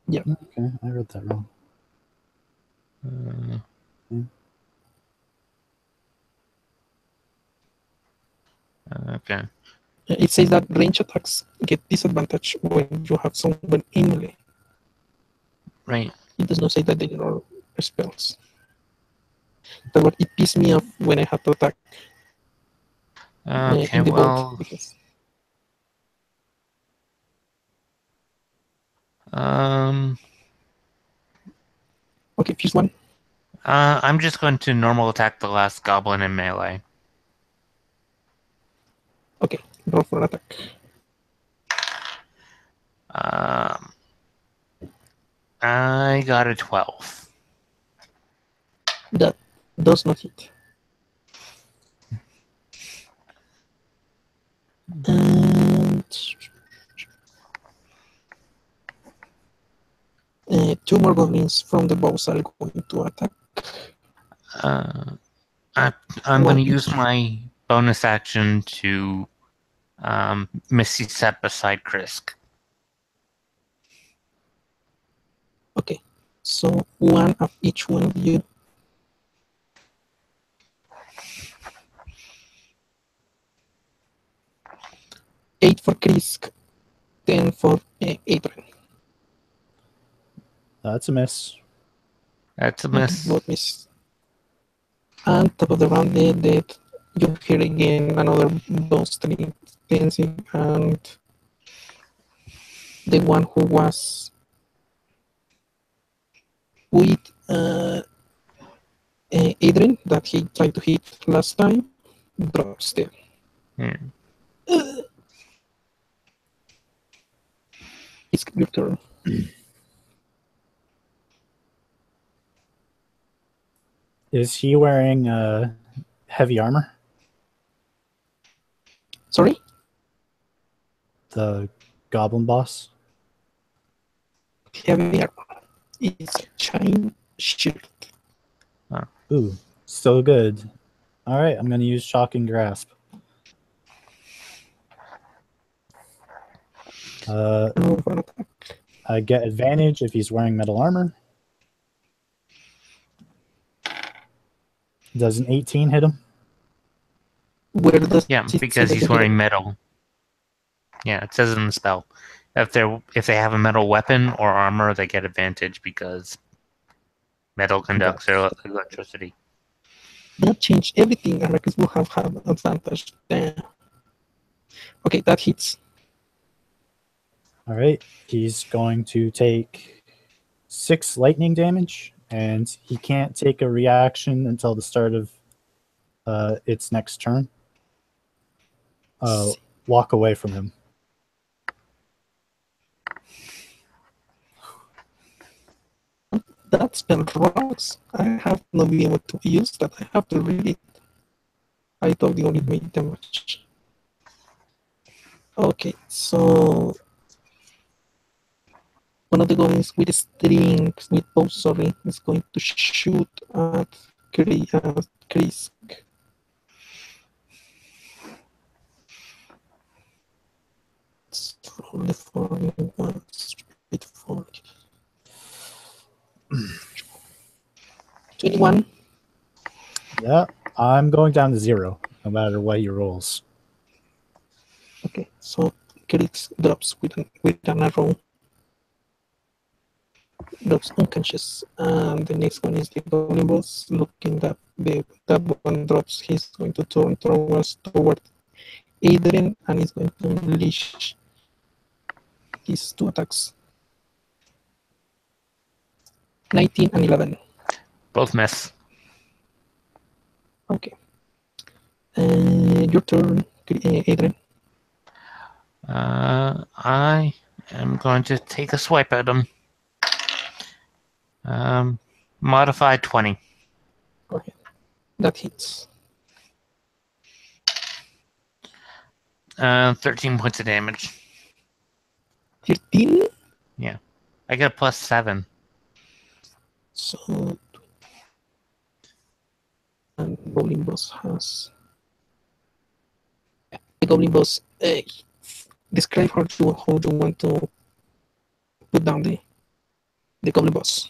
Yeah. Okay, I read that wrong. Okay. It says that range attacks get disadvantage when you have someone in melee. Right. It does not say that they are spells. But what it pissed me off when I had to attack Okay, in the well. boat. Because okay, first one. I'm just going to normal attack the last goblin in melee. Okay, roll for attack. I got a 12. That does not hit. And 2 more goblins from the bows are going to attack. I'm going to use my bonus action to Misty Step beside Krisk. Okay, so one of each one of you. Eight for Krisk, 10 for Adrian. That's a miss. That's a miss. Both miss. And top of the round, dead. You hear again another blustering dancing, and the one who was with Adrian that he tried to hit last time drops dead. It's your turn. Is he wearing heavy armor? Sorry? The goblin boss? Heavy armor. It's chain shield. Ooh, so good. All right, I'm going to use Shocking Grasp. I get advantage if he's wearing metal armor. Does an 18 hit him? Where does Yeah, it say because that he's you wearing metal. Yeah, it says in the spell. If they have a metal weapon or armor, they get advantage because metal conducts electricity. that changed everything? Arrakis will have advantage. Okay, that hits. All right, he's going to take 6 lightning damage, and he can't take a reaction until the start of its next turn. Walk away from him. That spell rocks. I have not been able to use that. I have to read it. I thought it only made damage. Okay, so one of the goblins with strings, with bows, sorry, is going to shoot at Krisk. Let's roll the following ones. 21. Yeah, I'm going down to 0, no matter what he rolls. Okay, so Krisk drops with an arrow. Drops unconscious. And the next one is the goblin boss. Looking that that one drops, he's going to turn toward Adrian and he's going to unleash his 2 attacks. 19 and 11. Both miss. Okay. Your turn, Adrian. I am going to take a swipe at him. Modified 20. Go ahead. That hits. 13 points of damage. 13? Yeah. I get a +7. So, and Goblin Boss has. The Goblin Boss, describe how you want to put down the Goblin Boss.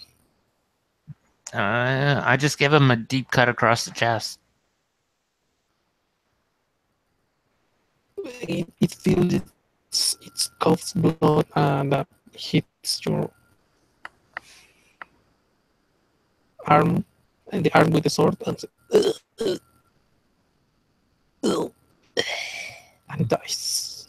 I just give him a deep cut across the chest. It feels it coughs blood and that hits your arm and the arm with the sword and dies.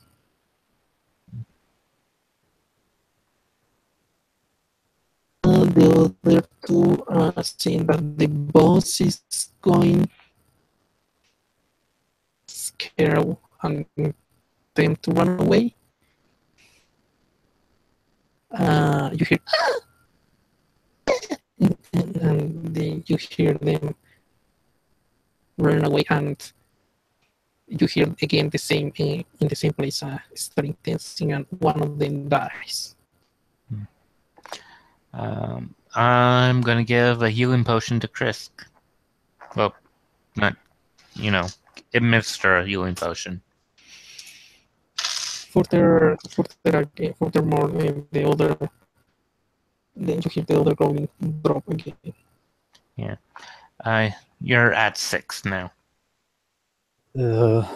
The other two are seeing that the boss is going scared and them to run away. You hear and you hear them run away, and you hear again the same in the same place, starting dancing, and one of them dies. I'm gonna give a healing potion to Krisk. Well, not, administer a healing potion. Furthermore, the other, then you hear the other goblin drop again. Yeah. You're at 6 now. I'm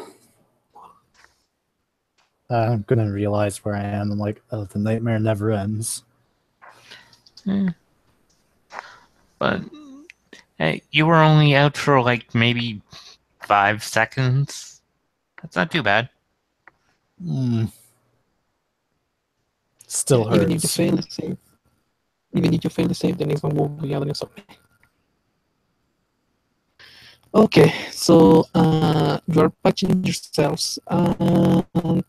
gonna realize where I am. I'm like, oh, the nightmare never ends. But hey, you were only out for like maybe 5 seconds. That's not too bad. Still hurts. Even if you fail the save, the next one will be other something. Okay, so you are patching yourselves, and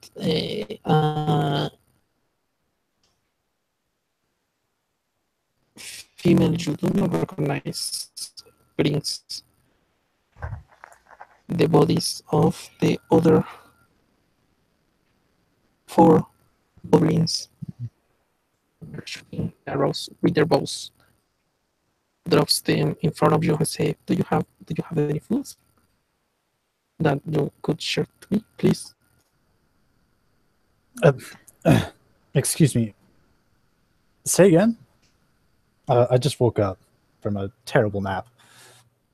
female you do not recognize brings the bodies of the other 4 goblins shooting arrows with their bows. Drops them in front of you and say, do you have any food that you could share to me, please? Excuse me. Say again? I just woke up from a terrible nap.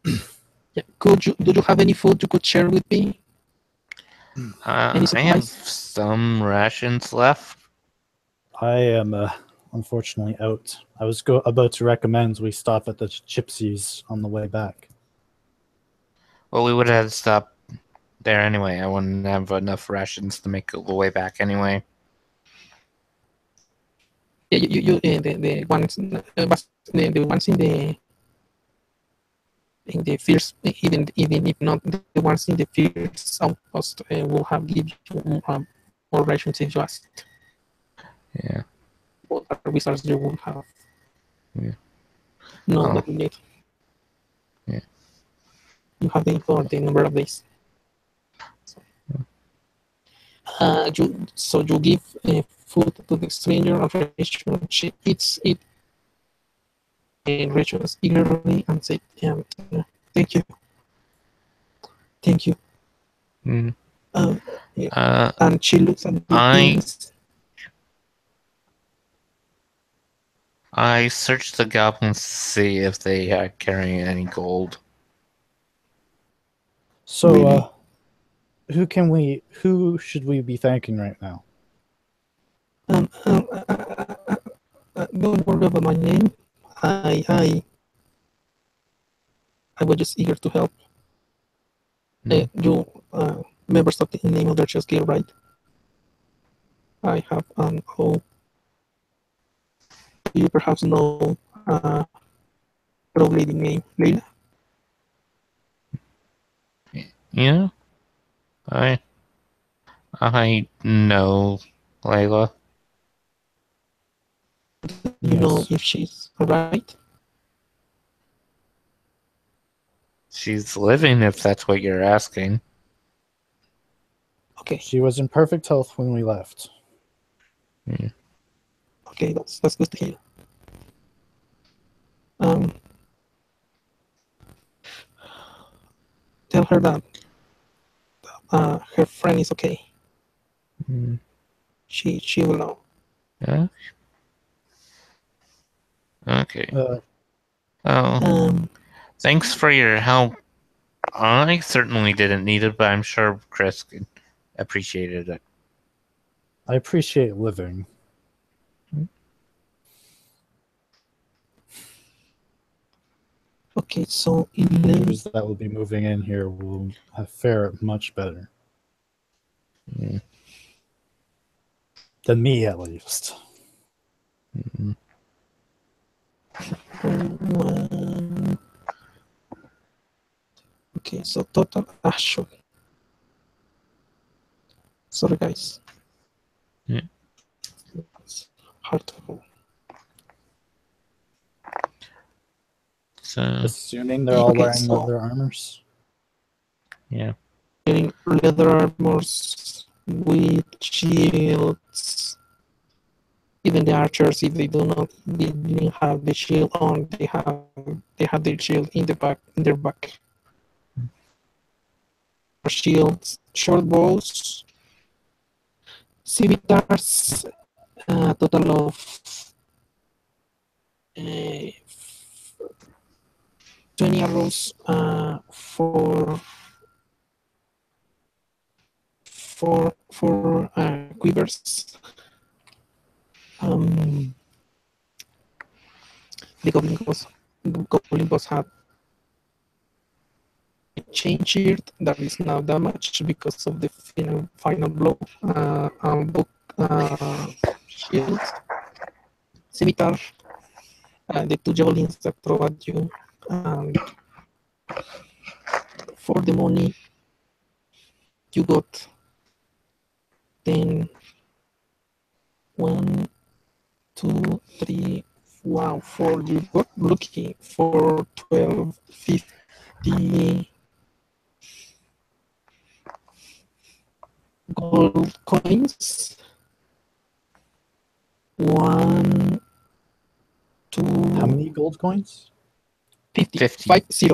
Yeah. Do you have any food you could share with me? Any I have supplies? some rations left. I am unfortunately out. I was about to recommend we stop at the Gypsies on the way back. Well, we would have had to stop there anyway. I wouldn't have enough rations to make it the way back anyway. Yeah, the ones the ones in the first, even if not the ones in the first outpost, will have give you more rations if you ask. Yeah. But our wizards you will have. Yeah. No, Oh. that you need. Yeah. You have for the number of days. So you give food to the stranger and ration. She eats it and rations eagerly and say, "Thank you, thank you." Mm. Yeah. And she looks at the things. I searched the goblins to see if they are carrying any gold. So, Really? who should we be thanking right now? Don't worry about my name. I was just eager to help. You members of the name of the chess guild, right? I have an O. Do you perhaps know rogue lady name Leila? Yeah, I know Layla. You know Yes. if she's alright? She's living, if that's what you're asking. Okay, She was in perfect health when we left. okay, that's good to hear. Tell her that her friend is okay. She will know. Yeah. Okay. Uh, Thanks for your help. I certainly didn't need it, but I'm sure Chris appreciated it. I appreciate living. Okay, so Those that will be moving in here will fare much better. Than me, at least. Okay, so total action. Sorry, guys. Yeah. It's hard to roll. So, Assuming they're all Okay, wearing so- leather armors. yeah. Wearing leather armors with shields. Even the archers, if they didn't have the shield on, they have their shield in their back. Shields, short bows, scimitars, a total of 20 arrows for quivers. The goblin boss had a chain shield that is now damaged because of the final blow. Book shield, scimitar, the two javelins that throw at you, and for the money you got 10, 1, 2, 3, wow, 4. You got lucky for 12, 50 gold coins. 1, 2, How many gold coins? 50. 50. 50.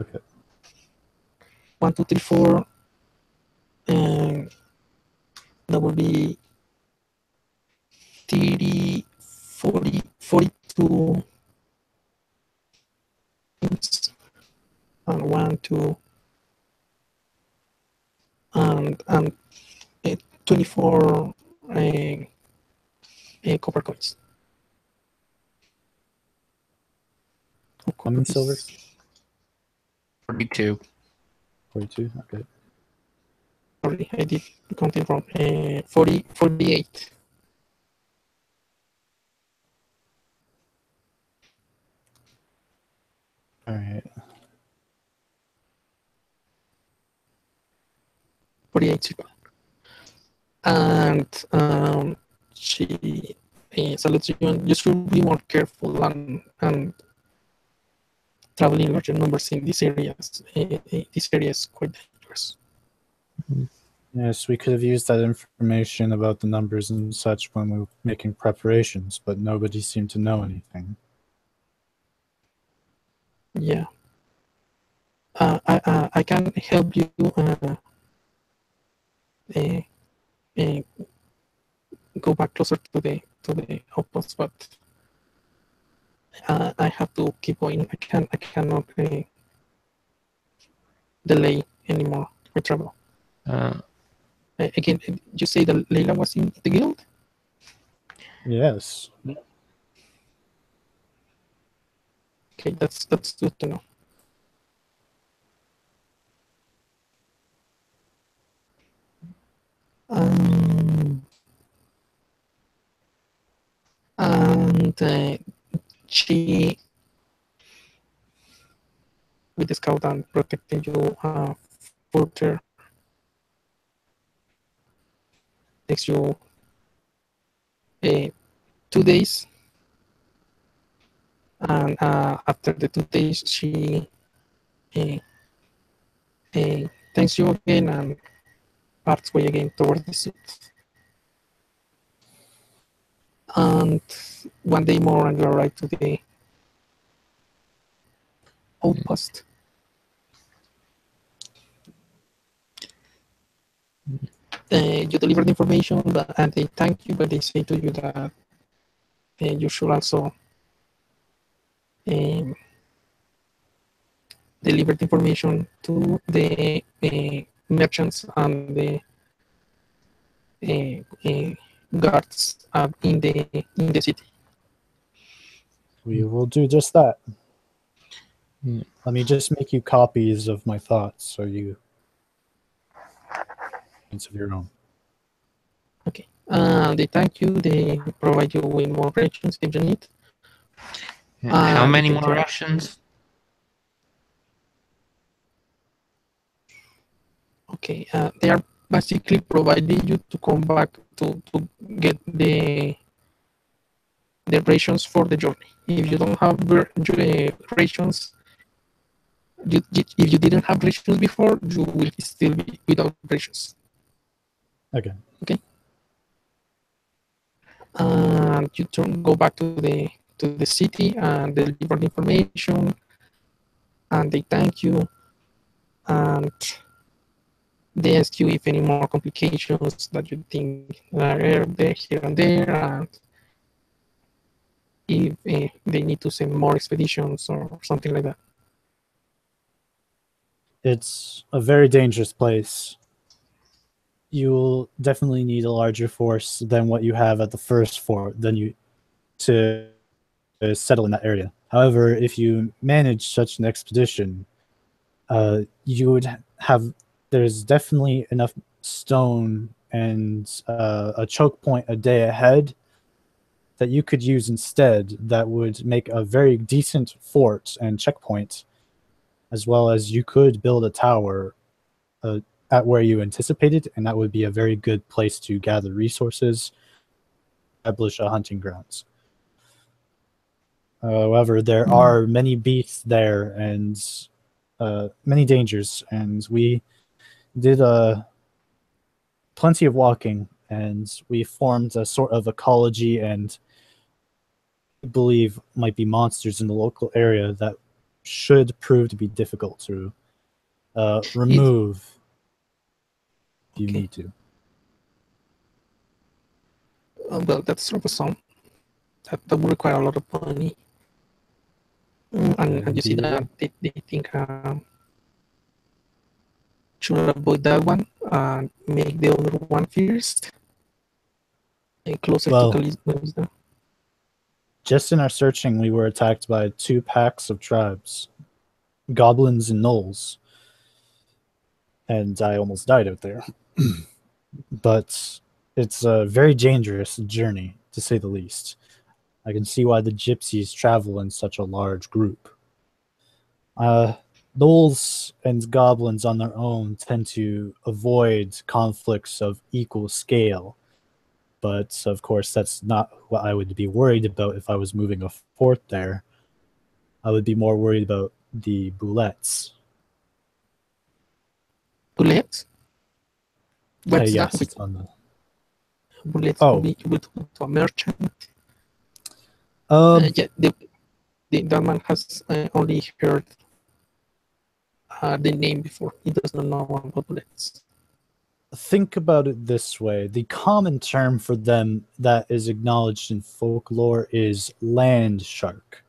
Okay. 1, 2, 3, 4. And that would be 30, 40, 42. And 1, 2, and 24 copper coins. How many silver? 42. 42. Okay. Sorry, I did counting wrong. 48. All right. 48 silver. And she salutes you, and you should be more careful and traveling larger numbers in these areas. This area is quite dangerous. Yes, we could have used that information about the numbers and such when we were making preparations, but nobody seemed to know anything. Yeah. I can help you go back closer to the outpost, but I have to keep going. I cannot delay anymore my travel. Again, you say that Leila was in the guild? Yes. Okay, that's good to know. And she, with the scout and protecting you further, takes you 2 days, and after the 2 days, she thanks you again and parts way again towards the suit. And 1 day more, and you arrive to the outpost. You deliver the information, and they thank you, but they say to you that you should also deliver the information to the merchants and the guards in the city. We will do just that. Let me just make you copies of my thoughts so you of your own. Okay. They thank you. They provide you with more rations if you need. How many you more can- rations? Okay. They are basically providing you to come back to get the rations for the journey. If you don't have rations, if you didn't have rations before, you will still be without rations. Okay. Okay. And you go back to the city and deliver the information, and they thank you, and they ask you if any more complications that you think are there here and there, and if they need to send more expeditions or something like that. It's a very dangerous place. You'll definitely need a larger force than what you have at the first fort to settle in that area. However, if you manage such an expedition, you would have. There's definitely enough stone and a choke point a day ahead that you could use instead. That would make a very decent fort and checkpoint, as well as you could build a tower at where you anticipated, and that would be a very good place to gather resources, establish a hunting grounds. However, there are many beasts there and many dangers, and we did plenty of walking, and we formed a sort of ecology and believe might be monsters in the local area that should prove to be difficult to remove if you Okay. need to. Well, that's troublesome. That would require a lot of money. And you see that they think should avoid that one. and make the other one first, closer Well, to Calisna. just in our searching, we were attacked by 2 packs of tribes, goblins and gnolls, and I almost died out there. But it's a very dangerous journey, to say the least. I can see why the gypsies travel in such a large group. Gnolls and goblins on their own tend to avoid conflicts of equal scale, but of course that's not what I would be worried about if I was moving a fort there. I would be more worried about the boulettes. Bullets? What's Yes, that? it's on the. Bullets Oh. will be able to go to a merchant. Um, Yeah, that man has only heard the name before. He does not know about bullets. think about it this way: the common term for them that is acknowledged in folklore is land shark.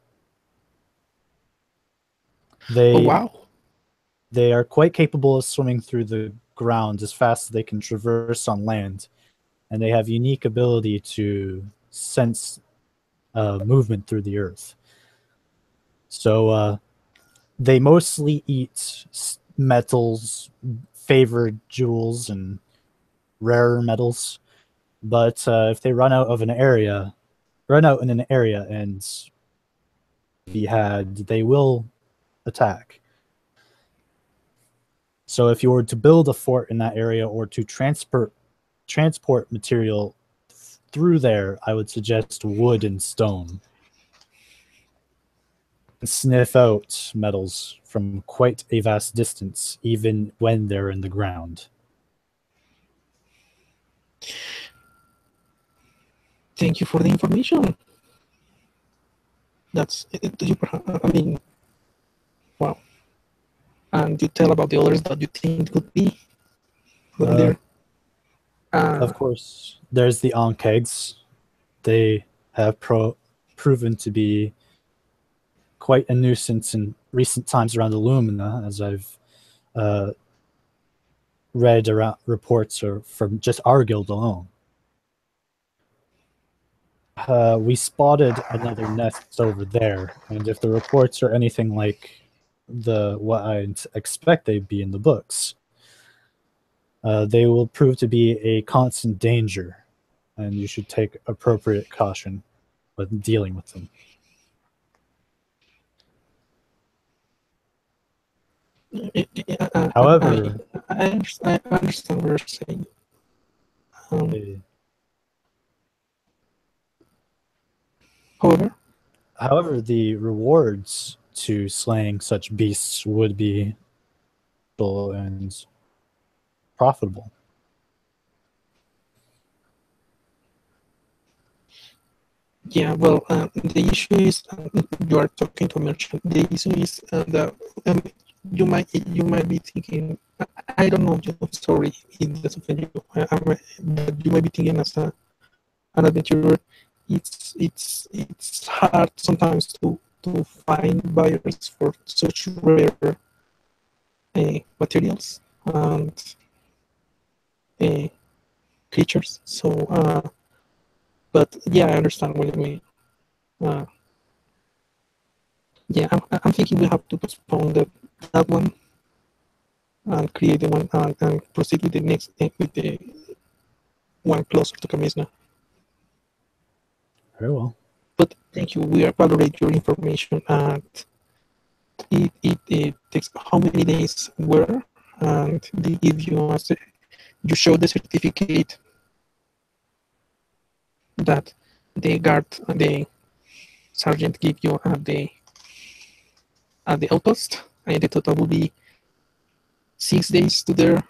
Oh wow! They are quite capable of swimming through the ground as fast as they can traverse on land, and they have unique ability to sense movement through the earth. So they mostly eat metals, favored jewels, and rarer metals. But if they run out in an area and be had, they will attack. So if you were to build a fort in that area or to transport material through there, I would suggest wood and stone. Sniff out metals from quite a vast distance, even when they're in the ground. Thank you for the information. That's I mean, wow. And you tell about the others that you think could be there. Of course, there's the Ankegs. They have proven to be quite a nuisance in recent times around Illumina, as I've read around reports or from just our guild alone. We spotted another nest over there, and if the reports are anything like what I expect they'd be in the books, they will prove to be a constant danger, and you should take appropriate caution when dealing with them. However, I understand what you're saying. However, the rewards to slaying such beasts would be full and profitable. Yeah, well, the issue is you are talking to a merchant. The issue is that you might be thinking, I don't know. I'm sorry, it doesn't offend you. But you might be thinking as an adventurer, it's hard sometimes to find buyers for such rare materials and creatures. So. But yeah, I understand what you mean. Yeah, I'm thinking we have to postpone that one and create the one and proceed with the next with the one closer to Camisna. Very well. But thank you. We validate your information, and it takes how many days were, and they give you show the certificate that the guard the sergeant give you at the outpost, and the total will be 6 days to there.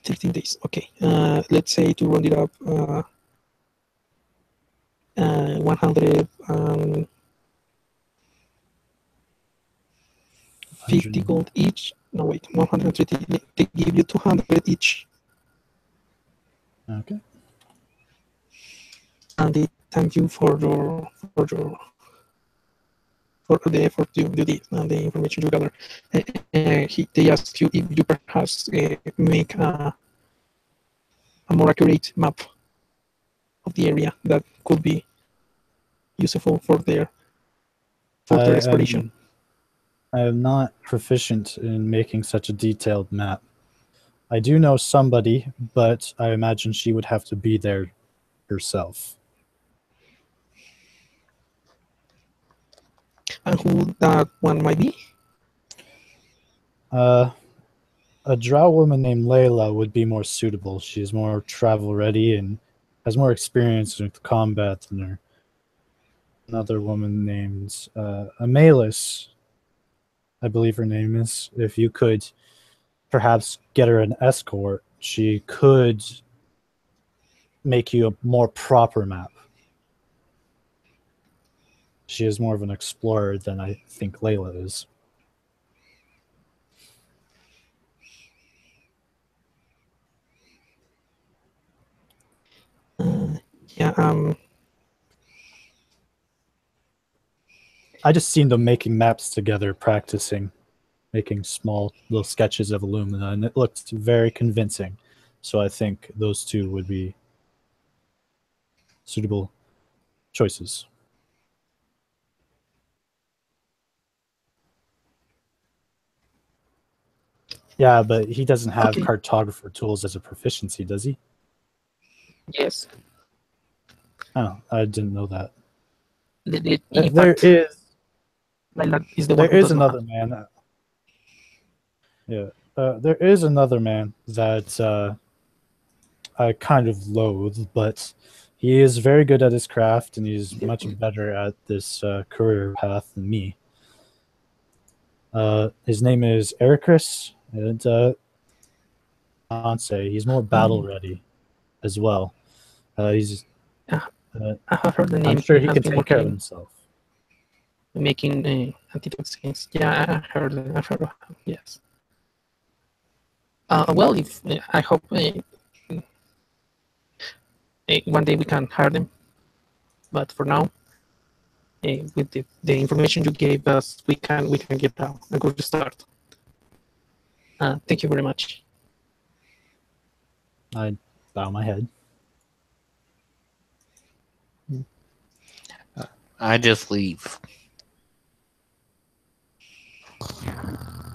13 days. Okay. Let's say to round it up, 150 gold each. No, wait, 130. They give you 200 each. Okay. And they thank you for your for the effort you did and the information you gather. They ask you if you perhaps make a more accurate map of the area that could be useful for their further exploration. I am not proficient in making such a detailed map. I do know somebody, but I imagine she would have to be there herself. And who that one might be? A drow woman named Layla would be more suitable. She's more travel ready and has more experience with combat than her. Another woman named Amalis, I believe her name is. If you could perhaps get her an escort, she could make you a more proper map. She is more of an explorer than I think Layla is. Yeah. I just seen them making maps together, practicing, making small little sketches of Illumina, and it looked very convincing. So I think those two would be suitable choices. Yeah, but he doesn't have Okay. cartographer tools as a proficiency, does he? Yes. Oh, I didn't know that. In There fact, is Lilac is the one there who is does not another man. Yeah, there is another man that I kind of loathe, but he is very good at his craft, and he's much better at this career path than me. His name is Ericus, and he's more battle ready as well. He's I have heard the name. I'm sure he has can been take care of working, himself. making antitoxins. Yeah, I heard. I've heard of him. Yes. Well, if I hope one day we can hire them, but for now, with the information you gave us, we can get a good start. Thank you very much. I bow my head. I just leave.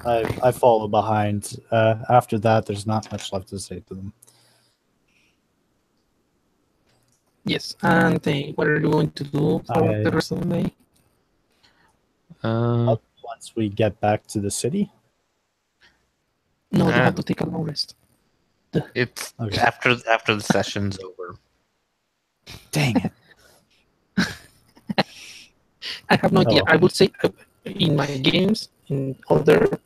I follow behind. After that, there's not much left to say to them. Yes, and what are you going to do for the rest of the day? Once we get back to the city? No, you have to take a long rest. It's Okay. after the session's over. Dang it. I have no idea. Oh. I would say in my games, in other,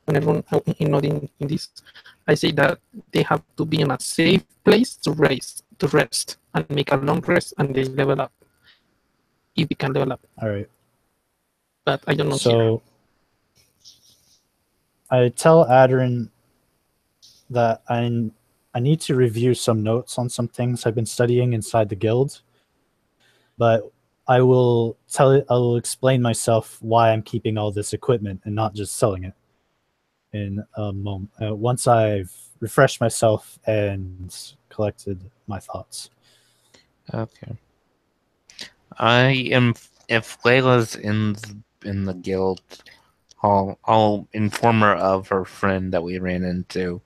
whenever not in this, I say that they have to be in a safe place to rest, and make a long rest, and they level up. If we can level up. All right. But I don't know. So I tell Adrin that I need to review some notes on some things I've been studying inside the guild, but I will explain myself why I'm keeping all this equipment and not just selling it in a moment. Once I've refreshed myself and collected my thoughts. Okay. If Layla's in the guild, I'll inform her of her friend that we ran into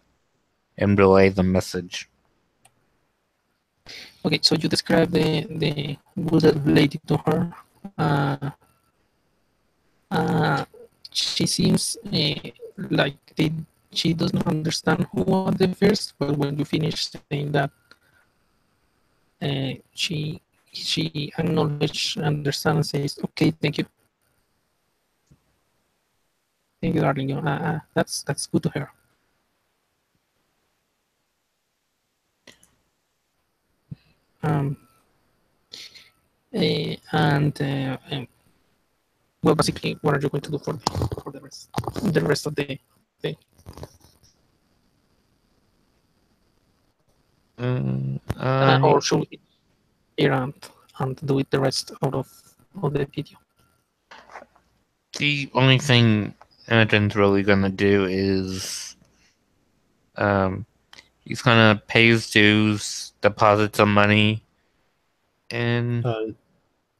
and relay the message. Okay, so you describe the wizard lady to her. She seems like she does not understand who are the first, but when you finish saying that, she acknowledges, understands, and says, "Okay, thank you, darling. That's good to hear." Well, basically, what are you going to do for the rest of the day? Or should we here and do it the rest out of the video? The only thing Imogen's really gonna do is, he's gonna pay his dues, deposit some money, and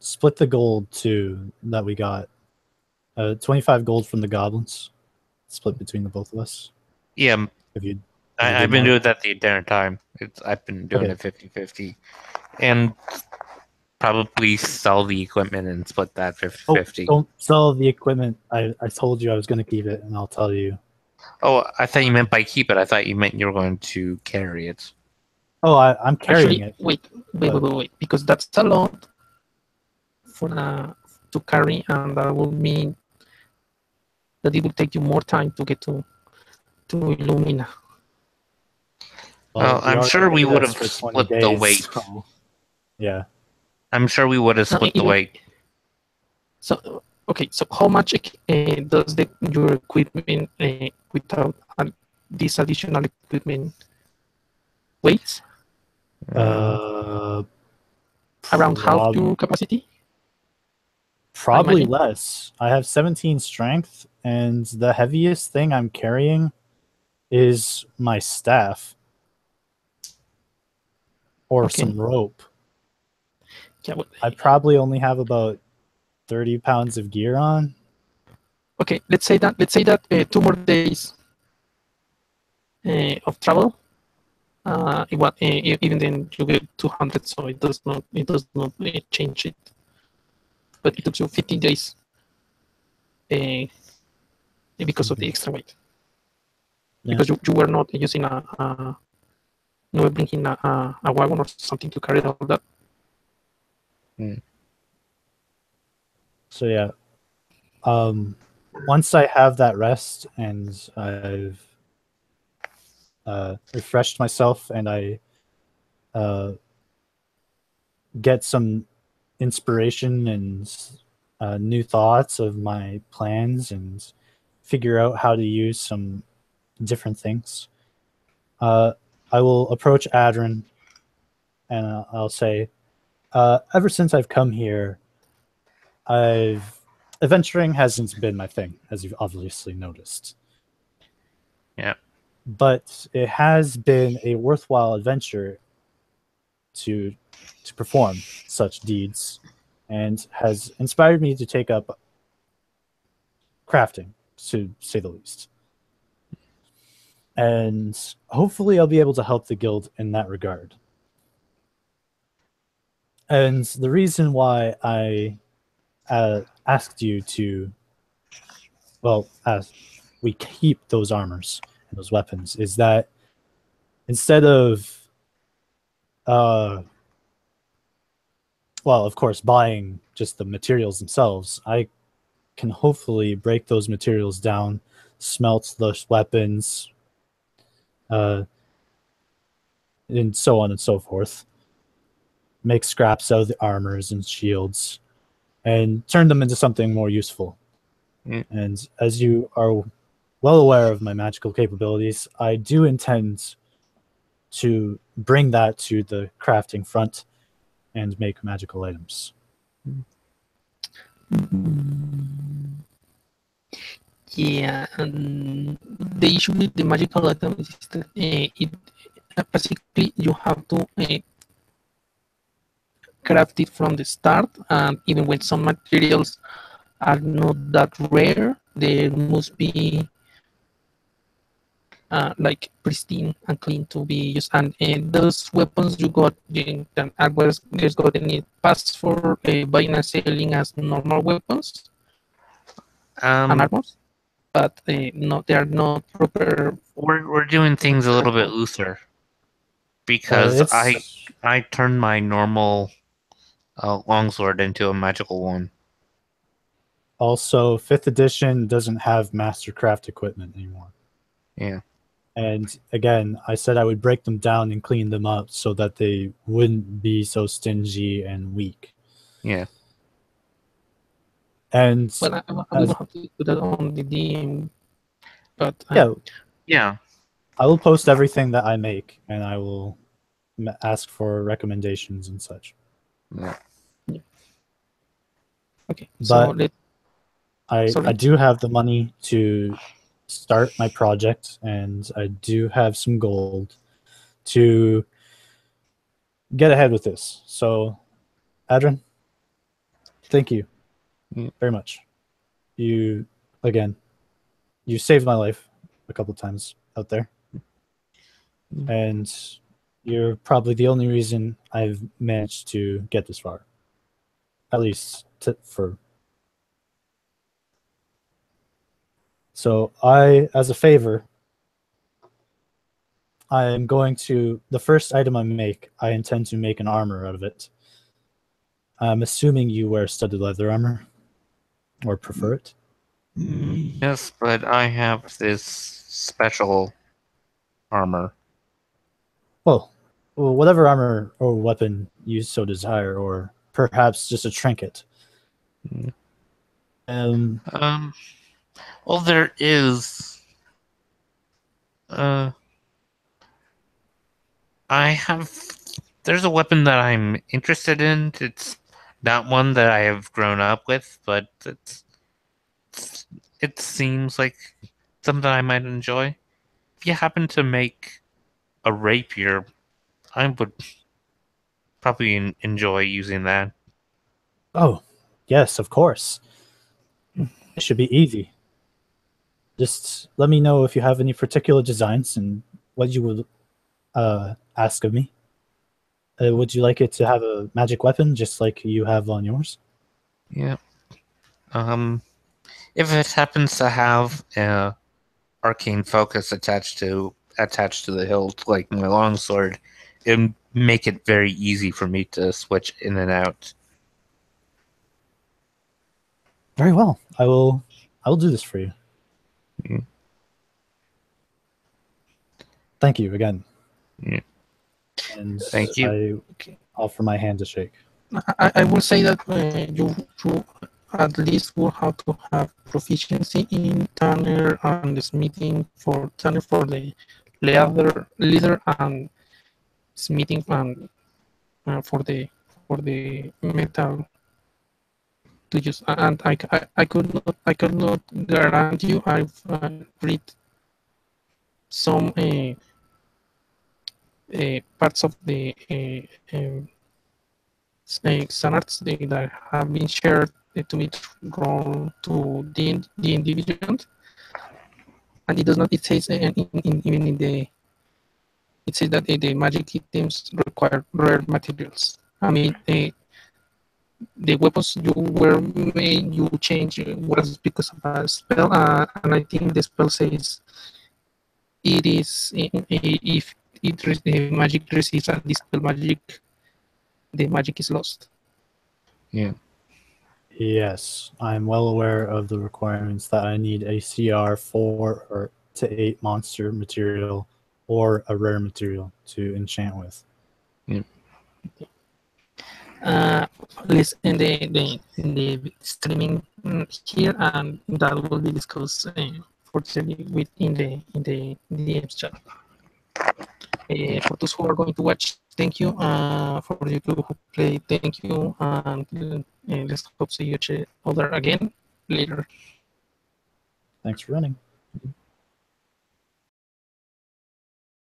Split the gold too that we got. 25 gold from the goblins, split between the both of us. yeah, If you, I've been doing that the entire time. I've been doing Okay. it 50-50. And probably sell the equipment and split that 50-50. Don't sell the equipment. I told you I was going to keep it, and I'll tell you. Oh, I thought you meant by keep it. I thought you meant you were going to carry it. Oh, I'm carrying Actually, it. wait, because that's a lot for to carry, and that will mean that it will take you more time to get to Illumina. Well, I'm sure we would have for 20 split the days, weight. so, yeah. I'm sure we would have split the weight. So okay, so how much does your equipment without this additional equipment weight? Uh, Around half your capacity? Probably less. I have 17 strength, and the heaviest thing I'm carrying is my staff. Or some rope. Yeah, well, I probably only have about 30 pounds of gear on. Okay, let's say that 2 more days of travel. Even then you get 200, so it does not change it. But it took you 15 days because of the extra weight. Yeah. Because you were not using you were bringing a wagon or something to carry all that. So yeah, once I have that rest and I've refreshed myself and I get some inspiration and new thoughts of my plans and figure out how to use some different things, I will approach Adrin and I'll say, ever since I've come here, adventuring hasn't been my thing, as you've obviously noticed. Yeah. But it has been a worthwhile adventure to perform such deeds, and has inspired me to take up crafting, to say the least. And hopefully I'll be able to help the guild in that regard. And the reason why I asked you to, well, as we keep those armors and those weapons, is that instead of, well, of course, buying just the materials themselves, I can hopefully break those materials down, smelt those weapons, and so on and so forth, make scraps out of the armors and shields, and turn them into something more useful. And as you are well aware of my magical capabilities, I do intend to bring that to the crafting front and make magical items. Yeah, and the issue with the magical items is that basically you have to craft it from the start, and even when some materials are not that rare, there must be like pristine and clean to be used. And those weapons you got just got any pass for buying and selling as normal weapons and armors, but no, they are not proper. We're doing things a little bit looser because I turned my normal longsword into a magical one. Also, 5th edition doesn't have mastercraft equipment anymore. Yeah. And again, I said I would break them down and clean them up so that they wouldn't be so stingy and weak. Yeah. And well, I will have to put that on the DM. But yeah, I will post everything that I make, and I will ask for recommendations and such. Yeah. Okay, so I Sorry? do have the money to start my project, and I do have some gold to get ahead with this. So, Adrian, thank you very much. You, again, you saved my life a couple times out there. And you're probably the only reason I've managed to get this far. At least for. So as a favor, I'm going to, the first item I intend to make an armor out of it. I'm assuming you wear studded leather armor, or prefer it. Yes, but I have this special armor. Well, whatever armor or weapon you so desire, or perhaps just a trinket. Well, there is. There's a weapon that I'm interested in. It's not one that I have grown up with, but it seems like something I might enjoy. If you happen to make a rapier, I would probably enjoy using that. Oh, yes, of course. It should be easy. Just let me know if you have any particular designs and what you would ask of me. Would you like it to have a magic weapon just like you have on yours? Yeah. If it happens to have arcane focus attached to the hilt, like my longsword, it'd make it very easy for me to switch in and out. Very well. I will do this for you. Mm. Thank you again. Yeah. And Thank you. I offer my hand to shake. I will say that you at least will have to have proficiency in tanner and smithing for tanner for the leather and smithing and for the metal to use. And I could not guarantee you. I've read some parts of the standards that have been shared to be grown to the individual, and it does not. It says even in the it says that the magic items require rare materials. I mean, the weapons you were made, you change was because of a spell, and I think the spell says it is if the magic receives a dispel magic, the magic is lost. Yeah. Yes, I'm well aware of the requirements that I need a CR 4 or to 8 monster material or a rare material to enchant with. Yeah. List in the streaming here, and that will be discussed fortunately within the DM's chat. For those who are going to watch, thank you. For you who play, thank you, and let's hope see you other again later. Thanks for running.